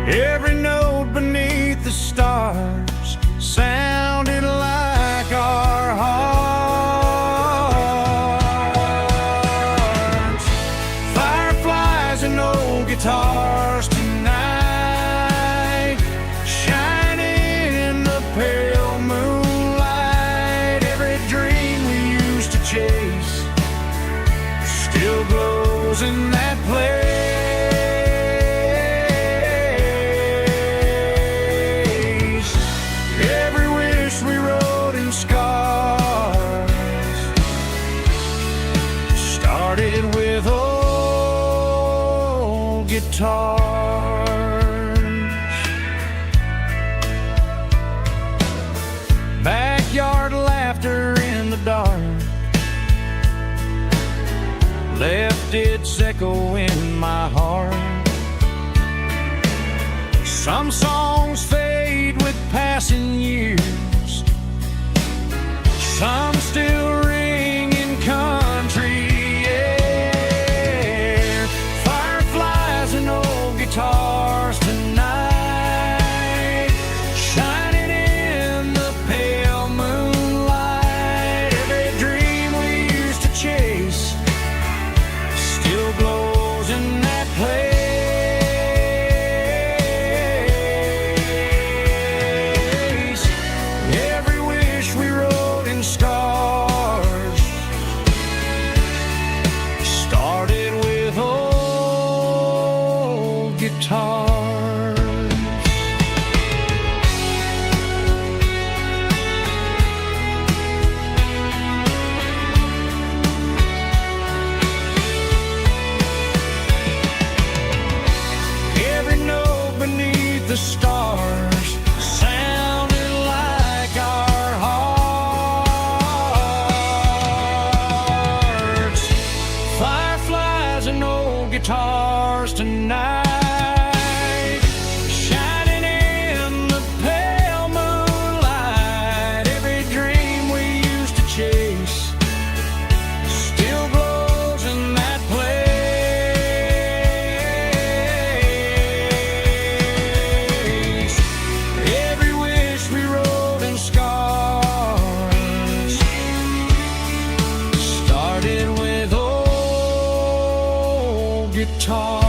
Every note beneath the stars sounded like our hearts. Fireflies and old guitars tonight, shining in the pale moonlight. Every dream we used to chase still glows in that place. Every wish we wrote in scars started with old guitars. Backyard laughter in the dark left its echo in my heart. Some songs fade with passing years, some still ring in country air. Fireflies and old guitars tonight, shining in the pale moonlight. Every dream we used to chase still glows in that place. Every wish we wrote in scars started with old guitars. Every note beneath the stars sounded like our hearts. Fireflies and old guitars tonight, shining in the pale moonlight. Every dream we used to chase still glows in that place. Every wish we wrote in scars started with old guitars.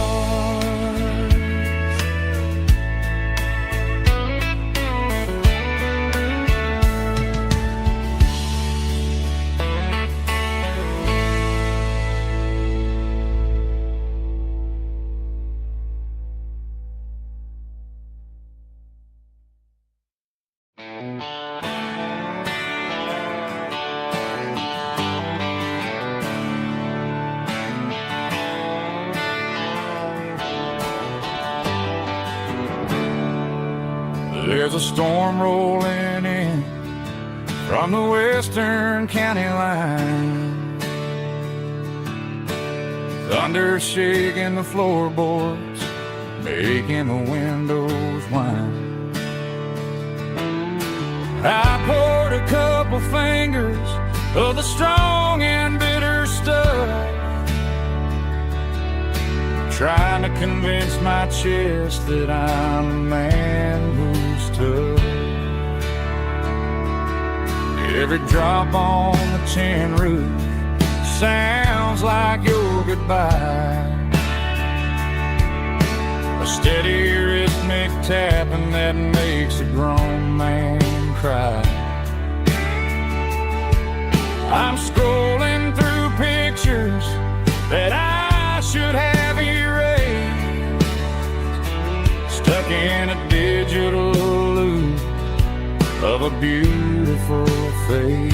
There's a storm rolling in from the western county line. Thunder shaking the floorboards, making the windows whine. I poured a couple fingers of the strong and bitter stuff, trying to convince my chest that I'm a man who's tough. Every drop on the tin roof sounds like your goodbye, a steady rhythmic tapping that makes a grown man cry. I'm scrolling through pictures that I should have erased, stuck in a digital loop of a beautiful face.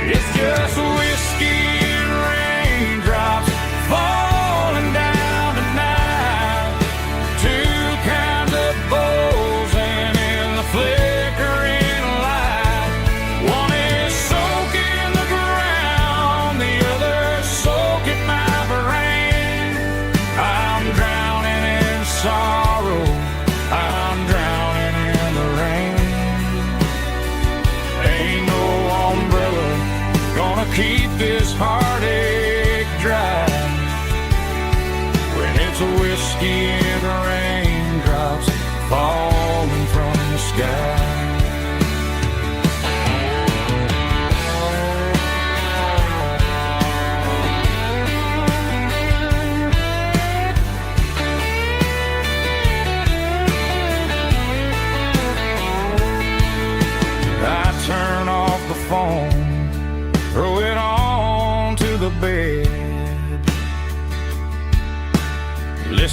It's just whiskey and raindrops falling down tonight, two kinds of bowls and in the flickering light. One is soaking the ground, the other soaking my brain. I'm drowning in sorrow, I'm drowning in the rain.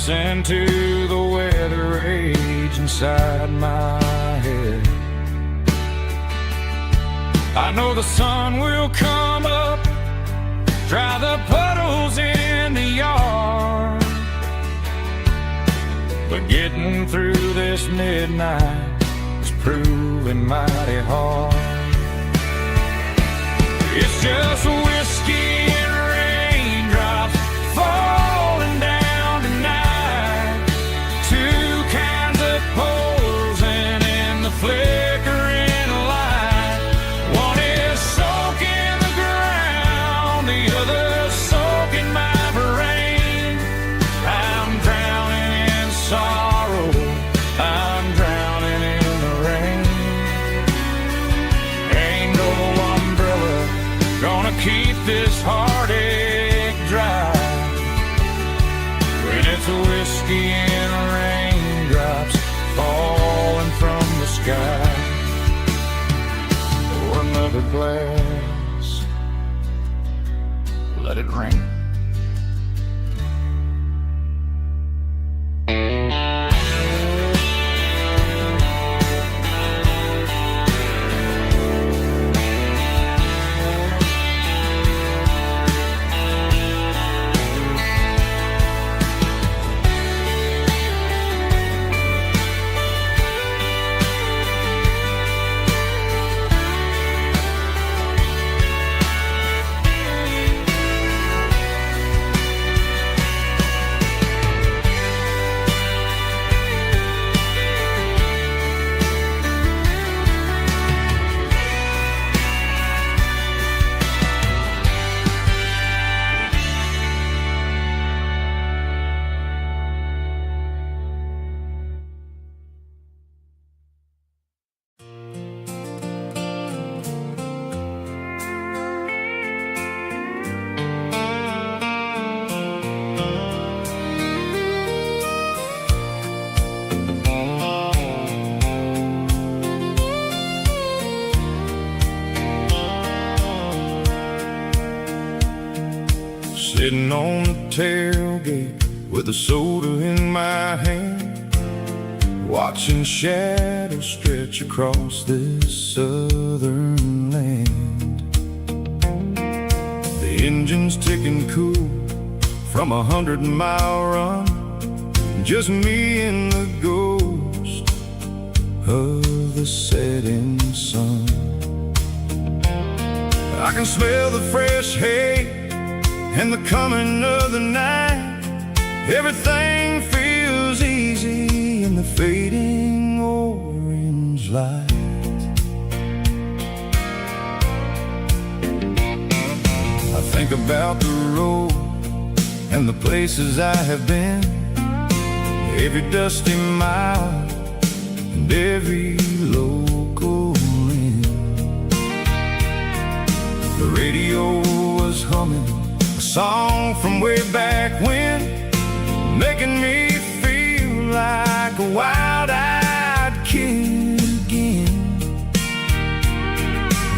listen to the weather rage inside my head. I know the sun will come up, dry the puddles in the yard, but getting through this midnight is proving mighty hard. It's just whiskey and raindrops falling down tonight, two kinds of posing in the flickering light. One is soaking the ground, the other soaking my brain. I'm drowning in sorrow, I'm drowning in the rain. Ain't no umbrella gonna keep this heartache dry when it's whiskey and raindrops falling from the sky. Pour another glass, let it rain. Sitting on the tailgate with a soda in my hand, watching shadows stretch across this southern land. The engine's ticking cool from 100-mile run, just me and the ghost of the setting sun. I can smell the fresh hay and the coming of the night. Everything feels easy in the fading orange light. I think about the road and the places I have been, every dusty mile and every local inn. The radio was humming a song from way back when, making me feel like a wild-eyed kid again.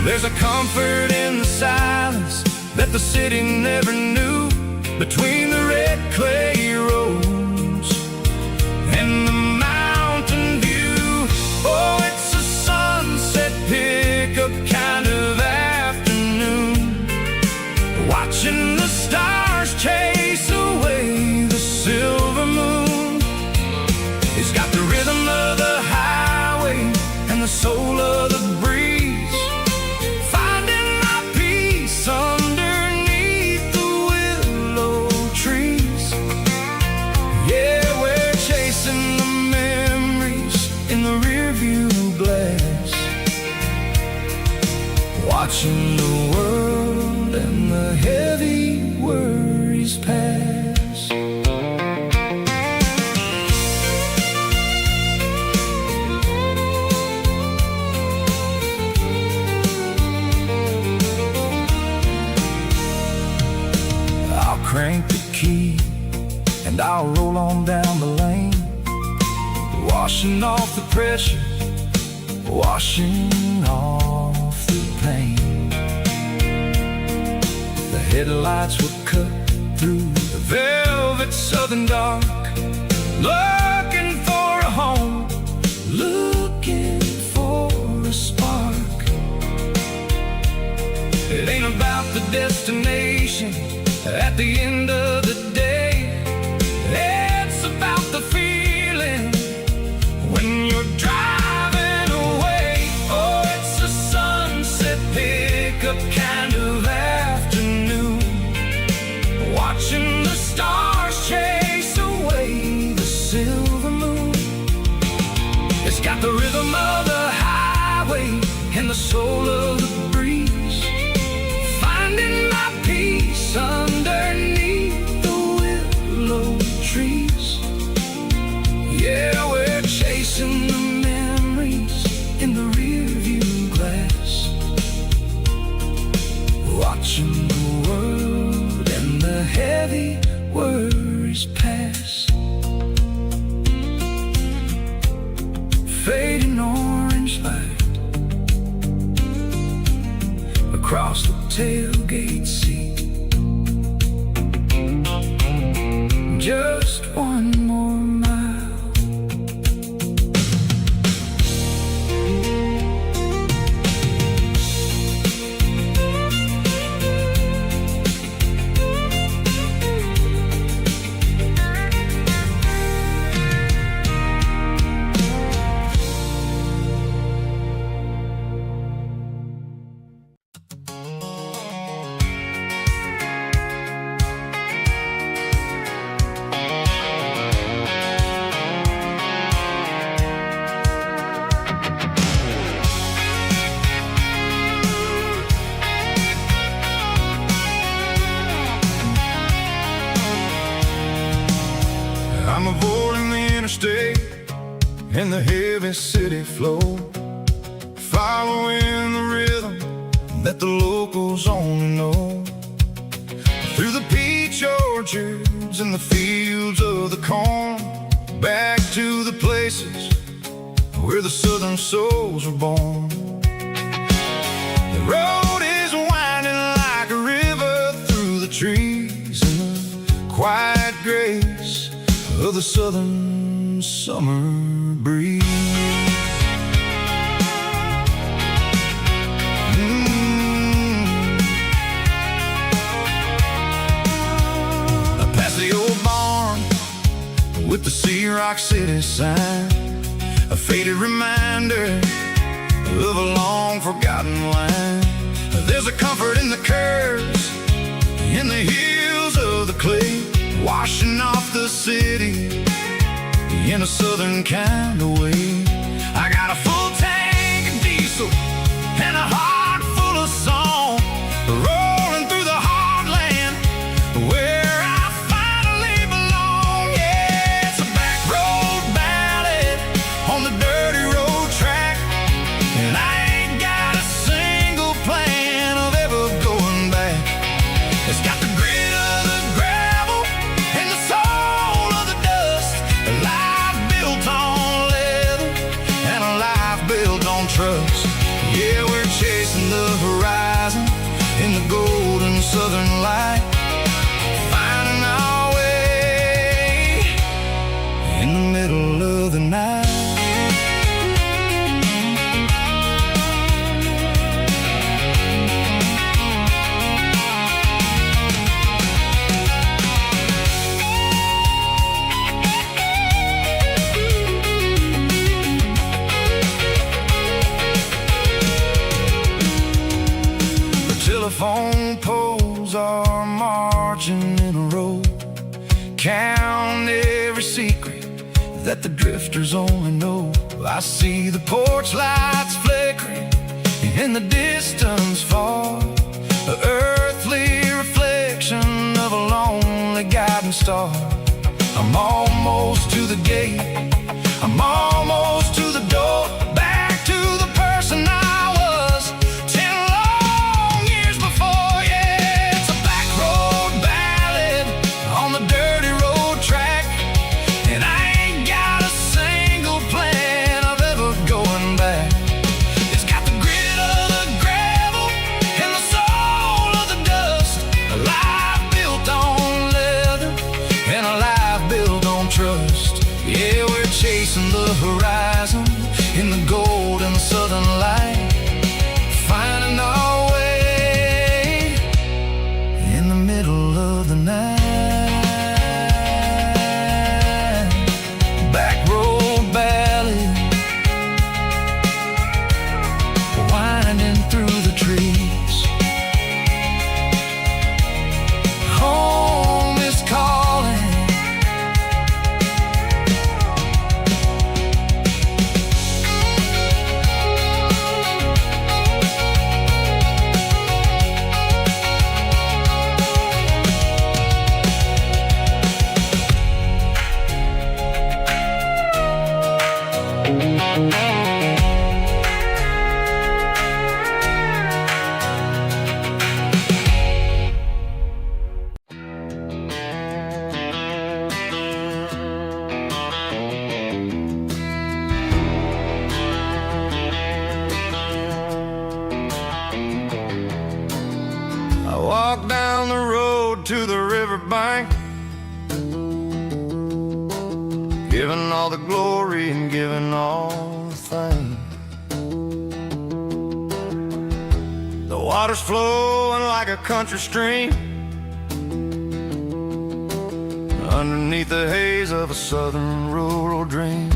There's a comfort in the silence that the city never knew, between the red clay roads and the mountain view. Oh, it's a sunset pickup kind of afternoon, watching the stars chase away the silver moon. It's got the rhythm of the highway and the soul of the breeze, finding my peace underneath the willow trees. Yeah, we're chasing the memories in the rearview glass, watching the world and the heavy worries pass. I'll crank the key and I'll roll on down the lane, washing off the pressure, washing off the pain. The headlights were cut through the velvet southern dark, looking for a home, looking for a spark. It ain't about the destination at the end of the day. It's about the feeling when you're driving away. Oh, it's a sunset pickup kind of afternoon, watching the stars chase away the silver moon. It's got the rhythm of the highway and the soul of the breeze, finding my peace underneath the willow trees. Yeah, we're chasing the memories in the rearview glass, watching the world and the heavy worries pass. Fading orange light across the tailgate seat. Just one more mile. I'm avoiding the interstate and the heavy city flow, following the rhythm that the locals only know. Through the peach orchards and the fields of the corn, back to the places where the southern souls were born. The road is winding like a river through the trees, and the quiet grace of the southern summer breeze. Past the old barn with the Sea Rock City sign, a faded reminder of a long forgotten line. There's a comfort in the curves, in the hills of the clay, washing off the city in a southern kind of way. I got a full tank of diesel and a heart full of song, rolling through the heartland where I finally belong. Yeah, it's a back road ballad on the dirty road track, and I ain't got a single plan of ever going back. It's got the grit of the gravel and the soul of the dust, a life built on leather and a life built on trust. Yeah, we're chasing the horizon in the golden southern light, finding our way in the middle of the night. Telephone poles are marching in a row, count every secret that the drifters only know. I see the porch lights flickering in the distance far, an earthly reflection of a lonely guiding star. I'm almost to the gate, I'm almost to the door, back to the person I was 10 long years before. Yeah, it's a back road ballad on the dirty road track, and I ain't got a single plan of ever going back. It's got the grit of the gravel and the soul of the dust, a life built on leather and a life built on trust. I walked down the road to the riverbank, giving all the glory and giving all the thanks. The water's flowing like a country stream underneath the haze of a southern rural dream.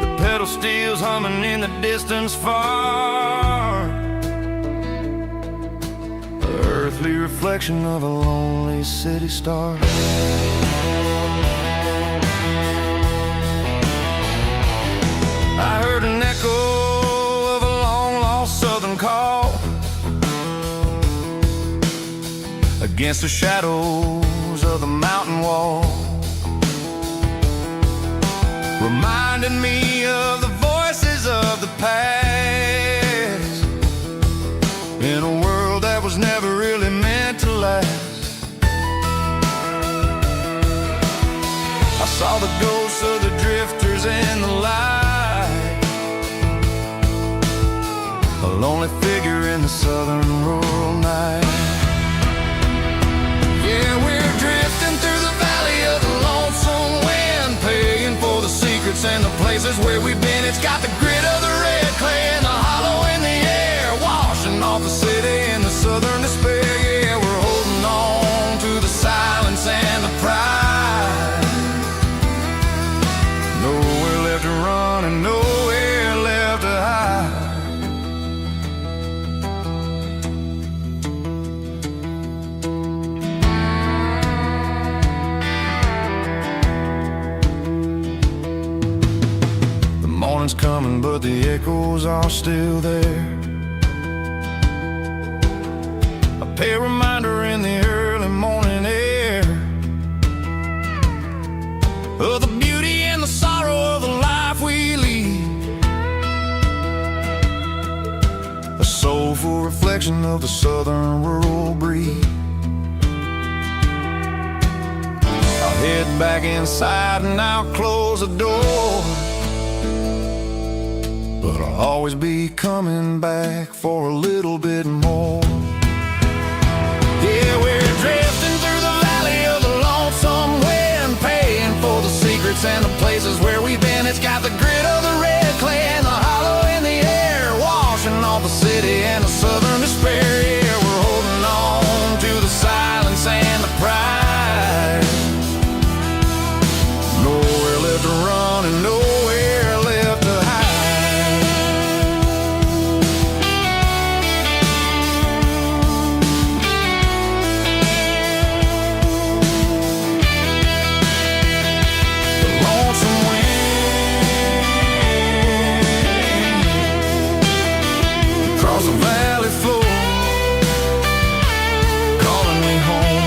The pedal steel's humming in the distance far, the earthly reflection of a lonely city star. I heard an echo of a long-lost southern call against the shadows of the mountain wall, reminding me of the voices of the past in a world that was never really meant to last. I saw the ghosts of the drifters in the light, a lonely figure in the southern rural night. Yeah, we're drifting through the valley of the lonesome wind, paying for the secrets and the places where we've been. It's got the grit of the red clay and the hollow in the air, washing off the city and the southern despair. Yeah, we're holding on to the silence and the pride. Nowhere left to run and nowhere left to hide. The morning's coming, but the echoes are still there. A pale reminder in the early morning air of the beauty and the sorrow of the life we lead, a soulful reflection of the southern rural breed. I'll head back inside and I'll close the door, but I'll always be coming back for a little bit more. Yeah, we're drifting through the valley of the lonesome wind, paying for the secrets and the places where we've been. It's got the grit of the red clay and the hollow in the air, washing off the city and the southern despair. Yeah, we're holding on to the silence and the pride. Nowhere left to run and nowhere left to hide. The valley floor, calling me home.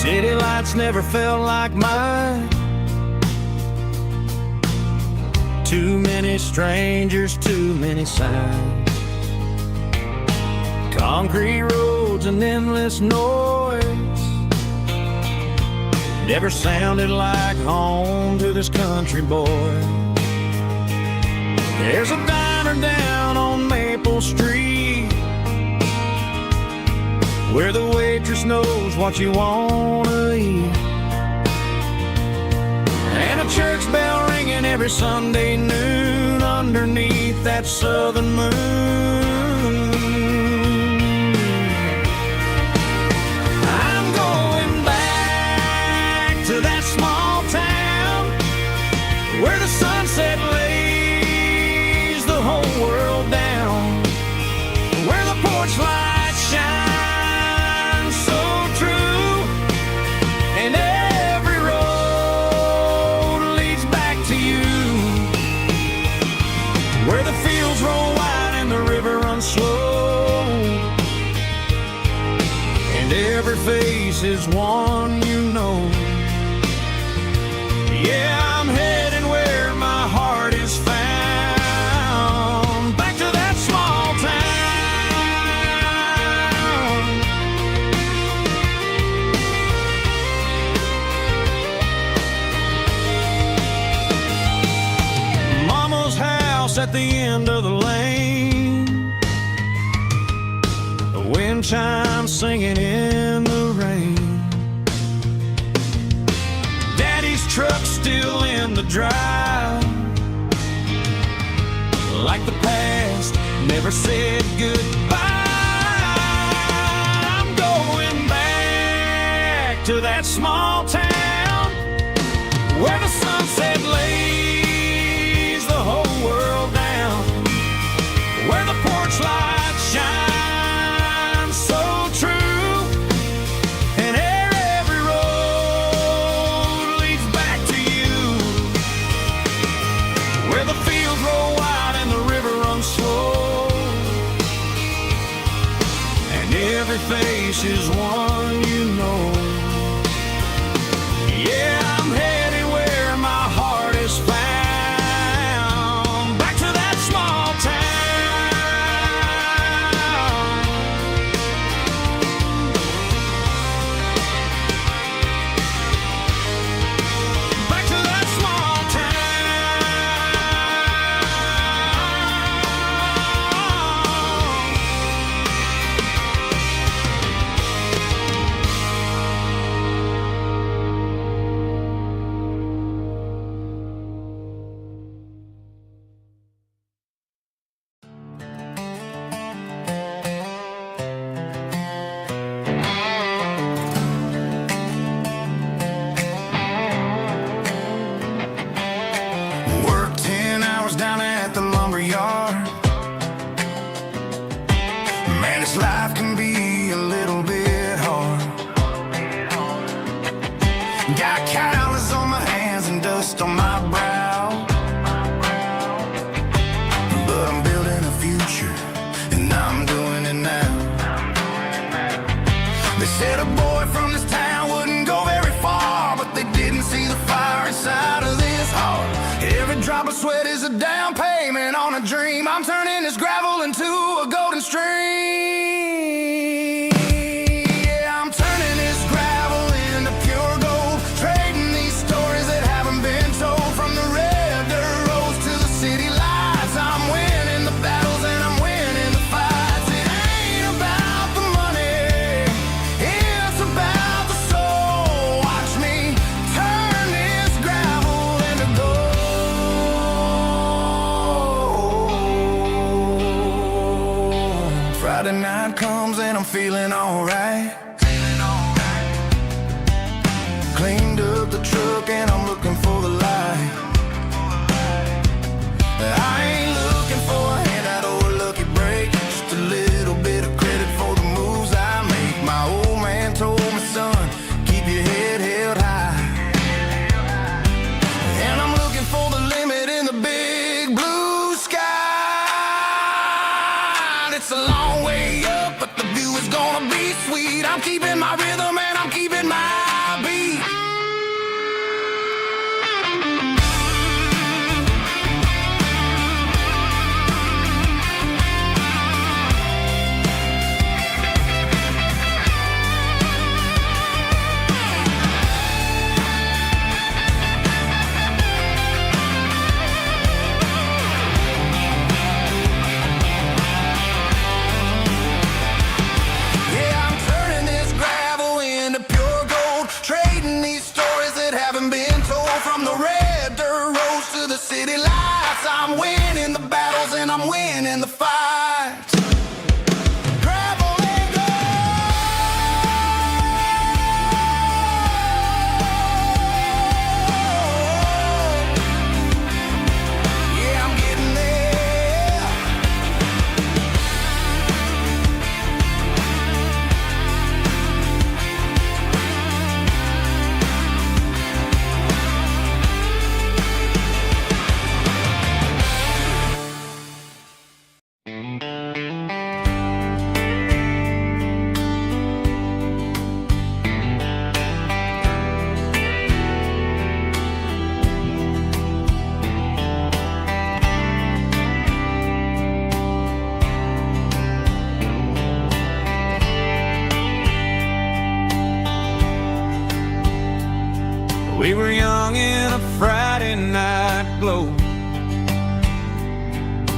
City lights never felt like mine. Too many strangers, too many signs. Concrete roads and endless noise never sounded like home to this country boy. There's a diner down on Maple Street where the waitress knows what you wanna eat, and a church bell ringing every Sunday noon underneath that southern moon. I'm going back to that small town where the sun sunset lays the whole world down, where the porch light shines so true, and every road leads back to you, where the fields roll wide and the river runs slow, and every face is one you know. Yeah, I'm heading where my heart is found, back to that small town. Mama's house at the end of the lane, the wind chimes singing in the rain, truck still in the drive, like the past never said goodbye. I'm going back to that small town, where the sunset lays the whole world down, where the porch light shines so true, and every road leads back to you, where the fields roll wide and the river runs slow, and every face is one you know. Yeah, I'm headed where my heart is found, back to that small town. Back to that small Work 10 hours down at the lumber yard. Man, this life can be a little bit hard. Got calluses on my hands and dust on my brow, but I'm building a future, and I'm doing it now. They said a boy from this town wouldn't go very far, but they didn't see the fire inside of this heart. Every drop of sweat is a down payment on a dream. I'm turning this gravel into a golden stream. Yeah, I'm turning this gravel into pure gold, trading these stories that haven't been told, from the red dirt roads to the city lights. I'm winning the battles and I'm winning the fights. It ain't about the money, it's about the soul. Watch me turn this gravel into gold. Friday night comes and I'm feeling alright. Cleaned up the truck and I'm looking for the light. I ain't looking for a handout or a lucky break, just a little bit of credit for the moves I make. My old man told me, son, keep your head held high. And I'm looking for the limit in the big blue sky. It's a long way up, but the view is gonna be sweet. I'm keeping my rhythm and I'm keeping my beat. Yeah, I'm turning this gravel into pure gold, trading these stories that haven't been told, from the red dirt roads to the city lights. I'm winning the battles and I'm winning the fights. Gravel and gold.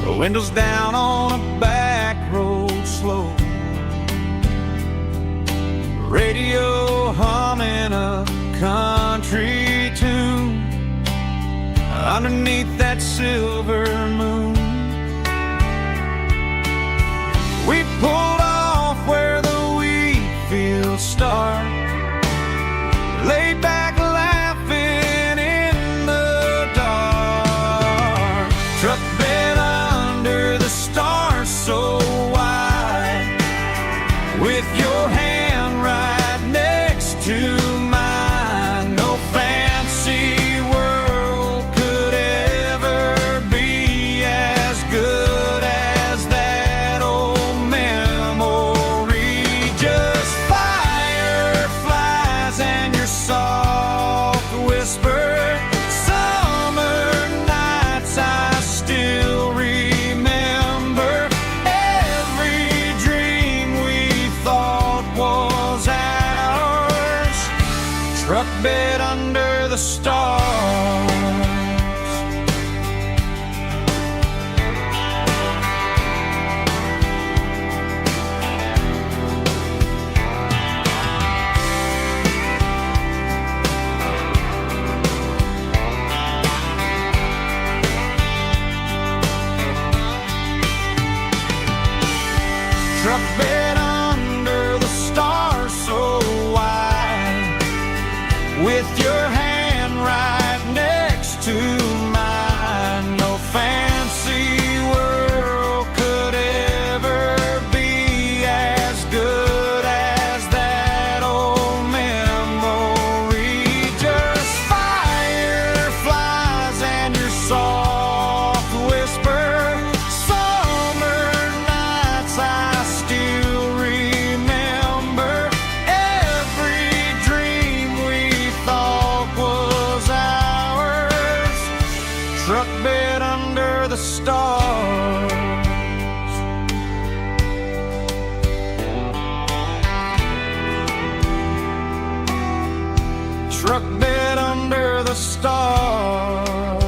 The windows down on a back road slow, radio humming a country tune underneath that silver moon. We pulled off where the wheat fields start, laid back laughing in the dark. Truck bed under the stars so wide, with your hand right next to mine. No fancy world could ever be as good as that old memory. Just fireflies and your soft whisper. Summer nights I still remember. Every dream we thought was ours. Truck bed under the stars. Truck bed under the stars so wide, with your hand right next to mine. No fancy world could ever be as good as that old memory. Just fireflies and your soft whisper. Summer nights I still remember. Every dream we thought was ours. Truck bed under the stars. Truck bed under the stars.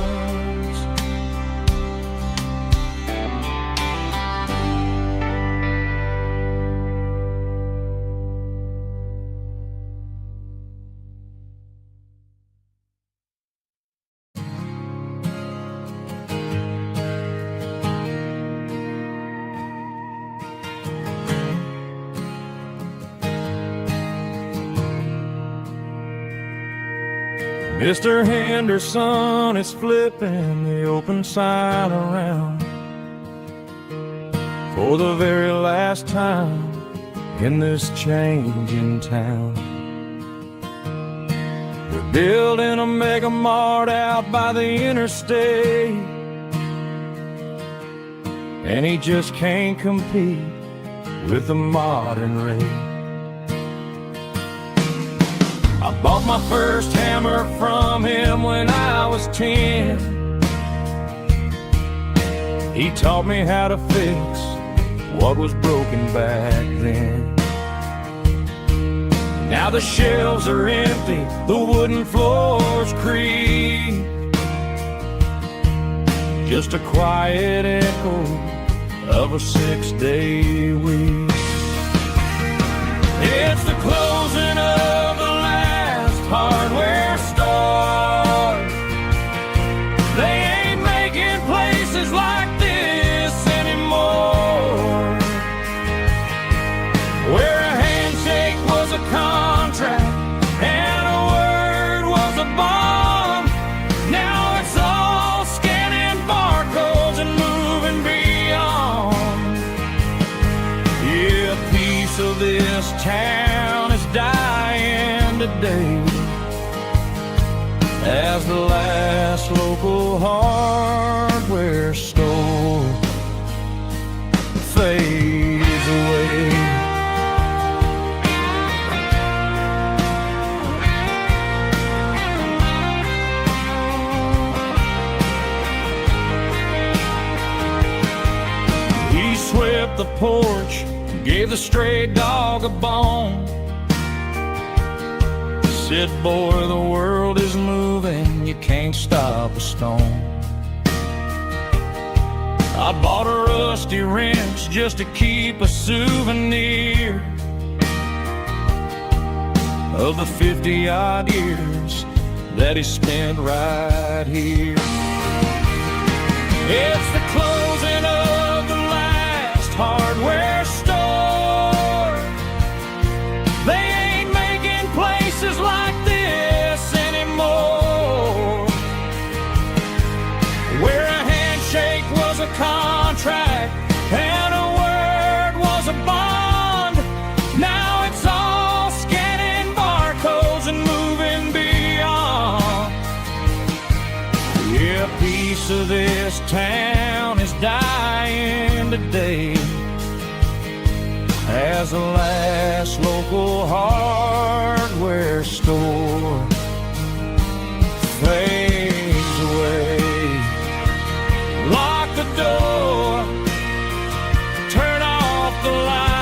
Mr. Henderson is flipping the open sign around for the very last time in this changing town. They're building a mega mart out by the interstate, and he just can't compete with the modern rate. I bought my first hammer from him when I was 10. He taught me how to fix what was broken back then. Now the shelves are empty, the wooden floors creak, just a quiet echo of a 6-day week. It's the closing of the hardware store. They ain't making places like this anymore, where a handshake was a contract and a word was a bond. Now it's all scanning barcodes and moving beyond. Yeah, a piece of this town is dying today, as the last local hardware store fades away. He swept the porch, gave the stray dog a bone, said, boy, the world is moving, you can't stop a stone. I bought a rusty wrench just to keep a souvenir of the 50-odd years that he spent right here. It's the closing of the last hardware store. They ain't making places like this anymore, where a handshake was a contract and a word was a bond. Now it's all scanning barcodes and moving beyond. Yeah, a piece of this town is dying today as the last local hardware store fades away. Lock the door, turn off the light.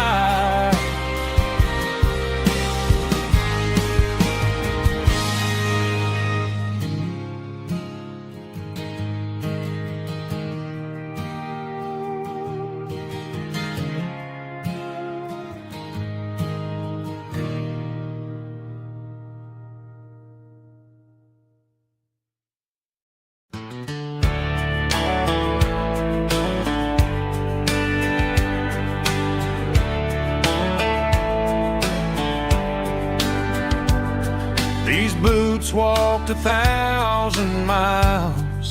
These boots walked 1,000 miles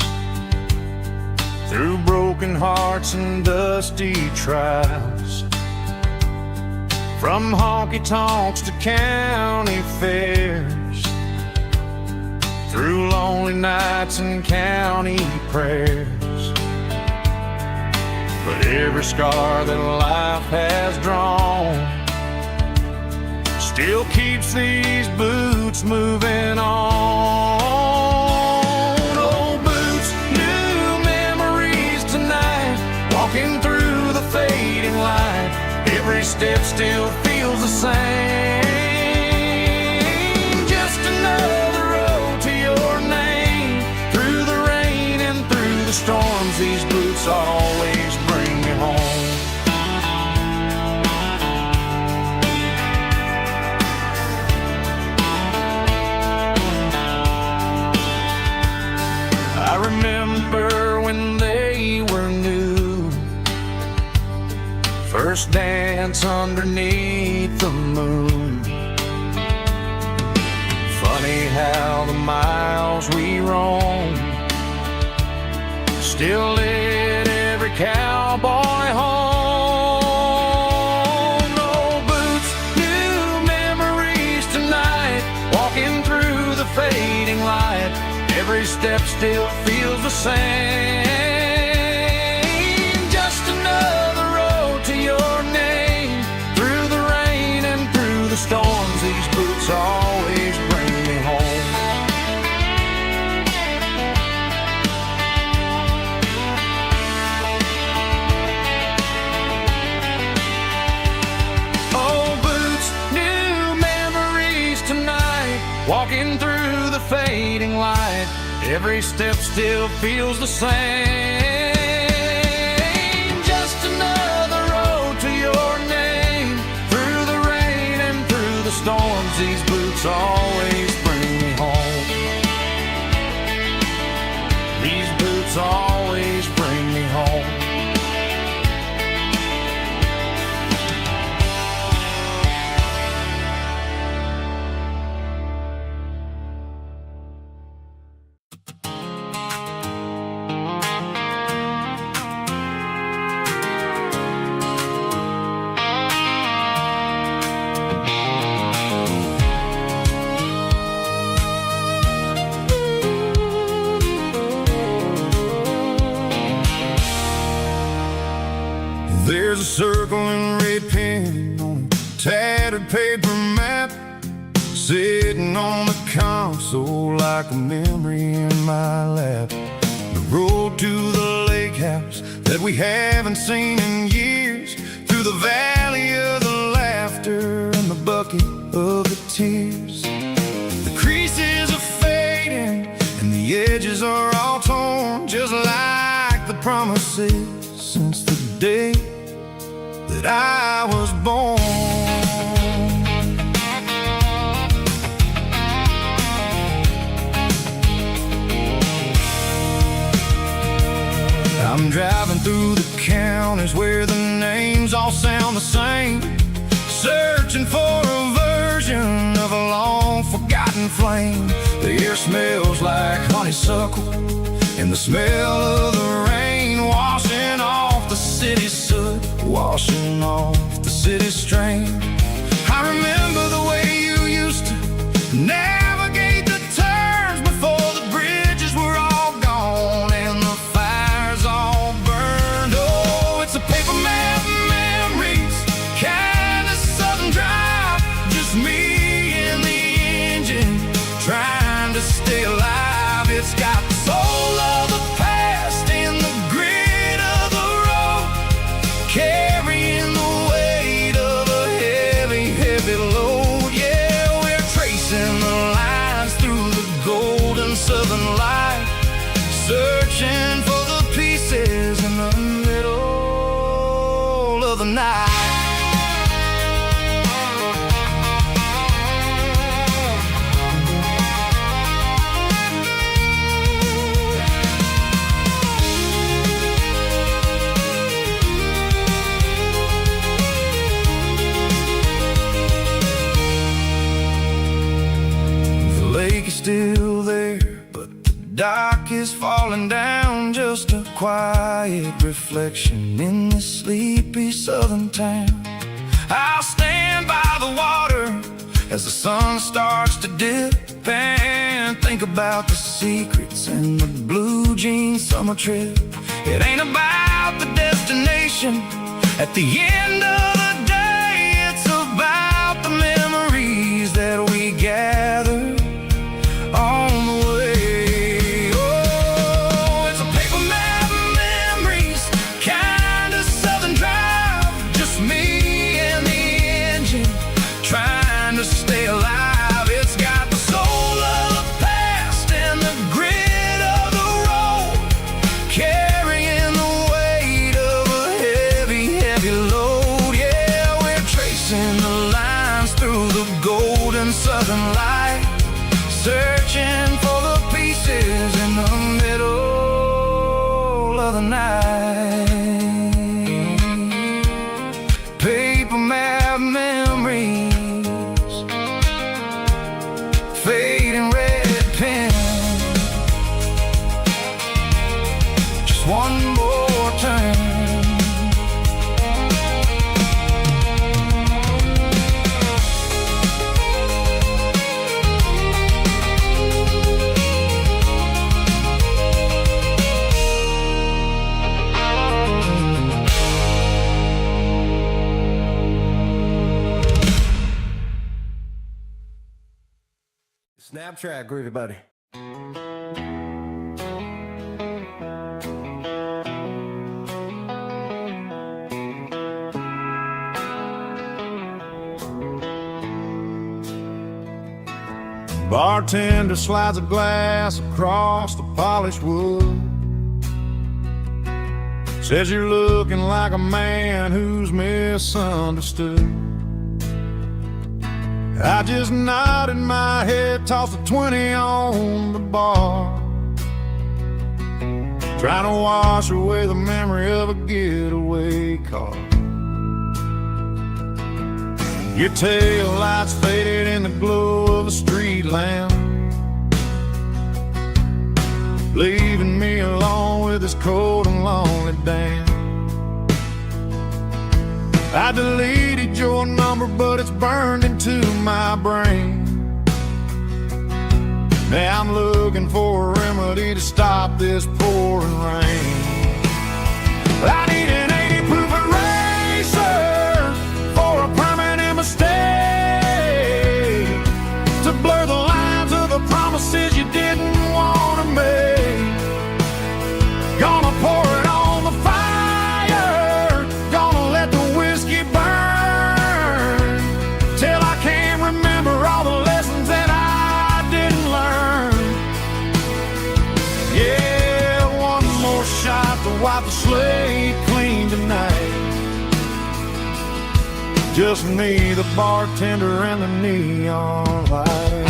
through broken hearts and dusty trials, from honky-tonks to county fairs, through lonely nights and county prayers. But every scar that life has drawn still keeps these boots moving on. Old boots, new memories tonight, walking through the fading light. Every step still feels the same. Just another road to your name. Through the rain and through the storms, these boots always bring me home. I remember when they were new, first dance underneath the moon. Funny how the miles we roam still lit every cowboy home. Old boots, new memories tonight, walking through the fading light. Every step still feels the same. Just another road to your name. Through the rain and through the storms, these boots always bring me home. Old boots, new memories tonight, walking through the fading light. Every step still feels the same. Just another road to your name. Through the rain and through the storms, these boots always bring me home. These boots always bring me home. There's a circle and red pen on a tattered paper map, sitting on the console like a memory in my lap. The road to the lake house that we haven't seen in years, through the valley of the laughter and the bucket of the tears. The creases are fading and the edges are all torn, just like the promises since the day that I was born. I'm driving through the counties where the names all sound the same, searching for a version of a long-forgotten flame. The air smells like honeysuckle, and the smell of the rain washing off the city's soot, washing off the city's strain. I remember the way you used to navigate the turns before the bridges were all gone and the fires all burned. Oh, it's a paper map memories, kind of southern drive, just me and the engine trying to stay alive. It's got the soul of the past and the grit of the road, carrying the weight of a heavy, heavy load. Yeah, we're tracing the lines through the golden southern light, searching for the pieces in the middle of the night. The lake is still there, but the dock is falling down, just a quiet reflection in this sleepy southern town. I'll stand by the water as the sun starts to dip and think about the secrets in the blue jean summer trip. It ain't about the destination at the end of the day, it's about the memories that we gather on the way. Oh, it's a paper map memories, kind of southern drive, just me and the engine trying to stay alive. It's got the soul of the past and the grit of the road, carrying the weight of a heavy, heavy load. Yeah, we're tracing the lines through the golden southern light, searching for the pieces in the middle of the night. Paper map memories, fading red pen, just one more turn. Snap track, groovy buddy. Bartender slides a glass across the polished wood, says you're looking like a man who's misunderstood. I just nodded my head, tossed a 20 on the bar, trying to wash away the memory of a getaway car. Your tail lights faded in the glow of a street lamp, leaving me alone with this cold and lonely damn. I deleted your number, but it's burned into my brain. Now I'm looking for a remedy to stop this pouring rain. I need an 80-proof eraser for a permanent mistake, to blur the lines of the promises you didn't want to make. Gonna pour it on the fire, gonna let the whiskey burn, till I can't remember all the lessons that I didn't learn. Yeah, one more shot to wipe the slate clean tonight. Just me, the bartender, and the neon light.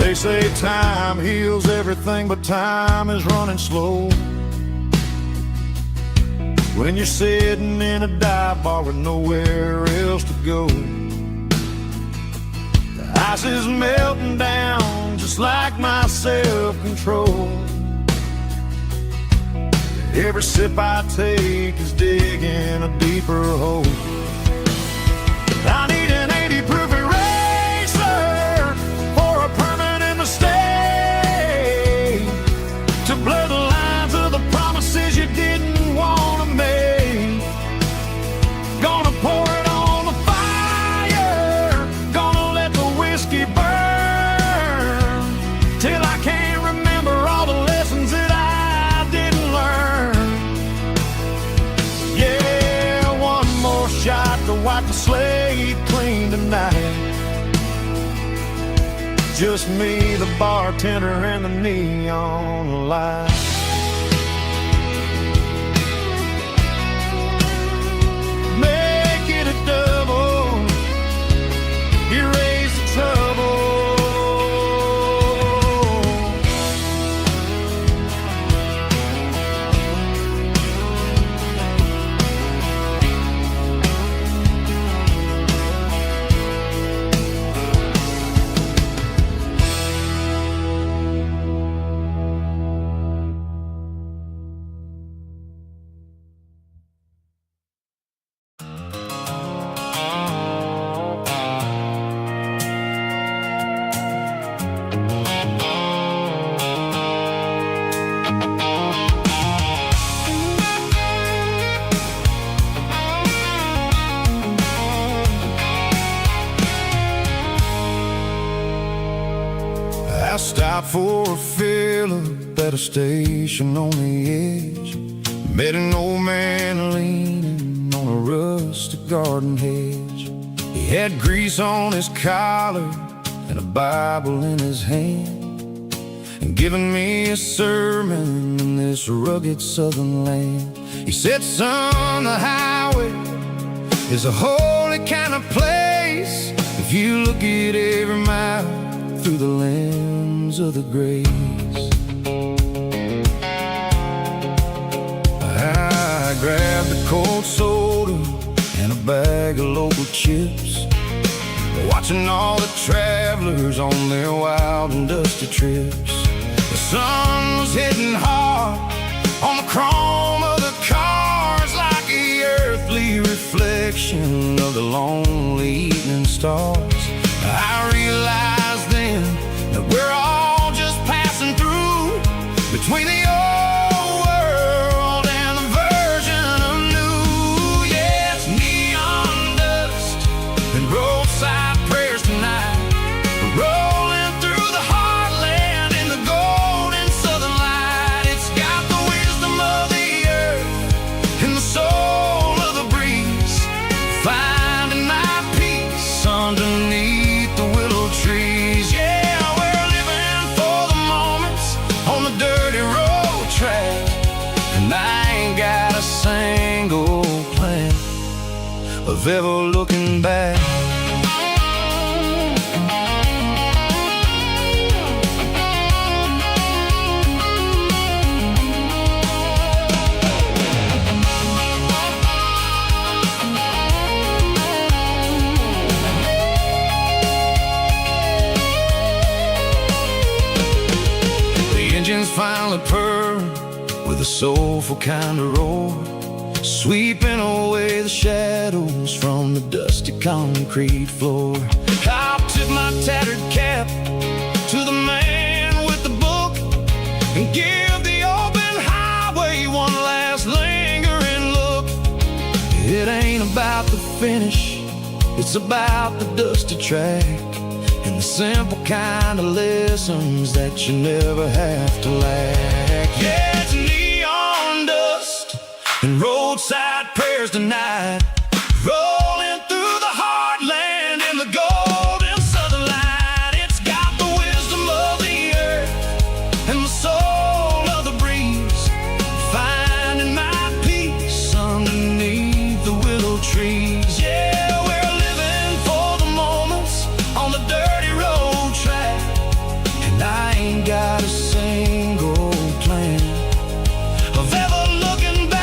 They say time heals everything, but time is running slow. When you're sitting in a dive bar with nowhere else to go, the ice is melting down just like my self-control. Every sip I take is digging a deeper hole. I need an 80 proof eraser for a permanent mistake, to blur the lines of the promises you didn't want to make. Gonna pour it on the fire, gonna let the whiskey burn, till I can't remember all the lessons that I didn't learn. Yeah, one more shot to wipe the slate clean tonight. Just me, the bartender, and the neon light. Make it a double, erase the trouble. I stopped for a fill-up at a station on the edge. Met an old man leaning on a rustic garden hedge. He had grease on his collar and a Bible in his hand, and giving me a sermon in this rugged southern land. He said, son, the highway is a holy kind of place if you look at every mile through the lens of the grace. I grabbed a cold soda and a bag of local chips, watching all the travelers on their wild and dusty trips. The sun was hitting hard on the chrome of the cars, like the earthly reflection of the lonely evening stars. I realized then that we're all just passing through between the old world and the version of new. Yeah, it's neon dust and roadside prayers tonight, rolling through the heartland in the golden southern light. It's got the wisdom of the earth and the soul of the breeze, finding my peace underneath the willow trees. Yeah, we're living for the moments on the dirty road track, and I ain't got a single plan of ever looking back. Engines finally purr with a soulful kind of roar, sweeping away the shadows from the dusty concrete floor. I'll tip my tattered cap to the man with the book and give the open highway one last lingering look. It ain't about the finish, it's about the dusty track, and the simple kind of lessons that you never have to lack. Yeah, it's neon dust and roadside prayers tonight. Rolling through the heartland in the golden southern light. It's got the wisdom of the earth and the soul of the breeze. Finding my peace underneath the willow trees. Yeah, we're living for the moments on the dirty road track. And I ain't got a single plan of ever looking back.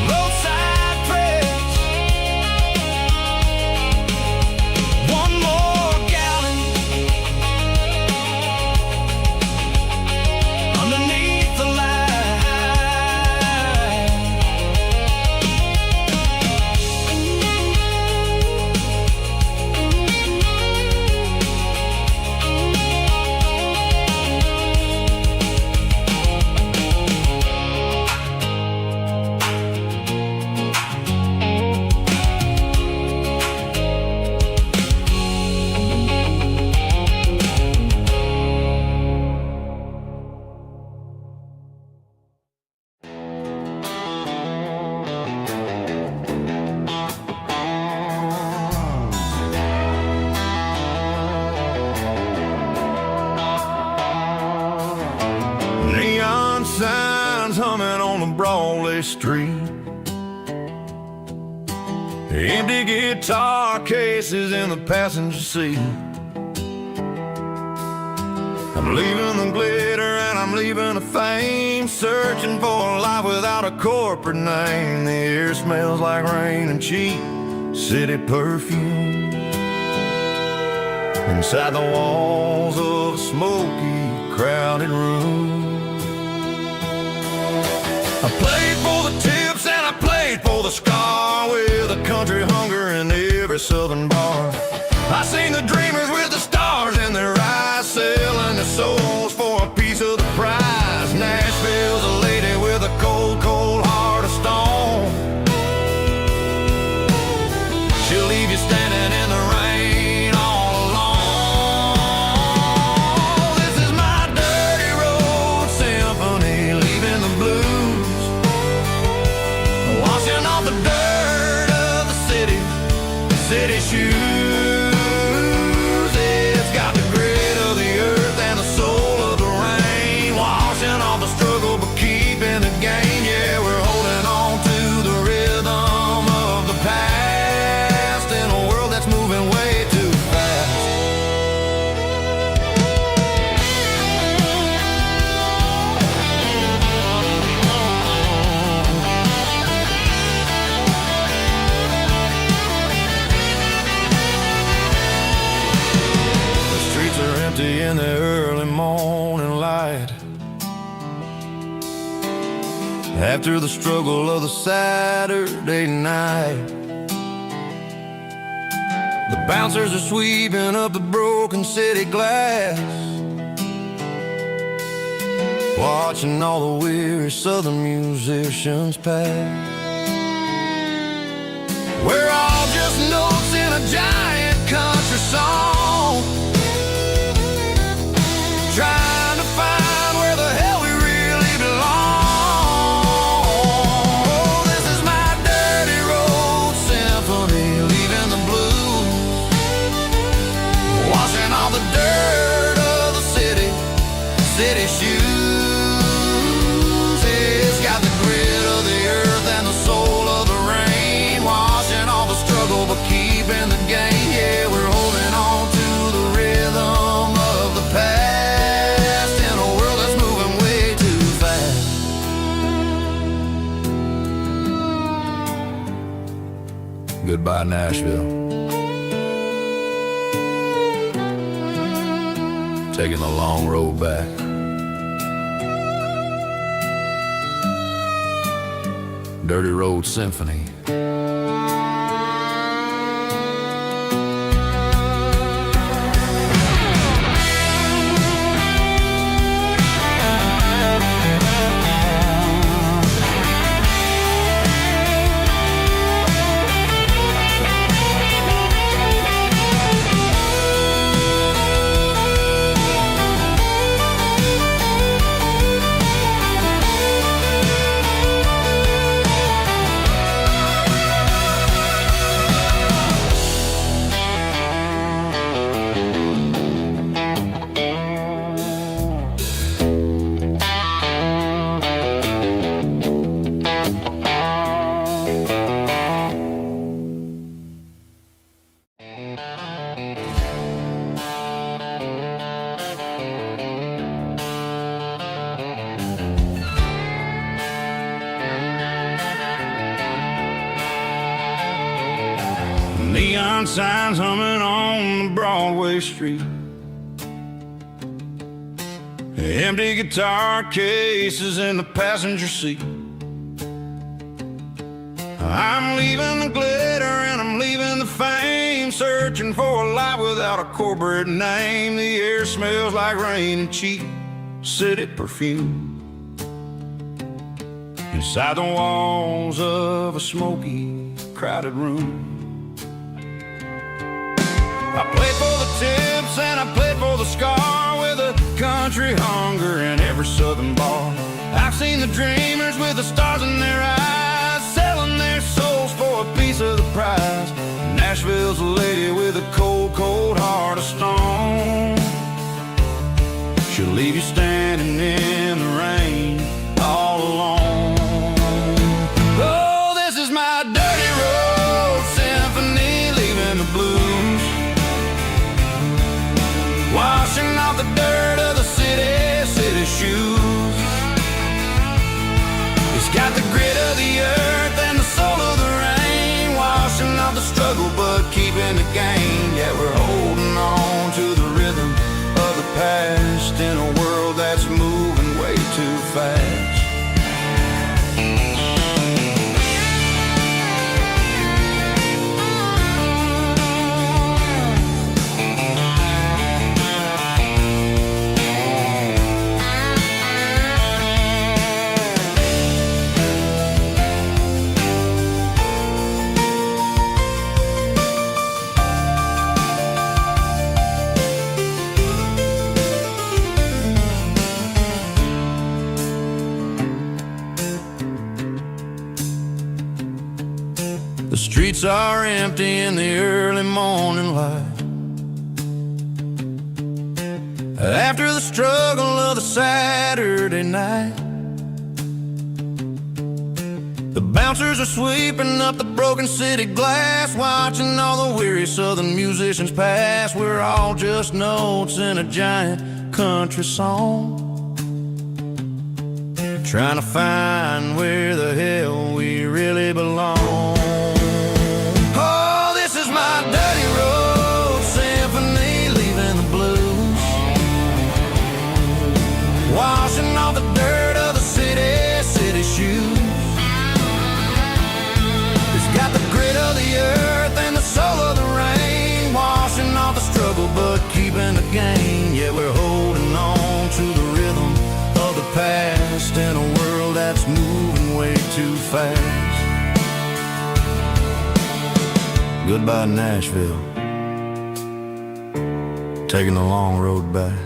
Roadside prayers. One more gallon underneath the light. Neon signs humming on the Broadway street. Empty guitar cases in the passenger seat. I'm leaving the glitter and I'm leaving the fame. Searching for a life without a corporate name. The air smells like rain and cheap city perfume. Inside the walls of a smoky, crowded room. I played for the tips and I played for the scar, with a country hunger in every southern bar. I seen the dreamers with the stars in their eyes, selling their souls for a piece of the prize. Nashville's a lady with a cold, cold heart of stone. She'll leave you standing in the rain all alone. This is my dirty road symphony, leaving the blues, washing off the dirt of the city shoes. It's got the grit of the earth and the soul of the rain, washing off the struggle but keeping the game. Yeah, we're holding on to the rhythm of the past in a world that's moving way too fast. The streets are empty in the early morning light, after the struggle of the Saturday night. The bouncers are sweeping up the broken city glass, watching all the weary southern musicians pass. We're all just notes in a giant country song, trying to find where the hell we really belong. Oh, this is my dirty road symphony, leaving the blues, washing all the dirt of the city shoes. It's got the grit of the earth and the soul of the rain, washing all the struggle but keeping the game. Yeah, we're holding on to the rhythm of the past in a world that's moving way too fast. Goodbye, Nashville. Taking the long road back. Dirty Road Symphony. Neon signs humming on the Broadway street, empty guitar cases in the passenger seat. I'm leaving the glitter and I'm leaving the fame, searching for a life without a corporate name. The air smells like rain and cheap city perfume inside the walls of a smoky, crowded room. I played for the tips and I played for the scar, with a country hunger in every southern bar. I've seen the dreamers with the stars in their eyes, selling their souls for a piece of the prize. Nashville's a lady with a cold, cold heart of stone. She'll leave you standing in the rain all alone. Oh, this is my dirty road symphony, leaving the blues, washing off the dirt of the city shoes. It's got the grit of the earth and the soul of the rain, washing off the struggle but keeping the gain. Yeah, we're holding on to the rhythm of the past in a world that's moving way too fast. The streets are empty in the early morning light, after the struggle of the Saturday night. The bouncers are sweeping up the broken city glass, watching all the weary southern musicians pass. We're all just notes in a giant country song, trying to find where the hell we really belong. My dirty road symphony, leaving the blues, washing off the dirt of the city shoes. It's got the grit of the earth and the soul of the rain, washing off the struggle but keeping the gain. Yeah, we're holding on to the rhythm of the past in a world that's moving way too fast. Goodbye, Nashville, taking the long road back.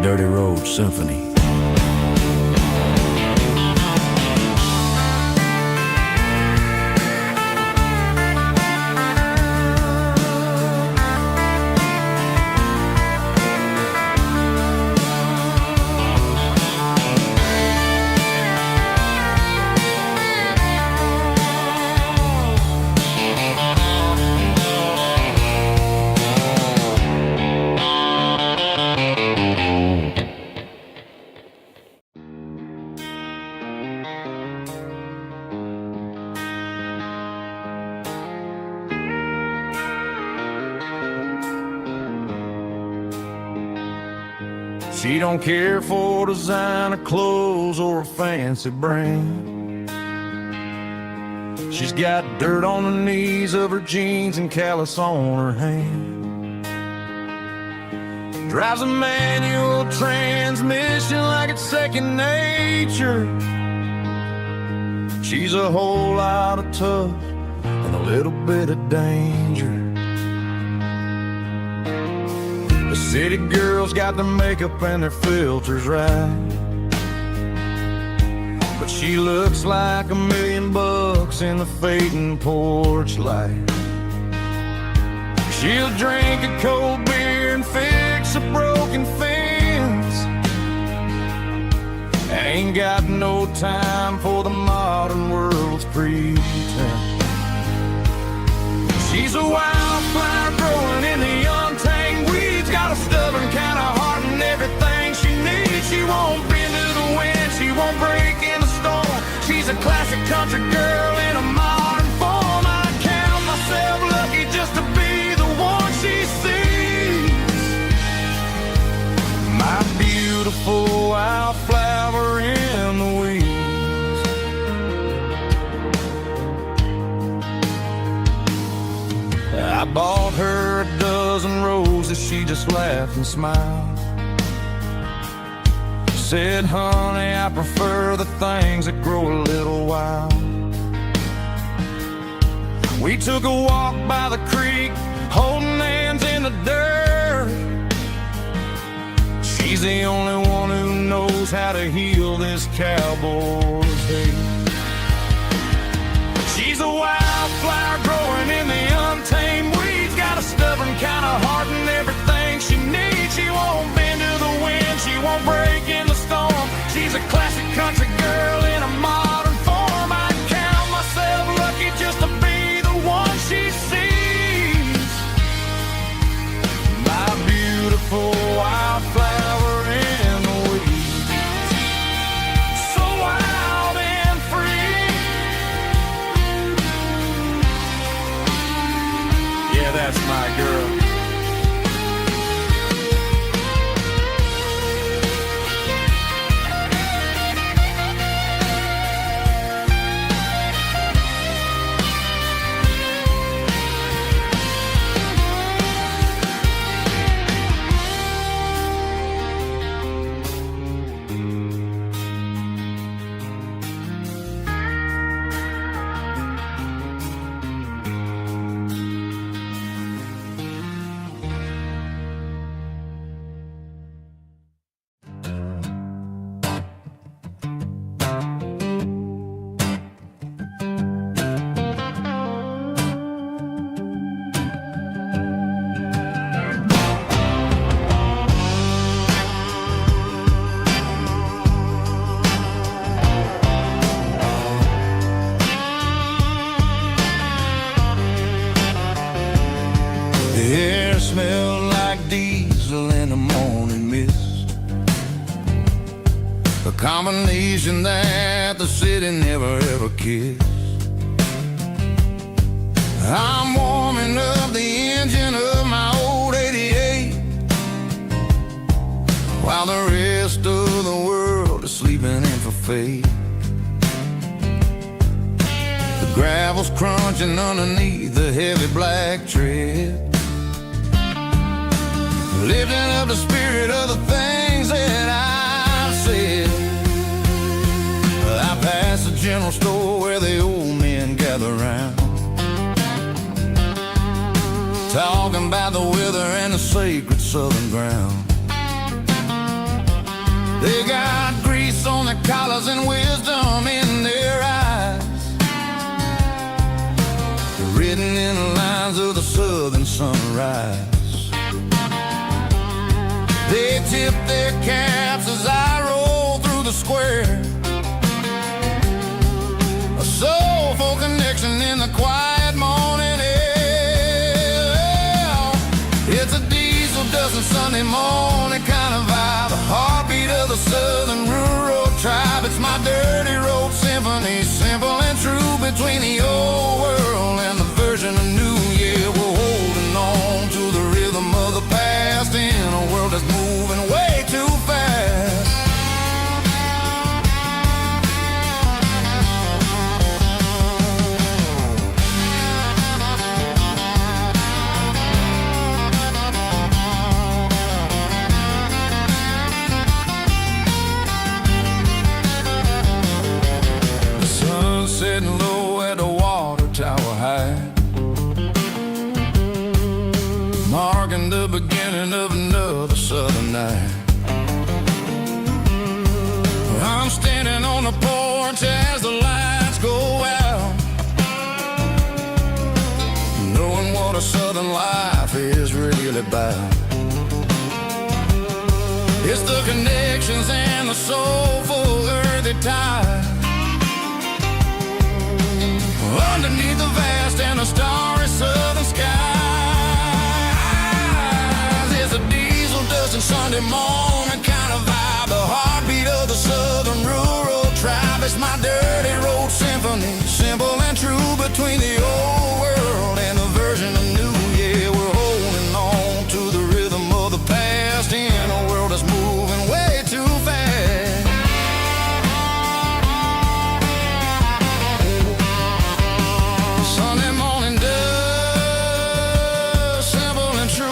Dirty Road Symphony. She don't care for designer clothes or a fancy brand. She's got dirt on the knees of her jeans and callus on her hand. Drives a manual transmission like it's second nature. She's a whole lot of tough and a little bit of danger. The city girls got their makeup and their filters right, but she looks like $1 million in the fading porch light. She'll drink a cold beer and fix a broken fence, ain't got no time for the modern world's pretense. She's a wildflower growing in the untamed weeds, got a stubborn kind of heart and everything she needs. She won't bend to the wind, she won't break in the storm. She's a classic country girl in a modern form. just laughed and smiled. Said, honey, I prefer the things that grow a little wild. We took a walk by the creek, holding hands in the dirt. She's the only one who knows how to heal this cowboy's hate. She's a wildflower growing in the untamed weeds. Got a stubborn kind of heart and everything she needs. She won't bend to the wind, she won't break in the storm. She's a classic country girl in a modern form. I count myself lucky just to be the one she sees. My beautiful wildflower in the weeds. So wild and free. Yeah, that's my girl. The air smelled like diesel in the morning mist, a combination that the city never ever kissed. I'm warming up the engine of my old 88, while the rest of the world is sleeping in for fate. The gravel's crunching underneath the heavy black tread, lifting up the spirit of the things that I've said. I passed the general store where the old men gather round, talking about the weather and the sacred southern ground. They got grease on their collars and wisdom in their eyes, written in the lines of the southern sunrise. They tip their caps as I roll through the square, a soulful connection in the quiet morning air. It's a diesel dusting Sunday morning kind of vibe, a heartbeat of the southern rural tribe. It's my dirty road symphony, simple and true, between the old world and the version of new. Yeah, we're holding on to the rhythm of the past in a world that's moving way too fast. The sun setting low at the water tower high, marking the beginning of another southern night. I'm standing on the porch as the lights go out, knowing what a southern life is really about. It's the connections and the soulful earthy ties, underneath the vast and the starry southern skies. It's a diesel dusting Sunday morning kind of vibe, the heartbeat of the southern rural tribe. It's my dirty road symphony, simple and true, between the old world and the version of new. Yeah, we're holding on to the rhythm of the past in a world that's moving way too fast. Sunday morning dust, simple and true,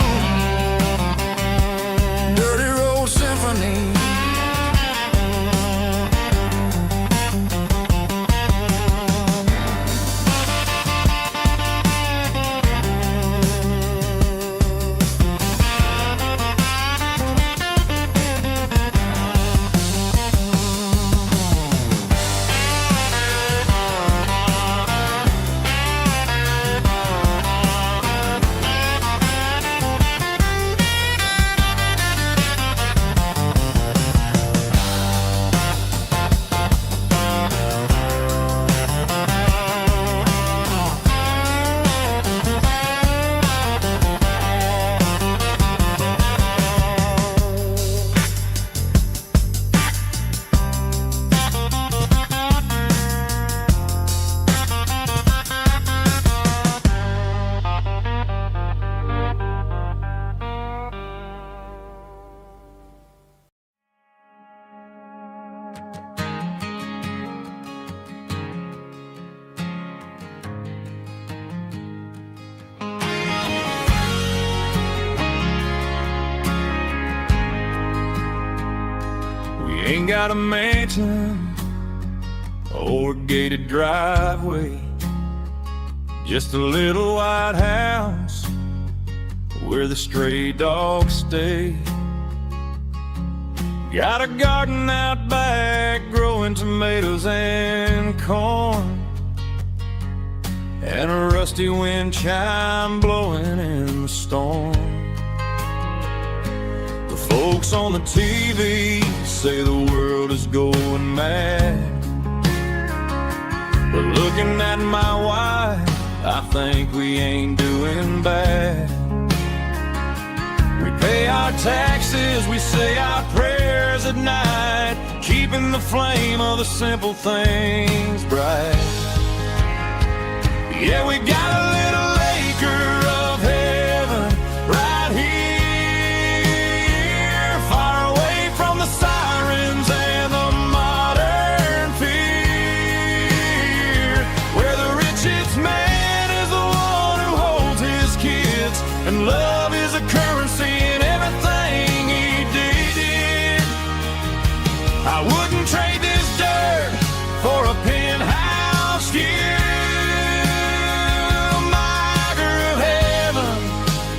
Ain't got a mansion or a gated driveway, just a little white house where the stray dogs stay. Got a garden out back growing tomatoes and corn, and a rusty wind chime blowing in the storm. The folks on the TV say the world is going mad, but looking at my wife, I think we ain't doing bad. We pay our taxes, we say our prayers at night, keeping the flame of the simple things bright. Yeah, we got a little acre of heaven right here, far away from the sirens and the modern fear, where the richest man is the one who holds his kids, and love is a currency in everything he did. I wouldn't trade this dirt for a penthouse view.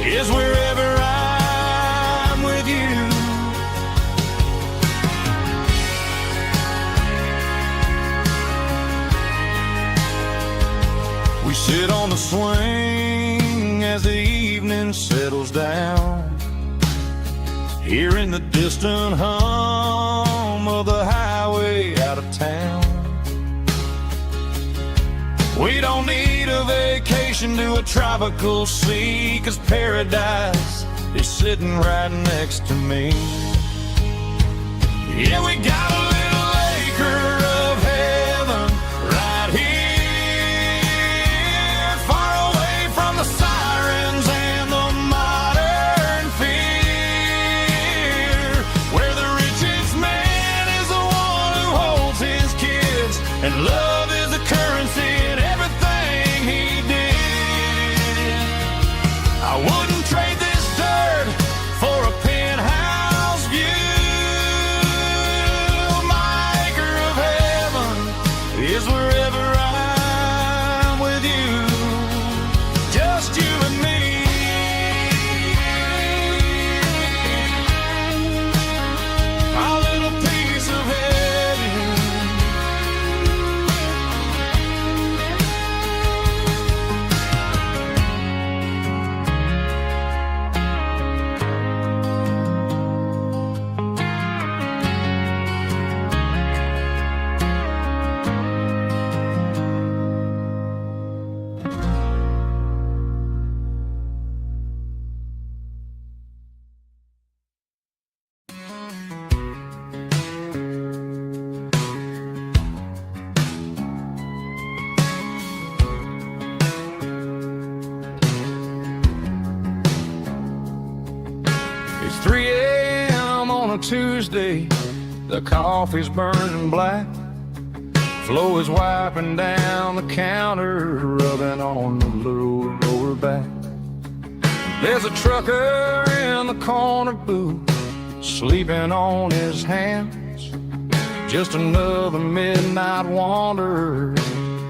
Is wherever I'm with you. We sit on the swing as the evening settles down, hearing the distant hum of the highway out of town. We don't need a vacation to a tropical sea, 'cause paradise is sitting right next to me. Yeah, we got a little acre of heaven right here, far away from the sirens and the modern fear, where the richest man is the one who holds his kids, and love is a currency in everything he did. I wouldn't trade this dirt for a penthouse view. My acre of heaven is wherever I'm with you, just you and me. My little piece of heaven. It's 3 a.m. on a Tuesday, the coffee's burning black, Flo is wiping down the counter, rubbing on the little lower back. There's a trucker in the corner booth, sleeping on his hands, just another midnight wanderer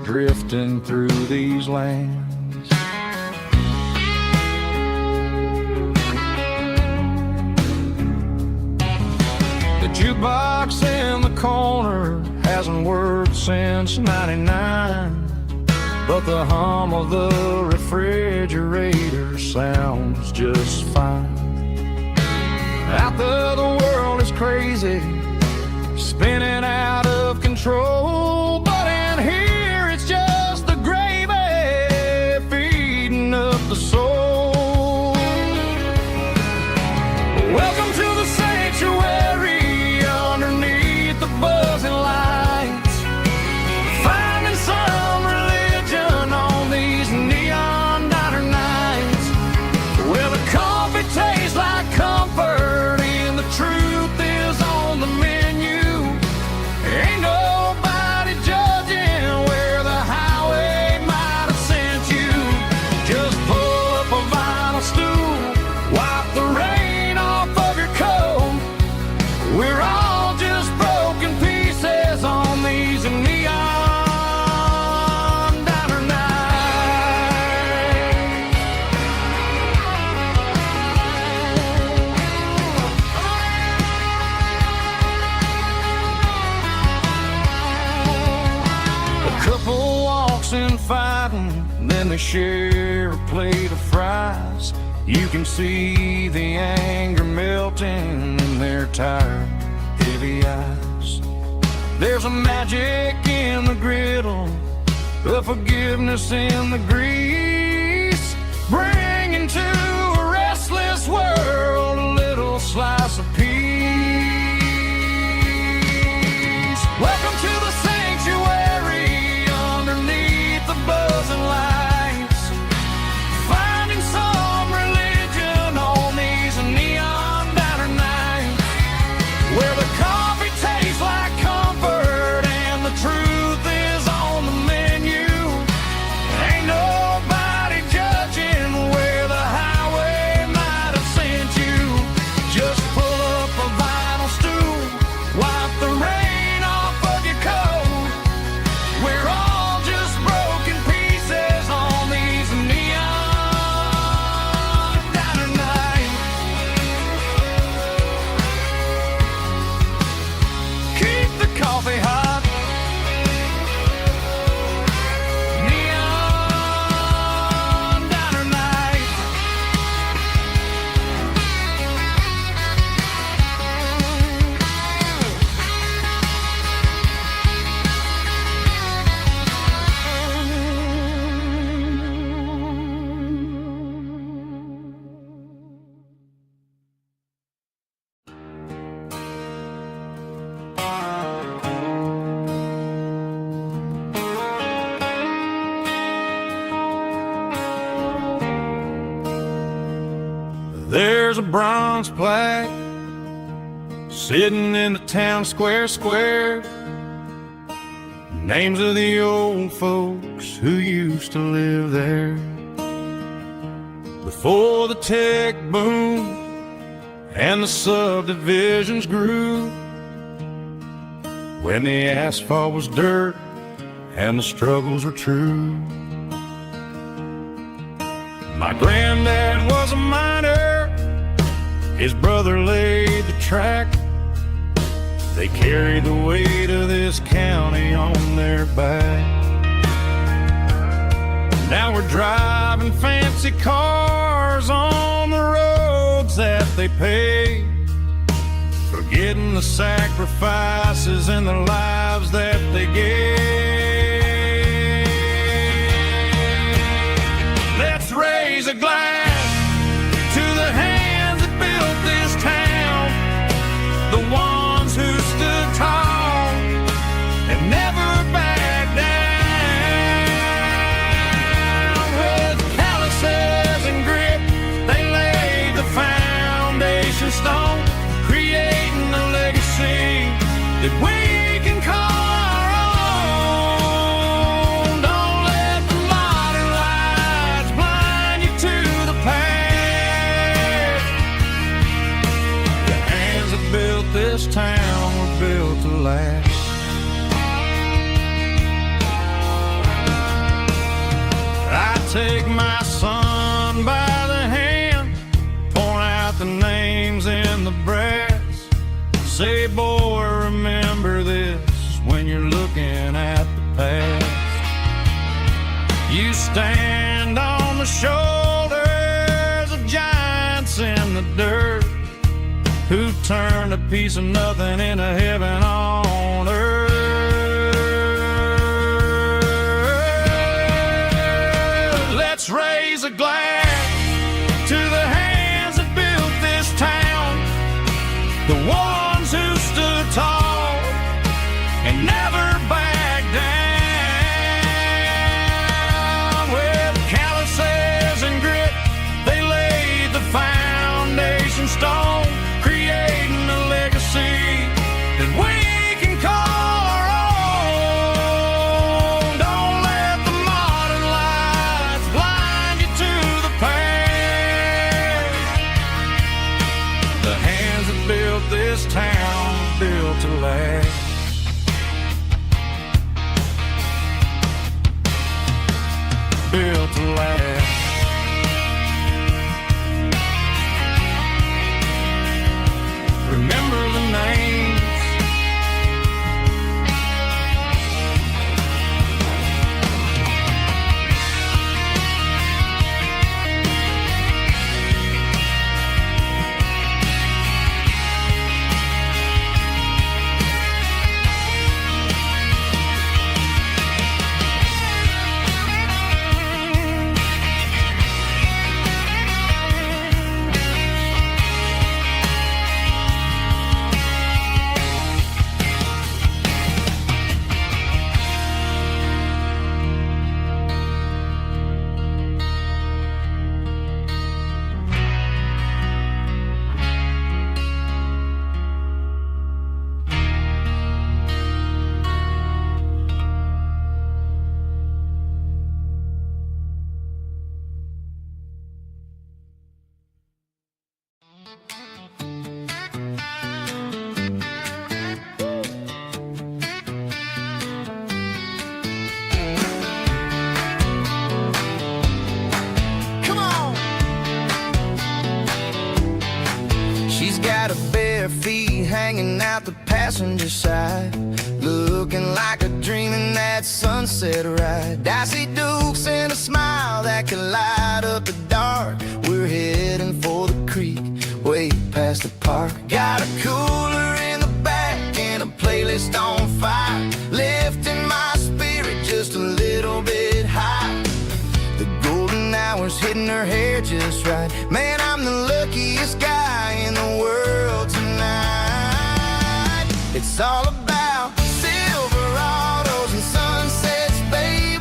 drifting through these lands. The jukebox in the corner hasn't worked since '99, but the hum of the refrigerator sounds just fine. Out there the world is crazy, spinning out of control, but in here it's just the gravy feeding up the soul. Welcome to the sanctuary underneath the buzzing lights, finding some religion on these neon diner nights. Well, the coffee tastes like comfort and the truth is on the menu. Ain't nobody boxing, fighting, then they share a plate of fries. You can see the anger melting in their tired, heavy eyes. There's a magic in the griddle, a forgiveness in the grease, bringing to a restless world a little slice of peace. Welcome to the sanctuary underneath the buzzing lights, finding some religion on these neon diner nights, where the coffee tastes like comfort and the truth is on the menu. Ain't nobody judging where the highway might have sent you. Just pull up a vinyl stool, wipe the rain off of your coat. We're all just broken pieces on these neon diner nights. Keep the coffee hot. Neon diner nights. There's a bronze plaque sitting in the town square. Names of the old folks who used to live there before the tech boom and the subdivisions grew, when the asphalt was dirt and the struggles were true. My granddad was a miner, his brother laid the track. They carried the weight of this county on their back. Now we're driving fancy cars on the roads that they paved, forgetting the sacrifices and the lives that they gave. Let's raise a glass to the hands that built this town, the ones who stood tall and never backed down. With calluses and grit, they laid the foundation stone, creating a legacy that we can call our own. Don't let the modern lights blind you to the past. The hands that built this town were built to last. I take my son by the hand, point out the names in the brass. Say, boy, remember this when you're looking at the past. You stand on the shoulders of giants in the dirt, who turned a piece of nothing into heaven on earth. Let's raise a glass to the hands that built this town, the ones who stood tall and never backed down. With calluses and grit, they laid the foundation stone, creating a legacy that we can call hanging out the passenger side, looking like a dream in that sunset ride. I see Dukes and a smile that can light up the dark. We're heading for the creek, way past the park. Got a cooler in the back and a playlist on fire, lifting my spirit just a little bit high. The golden hours hitting her hair just right. Man, I'm the luckiest guy in the world tonight. It's all about Silverados and sunsets, baby.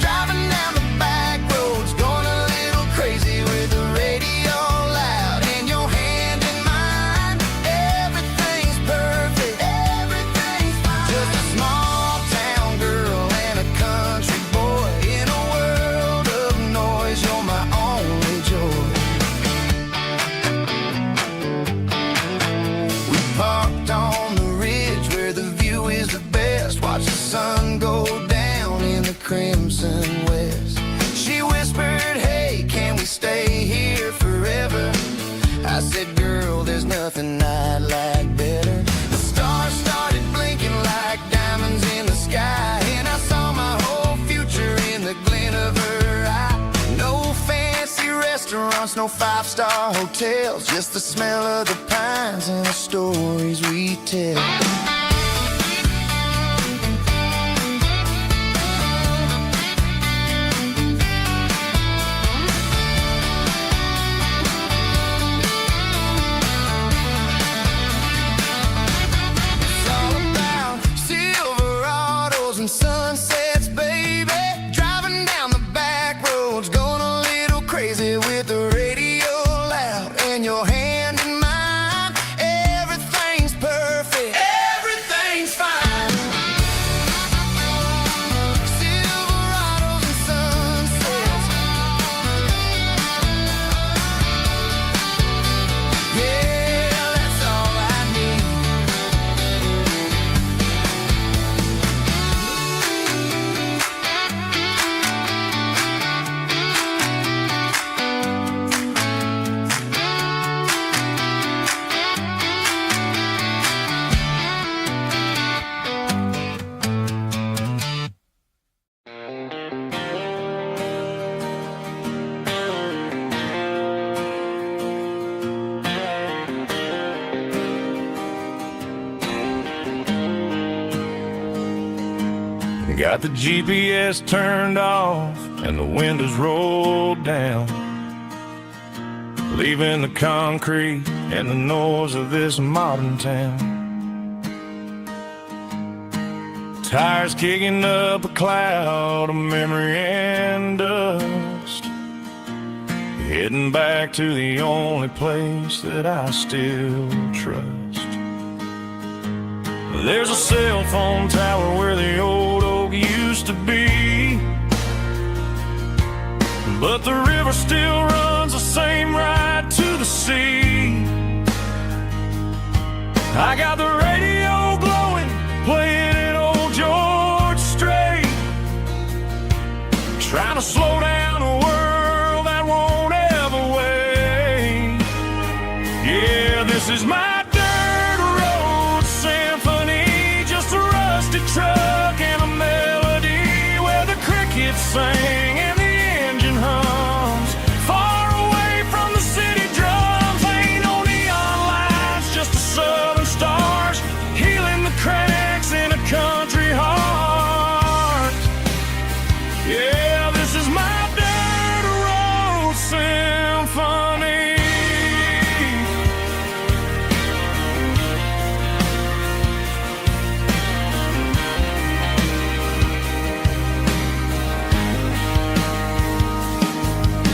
Driving down the back roads, going a little crazy with the radio loud and your hand in mine. Everything's perfect, everything's fine. Just a small town girl and a country boy in a world of noise. You're my only joy. We parked on the ridge where the view is the best. Watch the sun go down in the crimson west. She whispered, hey, can we stay here forever? I said, girl, there's nothing I'd like better. The stars started blinking like diamonds in the sky, and I saw my whole future in the glint of her eye. No fancy restaurants, no five-star hotels, just the smell of the pines and the stories we tell. It's all about Silverados and sunsets, baby. Driving down the back roads, going a little crazy with the radio loud and your hand in mine. Everything's perfect, everything's fine. Silverados and sunsets. Yeah, that's all I need. Got the GPS turned off and the windows rolled down, leaving the concrete and the noise of this modern town. Tires kicking up a cloud of memory and dust, heading back to the only place that I still trust. There's a cell phone tower where the old oak used to be, but the river still runs the same right to the sea. I got the radio glowing, playing an old George Strait, trying to slow down a world that won't ever wait. Yeah, this is my dirt road symphony, just a rusty truck and a melody where the crickets sing and the engine hums. Far away from the city drums, ain't no neon lights, just the southern stars healing the cracks in a country heart. Yeah, this is my dirt road symphony.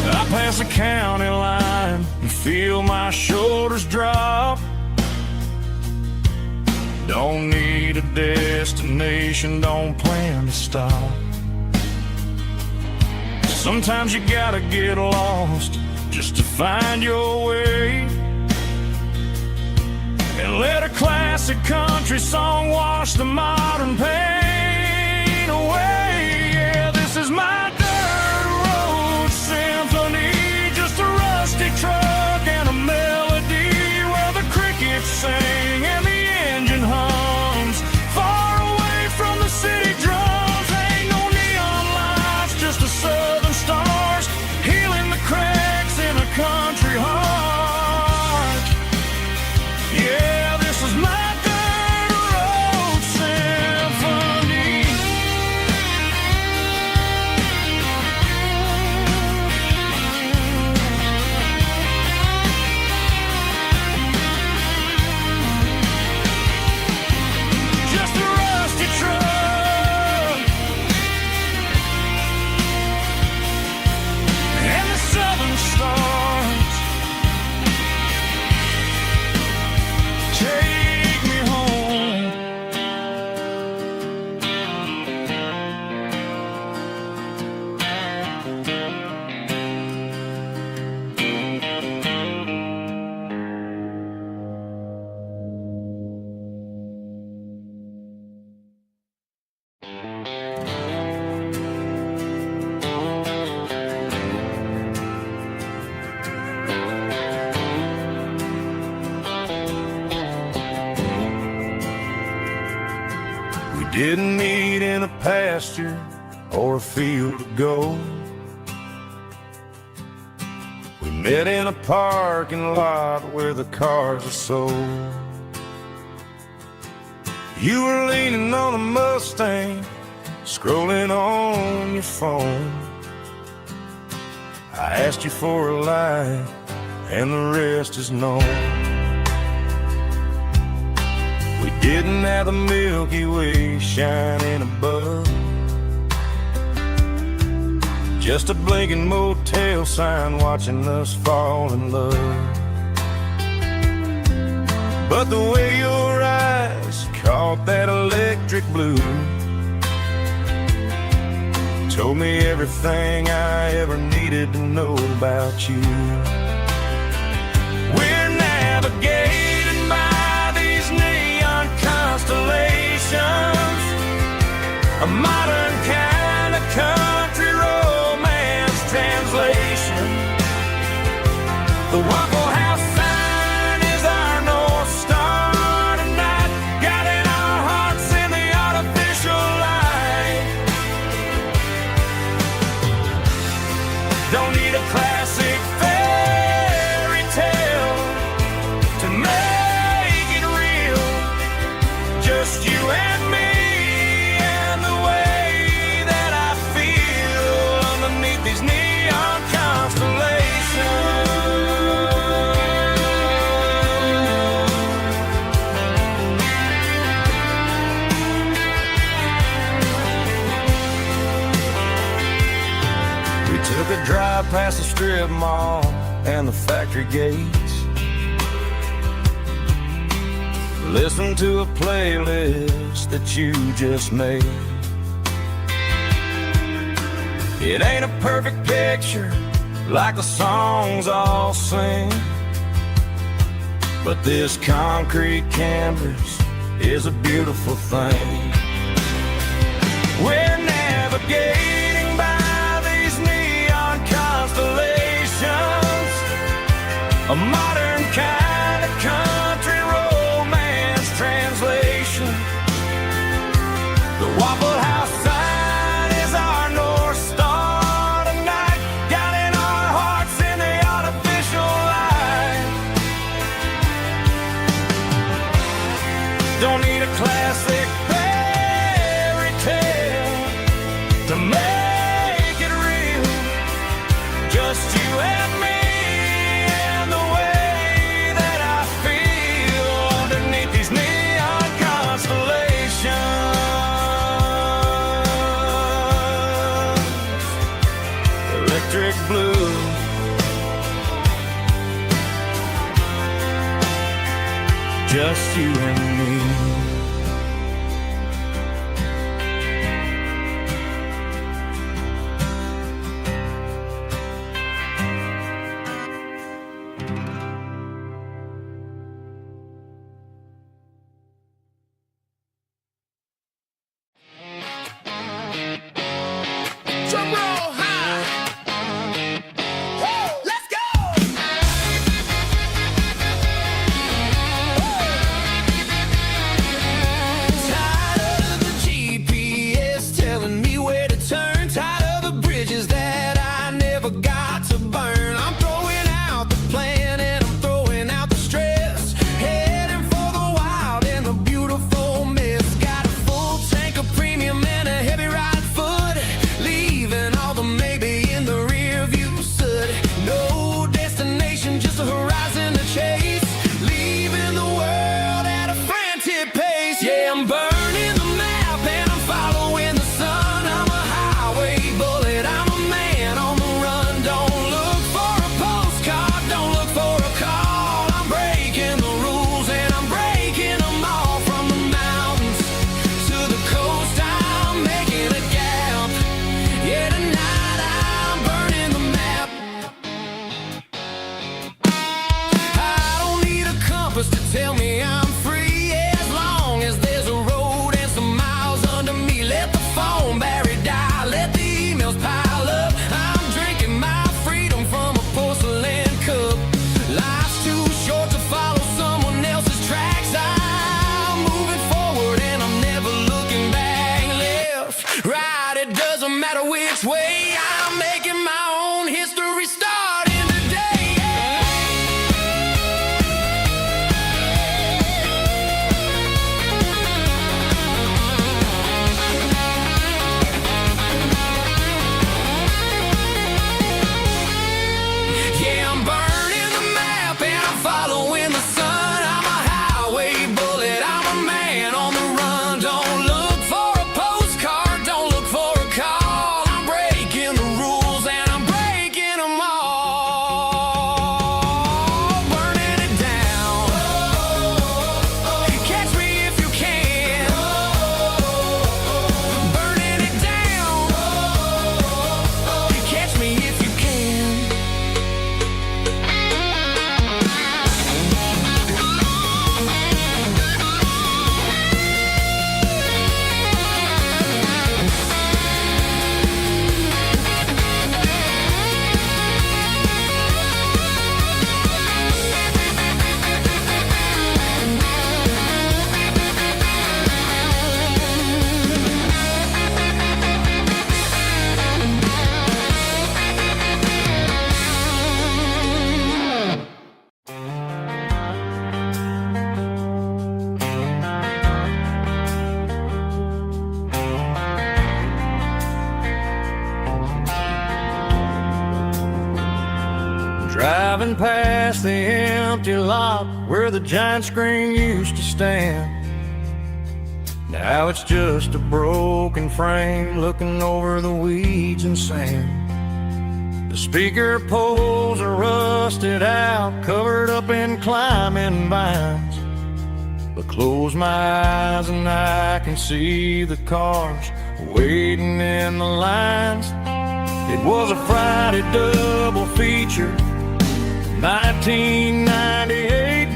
I pass the county line and feel my shoulders drop. Don't need a destination, don't plan to stop. Sometimes you gotta get lost just to find your way, and let a classic country song wash the modern pain away. Yeah, this is my dirt road symphony, just a rusty truck and a melody where the crickets sing and the meet in a pasture or a field of gold. We met in a parking lot where the cars are sold. You were leaning on a Mustang, scrolling on your phone. I asked you for a light, and the rest is known. We didn't have the Milky Way shining above, just a blinking motel sign watching us fall in love. But the way your eyes caught that electric blue told me everything I ever needed to know about you. We're navigating by these neon constellations, a modern kind of country romance translation. The Waffle House sign is our North Star tonight, guiding our hearts in the artificial light. Don't need a classic fairy tale to make it real. Just you and me and the way that I feel underneath these neon constellations. We took a drive past the strip mall and the factory gates, listened to a playlist that you just made. It ain't a perfect picture like the songs all sing, but this concrete canvas is a beautiful thing. We're navigating by these neon constellations, a modern kind of country romance translation. The Waffle House sign is our North Star tonight, guiding our hearts in the artificial light. Don't need a classic fairy tale to make it real. Just you and me and the way that I feel underneath these neon constellations. Electric blue, just you and me. Drum roll high. Woo, let's go. Tired of the GPS telling me where to turn. Tired of the bridges that I never got to burn. I'm throwing out the plan and I'm throwing out the stress. Heading for the wild and the beautiful mist. Got a full tank of premium and a heavy right foot. Leaving all this way. I'm making my own history starting today. Yeah, I'm burning the map and I'm following the sun. I'm a highway bullet, I'm a man on the run. Don't look for a postcard, don't look for a call. I'm breaking the rules and I'm breaking them all. Burning it down. Catch me if you can. Burning it down. Catch me if you can. Driving past the empty lot where the giant screen used to stand. Now it's just a broken frame looking over the weeds and sand. The speaker poles are rusted out, covered up in climbing vines. But close my eyes and I can see the cars waiting in the lines. It was a Friday double feature, 1998.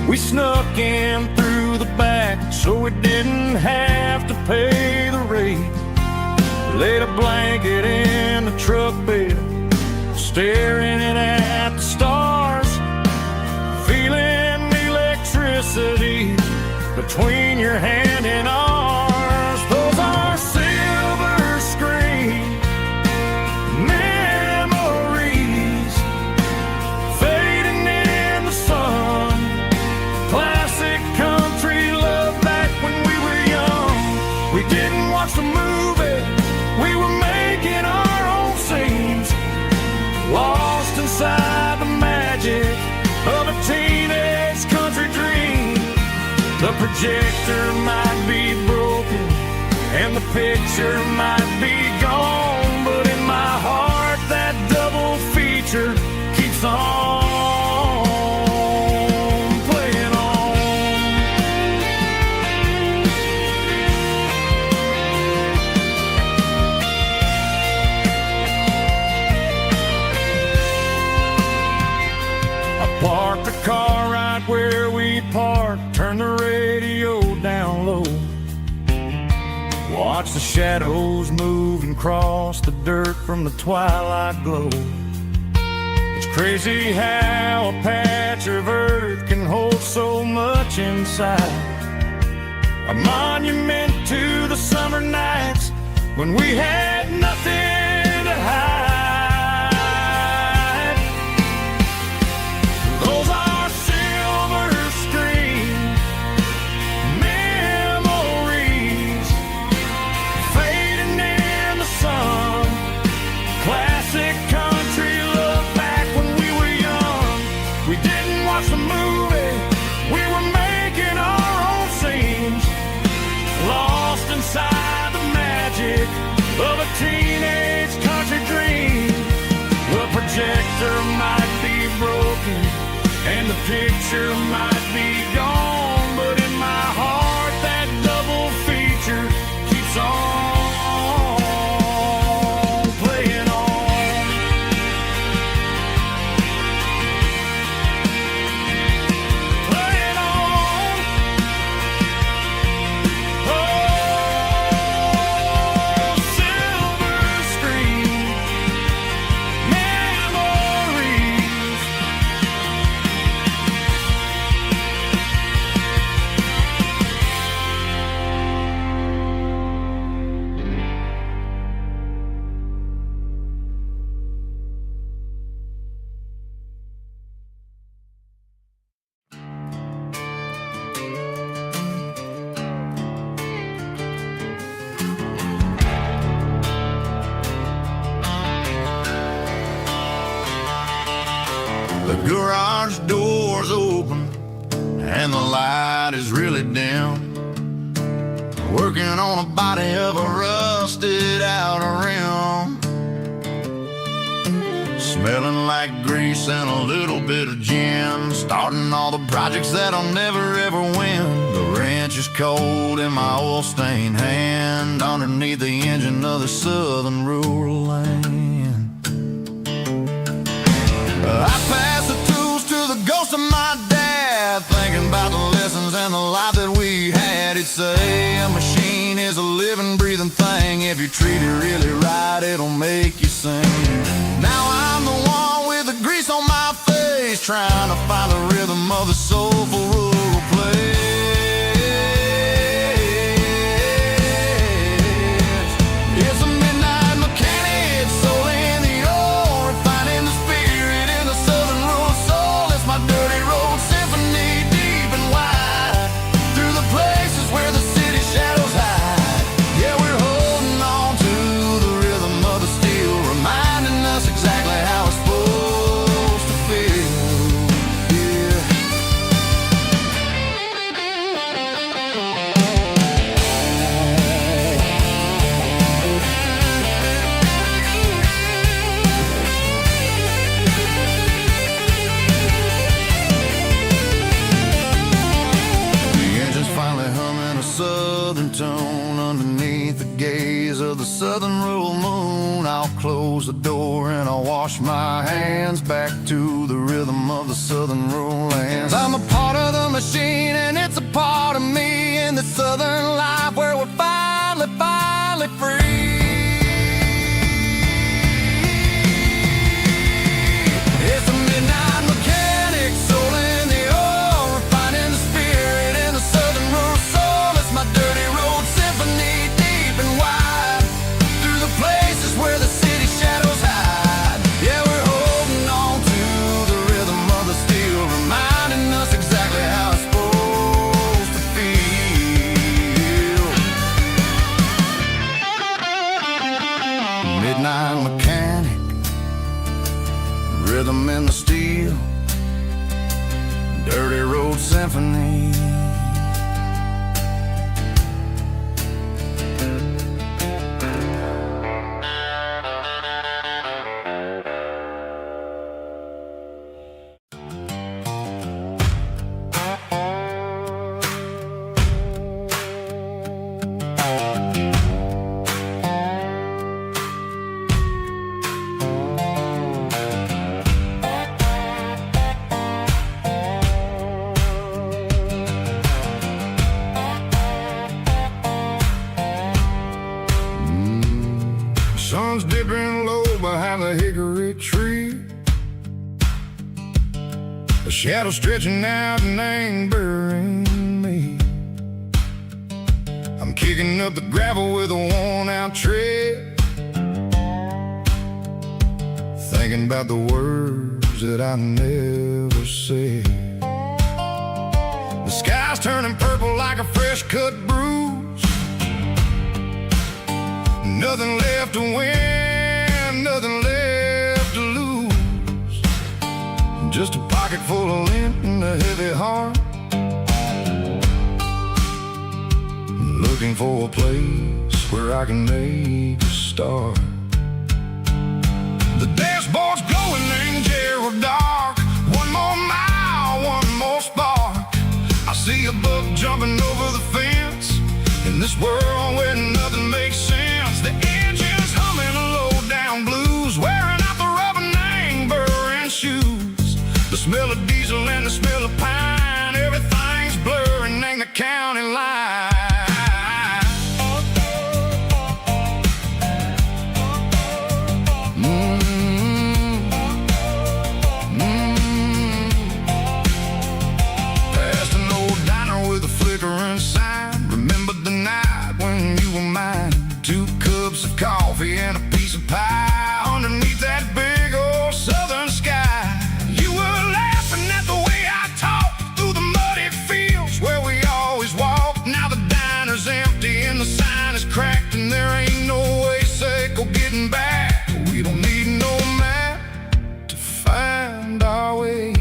We snuck in through the back so we didn't have to pay the rate. Laid a blanket in the truck bed, staring at the stars, feeling the electricity between your hand and ours. Those are silver screen memories fading in the sun. Classic country love back when we were young. We didn't watch the movie, we were making our own scenes, lost inside the magic of a teenage country dream. The projector might be broken and the picture might be gone, but in my heart that double feature keeps on playing on. I parked the car right where we parked, turned the radio down low, watch the shadows move and cross the dirt from the twilight glow. It's crazy how a patch of earth can hold so much inside. A monument to the summer nights when we had nothing to hide. Those are silver screen memories fading in the sun. Classic country love back when we were young. We didn't watch the movie, we were making our own scenes, lost inside the magic of a teenage country dream. The projector might be broken and the picture might be gone, but in my heart that double feature keeps on playing on. Playing on. Oh, silver screen memories The garage door's open and the light is really dim. Working on a body of a rusted out rim. Smelling like grease and a little bit of gin. Starting all the projects that I'll never ever win. The wrench is cold in my oil-stained hand, underneath the engine of the southern rural land. I pass the tools to the ghost of my dad, thinking about the lessons and the life that we had. He'd say a machine is a living, breathing thing. If you treat it really right, it'll make you sing. Now I'm the one with the grease on my face, trying to find the rhythm of the soulful rural place. It's a midnight mechanic, soul in the ore, refining the spirit in the southern rural soul. It's my dirty road symphony, deep and wide, through the places where the city shadows hide. Yeah, we're holding on to the rhythm of the steel, reminding us exactly how it's supposed to feel. Yeah. The engine's finally humming a southern tone underneath the gaze of the southern rural moon. I'll close the door and I'll wash my hands, back to the rhythm of the southern rural lands. I'm a part of the machine and it's a part of me, in the southern life where we're finally free. It's a midnight mechanic, soul in the ore, refining the spirit in the southern rural soul. It's my dirty road symphony, deep and wide, through the places where the city shadows hide. Yeah, we're holding on to the rhythm of the steel, reminding us exactly how it's supposed to feel. Midnight mechanic, rhythm in the steel, dirty road symphony. Sun's dipping low behind the hickory tree. A shadow stretching out and ain't burying me. I'm kicking up the gravel with a worn-out tread, thinking about the words that I never said. The sky's turning purple like a fresh-cut bruise. Nothing left to win, nothing left to lose. Just a pocket full of lint and a heavy heart, looking for a place where I can make a start. The dashboard's glowing angel dark. One more mile, one more spark. I see a buck jumping over the fence, in this world where nothing makes sense. The engine's humming a low-down blues, wearing out the rubber name burring shoes. The smell of diesel and the smell of pine, everything's blurring in the county line. Past an old diner with a flickering sign, remember the night when you were mine. 2 cups of coffee and a piece of pie underneath that big old southern sky. You were laughing at the way I talked through the muddy fields where we always walked. Now the diner's empty and the sign is cracked, and there ain't no way safe or getting back. We don't need no map to find our way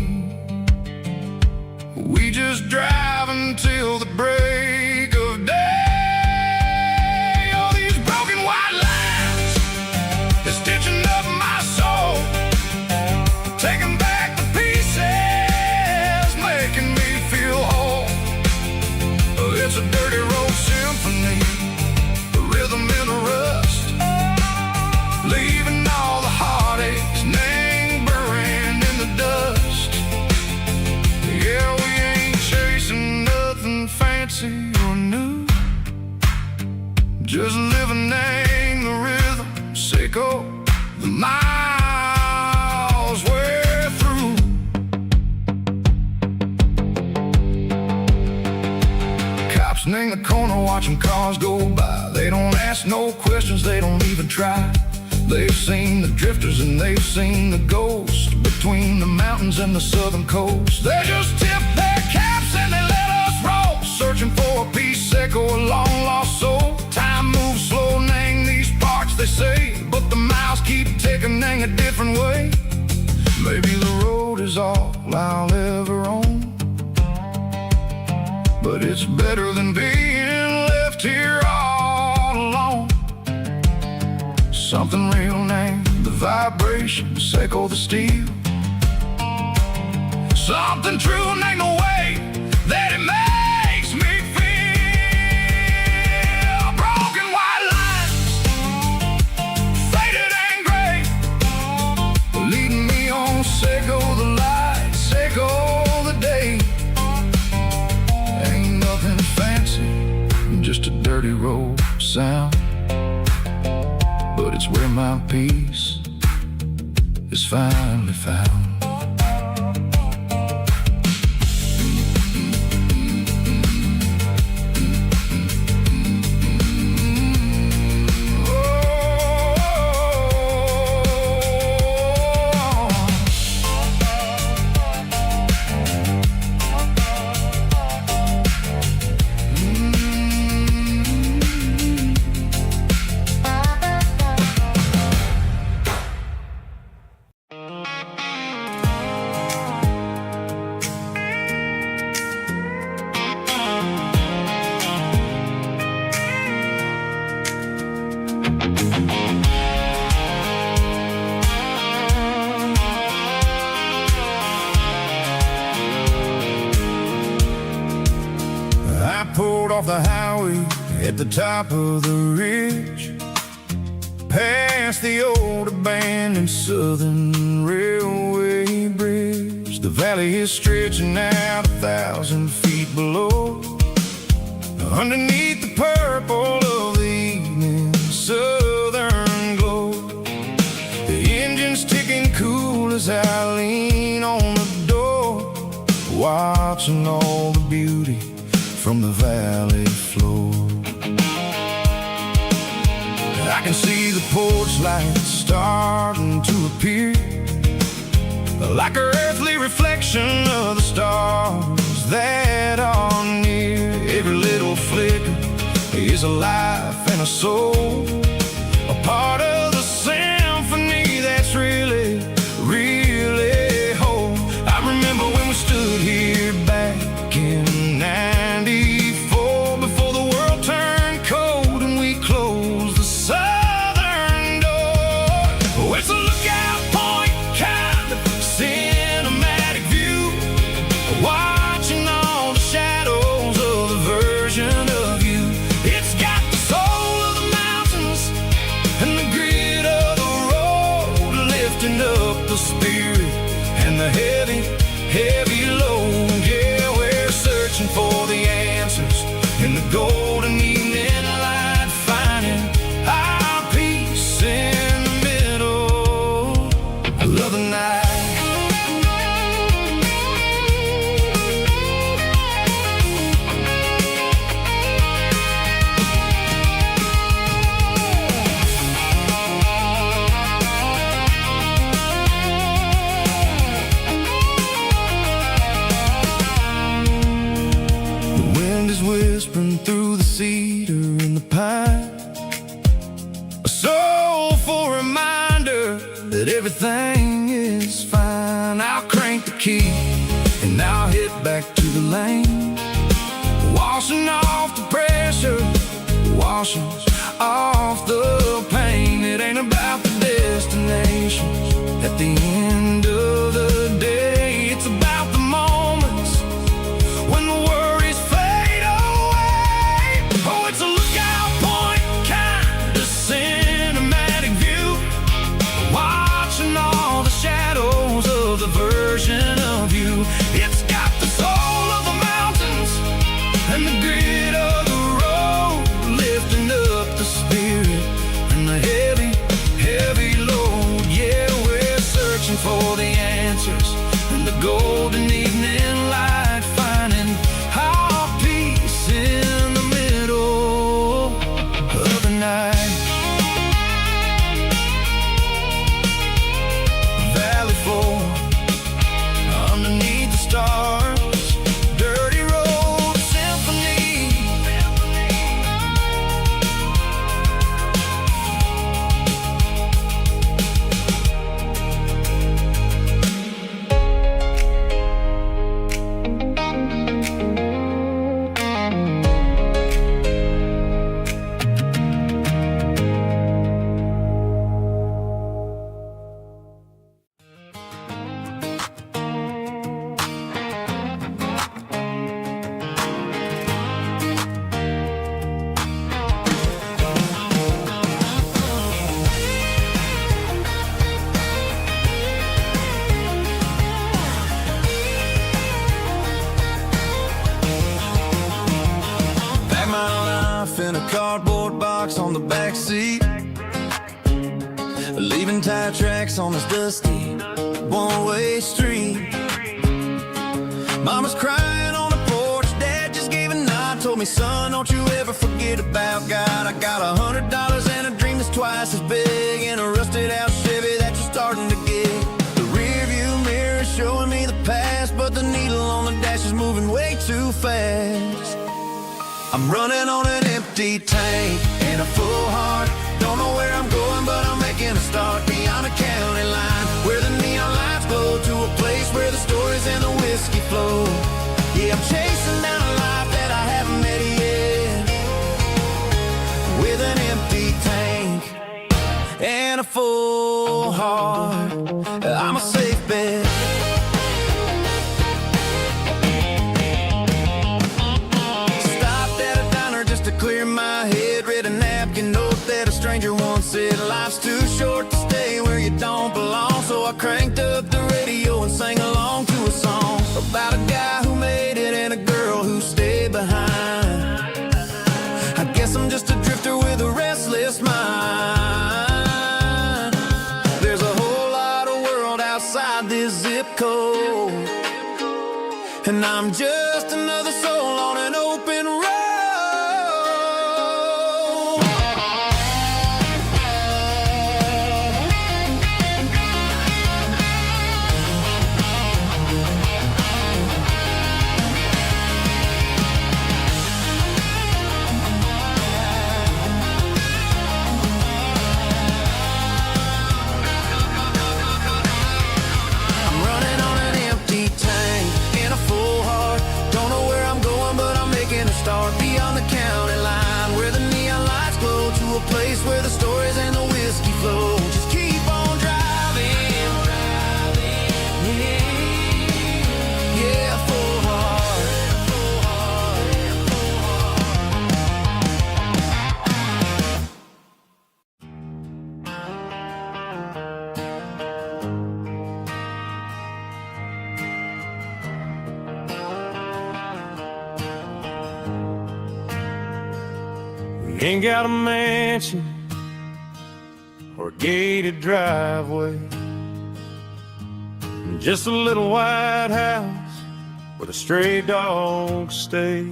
name, the rhythm, Seco, the miles we're through. Cops in the corner watching cars go by. They don't ask no questions, they don't even try. They've seen the drifters and they've seen the ghosts between the mountains and the southern coast. They just tip their caps and they let us roll, searching for a piece, Seco, a long lost soul. Time moves slow, Nang, these parts they say, but the miles keep ticking, Nang, a different way. Maybe the road is all I'll ever own, but it's better than being left here all alone. Something real, Nang, the vibration, Seco, the steel. Something true, Nang, the way that it makes me feel. Broken white lines, faded and gray, leading me on, Seco, the light, Seco, the day. Ain't nothing fancy, just a dirty road sound, but it's where my peace is finally found. Pulled off the highway at the top of the ridge, past the old abandoned Southern Railway bridge. The valley is stretching out 1,000 feet below, underneath the purple of the evening southern glow. The engine's ticking cool as I lean on the door, watching all the beauty from the valley floor. I can see the porch lights starting to appear, like an earthly reflection of the stars that are near. Every little flicker is a life and a soul, a part of the symphony that's really, really whole. I remember when we stood here back in '94, before the world turned cold and we closed the southern door. Oh, it's a lookout point, kind of cinematic view, watching all the shadows of the version of you. It's got the soul of the mountains and the grit of the road, lifting up the spirit and the heavy, heavy load. Yeah, we're searching for the answers in the golden evening light, finding our peace in the middle of the night. Whispering through the cedar and the pine, a soulful reminder that everything is fine. I'll crank the key and I'll hit back to the lane, washing off the pressure, washing off the pain. It ain't about the destinations at the end of the day, it's about the moments when the worries fade away. Oh, it's a lookout point, kind of cinematic view, watching all the shadows of the version of you. It's got the soul of the mountains and the grit of the road, lifting up the spirit on the heavy, heavy load. Yeah, we're searching for the answers in the golden evening light, finding our peace in the middle of the night. Valley floor, underneath the stars, dirty road symphony. Pack my life in a cardboard box on the back seat, leaving tire tracks on this dusty one-way street. Mama's crying on the porch, Dad just gave a nod, told me, son, don't you ever forget about God. I got $100 and a dream that's twice as big, in a rusted out Chevy that you're starting to get. The rear view mirror is showing me the past, but the needle on the dash is moving way too fast. I'm running on an empty tank and a full heart. Don't know where I'm going, but I'm making a start beyond a county line, where the neon lights glow, to a place where the stories and the whiskey flow. Yeah, I'm chasing down a life that I haven't met yet, with an empty tank and a full heart. I'm a safe bet. Clear my head, read a napkin note that a stranger once said, life's too short to stay where you don't belong. So I cranked up the radio and sang along to a song about a guy who made it and a girl who stayed behind. I guess I'm just a drifter with a restless mind. There's a whole lot of world outside this zip code, and I'm just another soul on an open road. Start beyond the county line, where the neon lights glow, to a place where the stories and the whiskey flow. Just keep on driving, yeah, full heart, full heart, full Ain't got a mansion or a gated driveway, just a little white house where the stray dogs stay.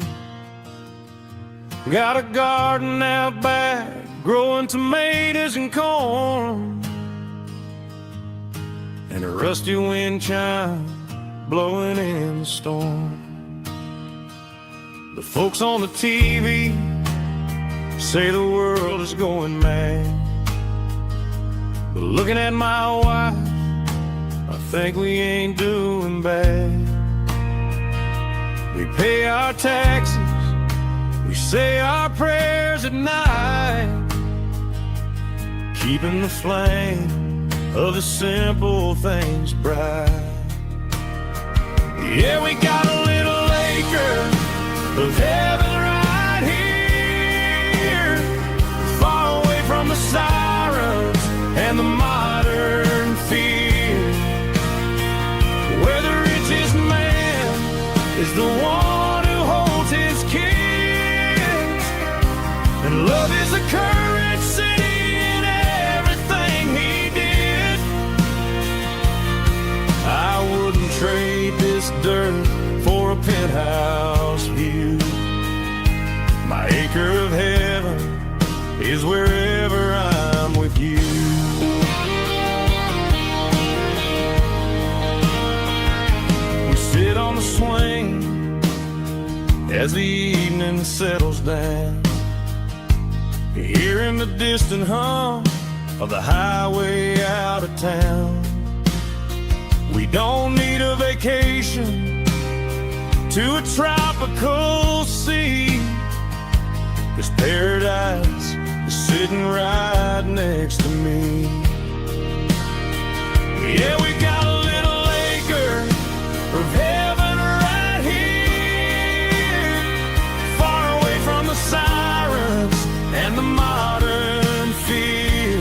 Got a garden out back, growing tomatoes and corn, and a rusty wind chime blowing in the storm. The folks on the TV say the world is going mad, but looking at my wife, I think we ain't doing bad. We pay our taxes, we say our prayers at night, keeping the flame of the simple things bright. Yeah, we got a little acre of heaven right here, far away from the sirens and the modern fear, where the richest man is the one who holds his kids, and love is the currency in hearing the distant hum of the highway out of town. We don't need a vacation to a tropical sea, 'cause paradise is sitting right next to me. Yeah, we got a little acre of heaven right here, far away from the sirens and the modern fear,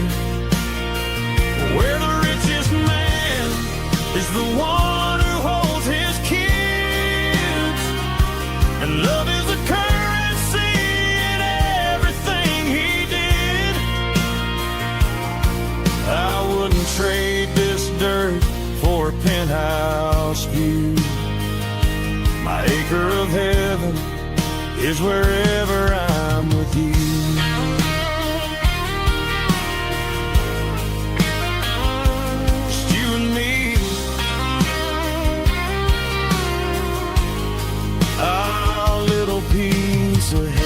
where the richest man is the one who holds his kids, and love is the currency in everything he did. I wouldn't trade this dirt for a penthouse view. My acre of heaven is wherever I'm with you. Just you and me, our little piece of heaven.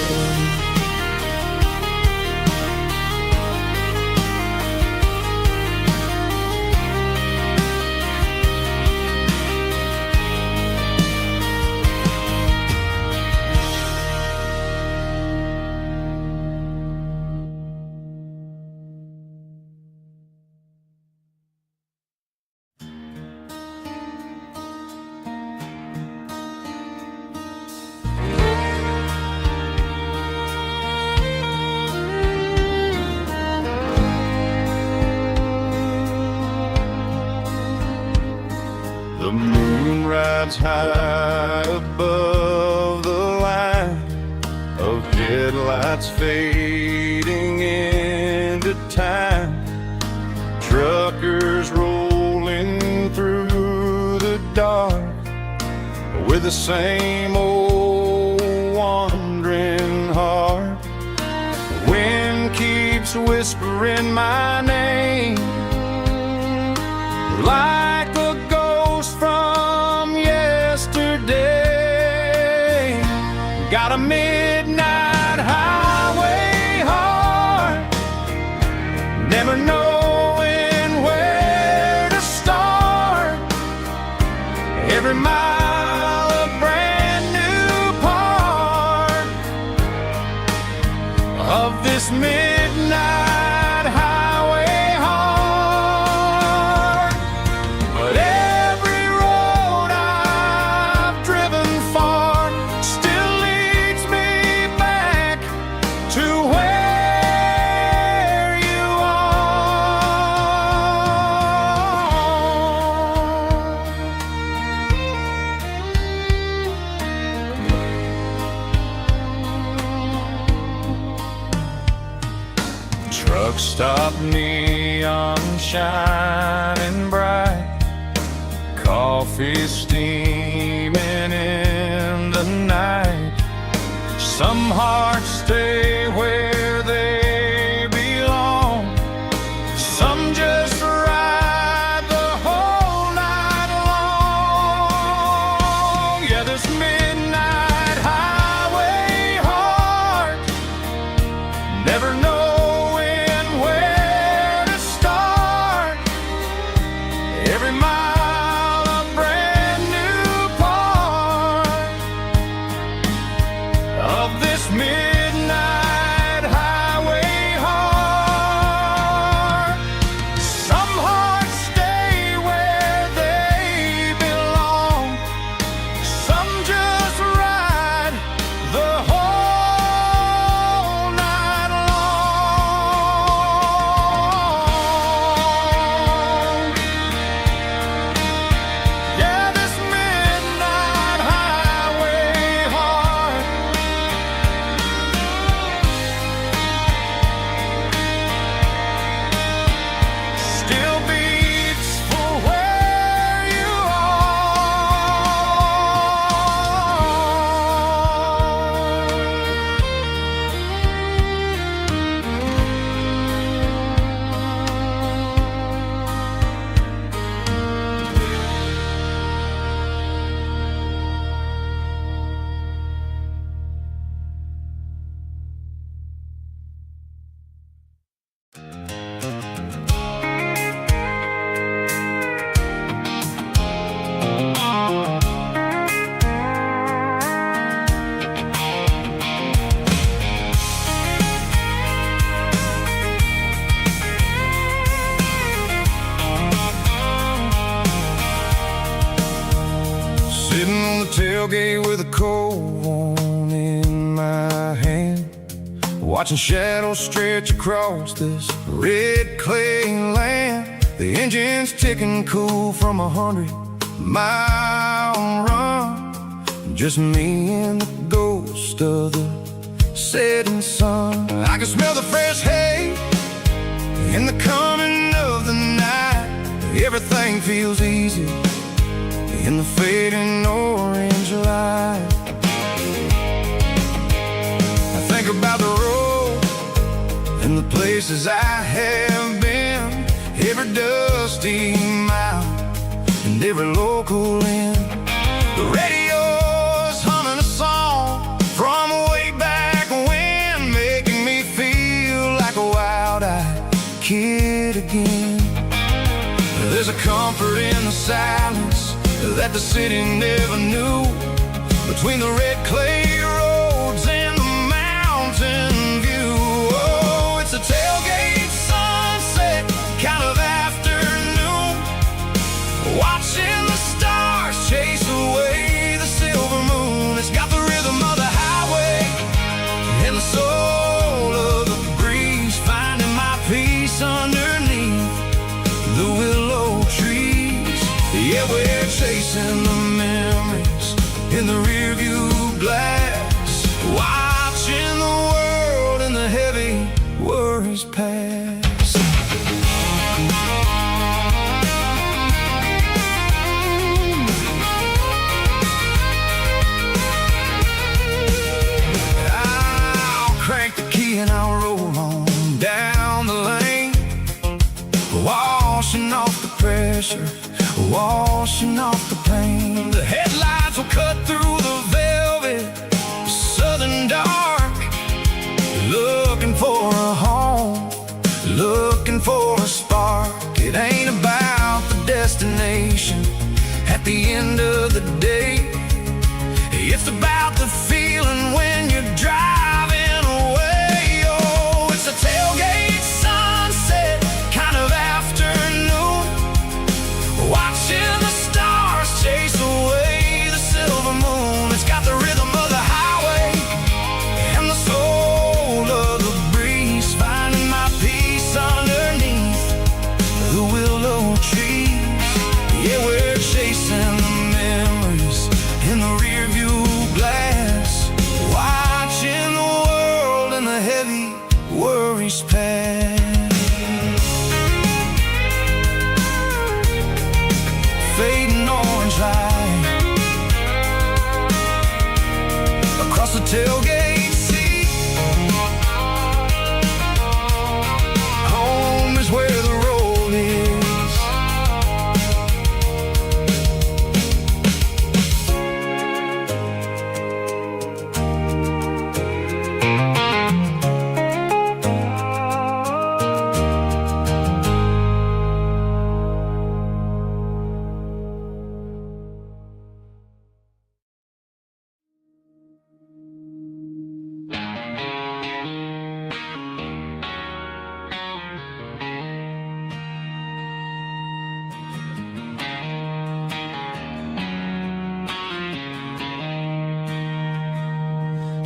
The moon rides high above the line of headlights fading into time. Truckers rolling through the dark with the same old wandering heart. The wind keeps whispering my name like a ghost from yesterday. Got a midnight highway heart, never knowing where to start. Every mile a brand new part of this midnight highway heart. But every road I've driven far still leads me back to where you are. Truck stop, neon shining bright, coffee steaming in the night. Some hearts stay where they belong, some just ride the whole night long. Yeah, this midnight highway heart, never knowing where to start. Every mile a brand new part of this midnight tailgate with a cold one in my hand, watching shadows stretch across this red clay land. The engine's ticking cool from 100-mile run. Just me and the ghost of the setting sun. I can smell the fresh hay in the coming of the night. Everything feels easy in the fading orange light. I think about the road and the places I have been, every dusty mile and every local inn. The radio's humming a song from way back when, making me feel like a wild-eyed kid again. There's a comfort in the silence that the city never knew, between the red clay roads and the mountain view. Oh, it's a tailgate sunset kind of afternoon, watching the stars chase away the silver moon. It's got the rhythm of the highway and the soul of the breeze, finding my peace underneath the willow trees. Yeah, we're chasing the memories in the rearview glass, watching the world and the heavy worries pass. I'll crank the key and I'll roll on down the lane, washing off the pressure, washing off the pain. The headlights will cut through the velvet southern dark, looking for a home, looking for a spark. It ain't about the destination at the end of the day, it's about the feeling when you're driving away. Oh, it's a tailgate sunset kind of afternoon, watching the stars chase away the silver moon. It's got the rhythm of the highway and the soul of the breeze, finding my peace underneath the willow trees. Yeah, we're chasing the memories in the rearview glass, watching the world and the heavy worries pass. Fading orange light across the tailgate seat. Home is where the road is.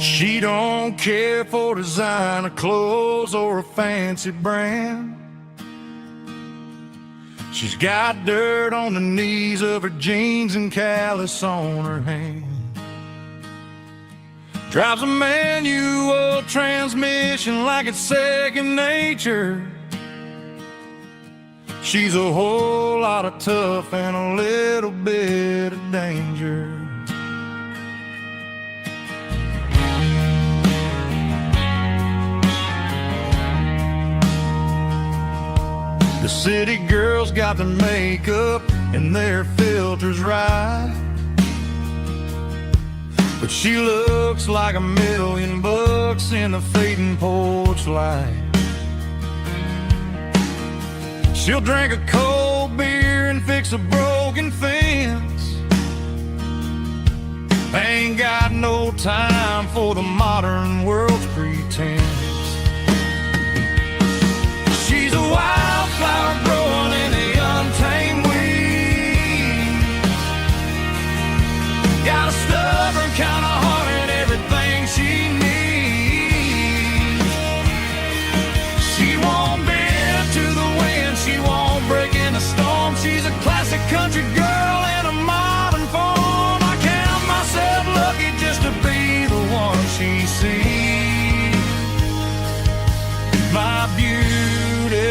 She don't care for designer clothes or a fancy brand. She's got dirt on the knees of her jeans and callus on her hand. Drives a manual transmission like it's second nature. She's a whole lot of tough and a little bit of danger. The city girls got their makeup and their filters right, but she looks like $1,000,000 in the fading porch light. She'll drink a cold beer and fix a broken fence. Ain't got no time for the modern world's pretense. She's a wildflower growing in the untamed weeds. Got a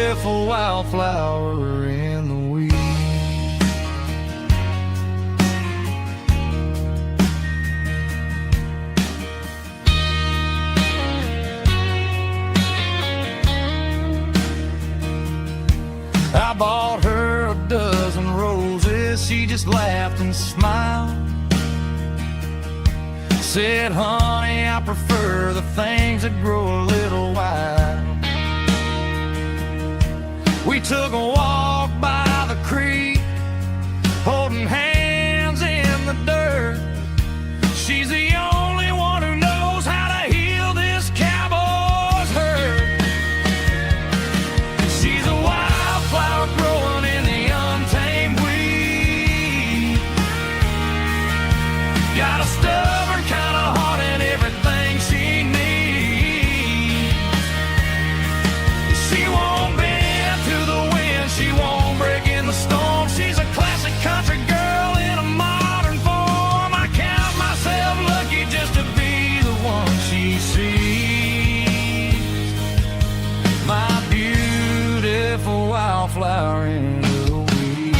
beautiful wildflower in the weeds. I bought her a dozen roses, she just laughed and smiled. Said, honey, I prefer the things that grow a little wild. We took a walk by the creek, holding hands in the dirt. She's the only one who knows how to heal this cowboy's hurt. She's a wildflower growing in the untamed weed. Got a stubborn kind of heart and everything she needs. She won't bend to the wind, she won't break in the storm. She's a classic country girl in a modern form. I count myself lucky just to be the one she sees. My beautiful wildflower in the weeds.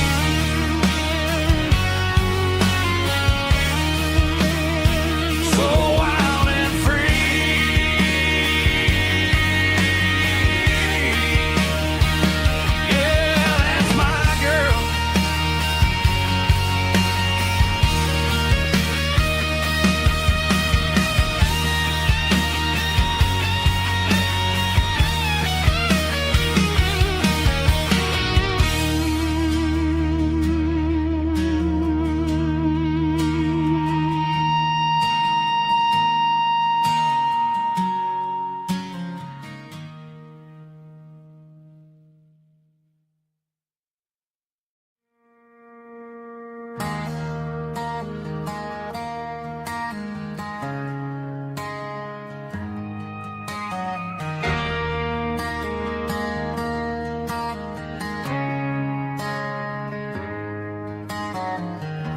So wild and free. Yeah, that's my girl.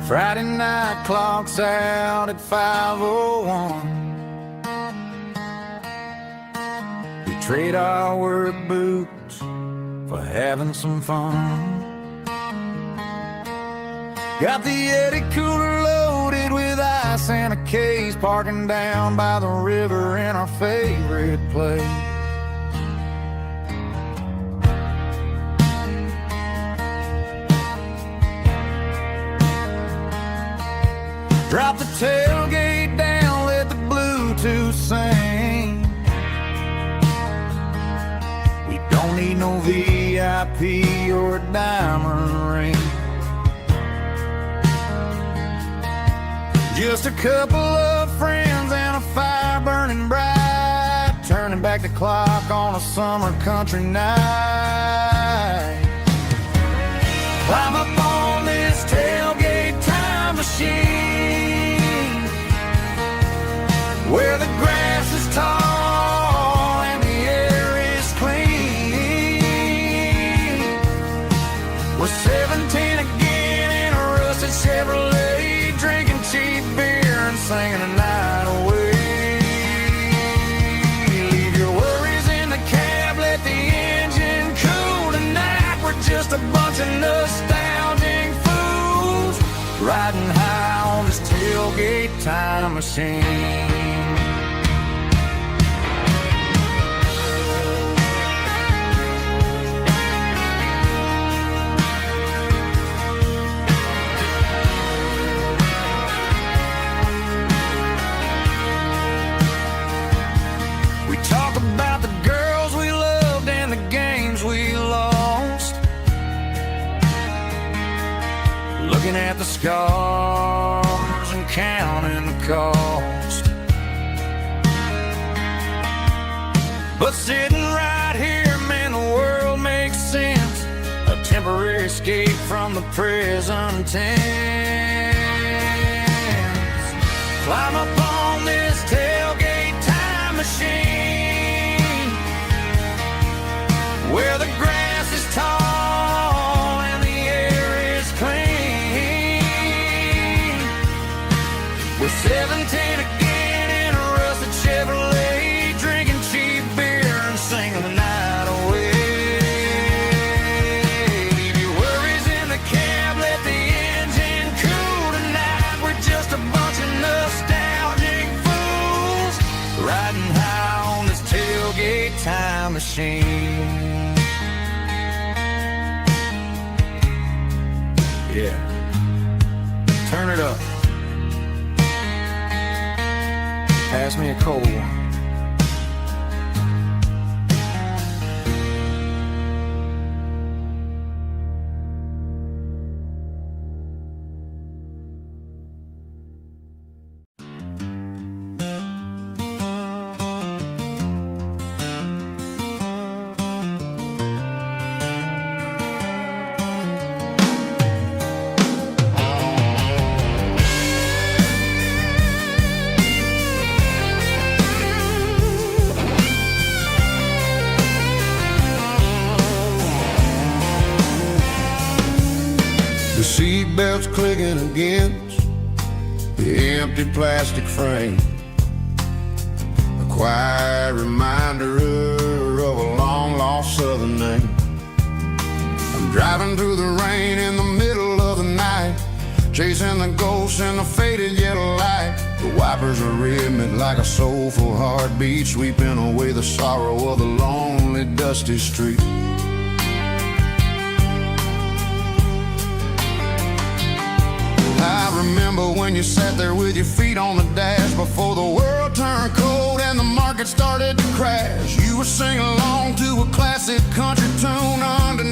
Friday night clock's out at 5:01. We trade our work boots for having some fun. Got the Yeti cooler loaded with ice and a case, parking down by the river in our favorite place. Drop the tailgate down, let the Bluetooth sing. We don't need no VIP or a diamond ring. Just a couple of friends and a fire burning bright, turning back the clock on a summer country night. Climb up on this tailgate time machine, where the grass is tall and the air is clean. We're 17 again in a rusted Chevrolet, drinking cheap beer and singing the night away. Leave your worries in the cab, let the engine cool tonight. We're just a bunch of nostalgic fools, riding high on this tailgate time machine. We talk about the girls we loved and the games we lost, looking at the scars and counting the cost. But sitting right here, man, the world makes sense. A temporary escape from the present tense. Climb up on this tailgate time machine, where the grass is tall and the air is clean. We're 17 again in a rusted Chevrolet, drinking cheap beer and singing the night away. Yeah. Turn it up. Pass me a cold one. The seatbelt's clicking against the empty plastic frame, a quiet reminder of a long-lost southern name. I'm driving through the rain in the middle of the night, chasing the ghosts in the faded yellow light. The wipers are rhythmic like a soulful heartbeat, sweeping away the sorrow of the lonely, dusty street. I remember when you sat there with your feet on the dash before the world turned cold and the market started to crash. You were singing along to a classic country tune underneath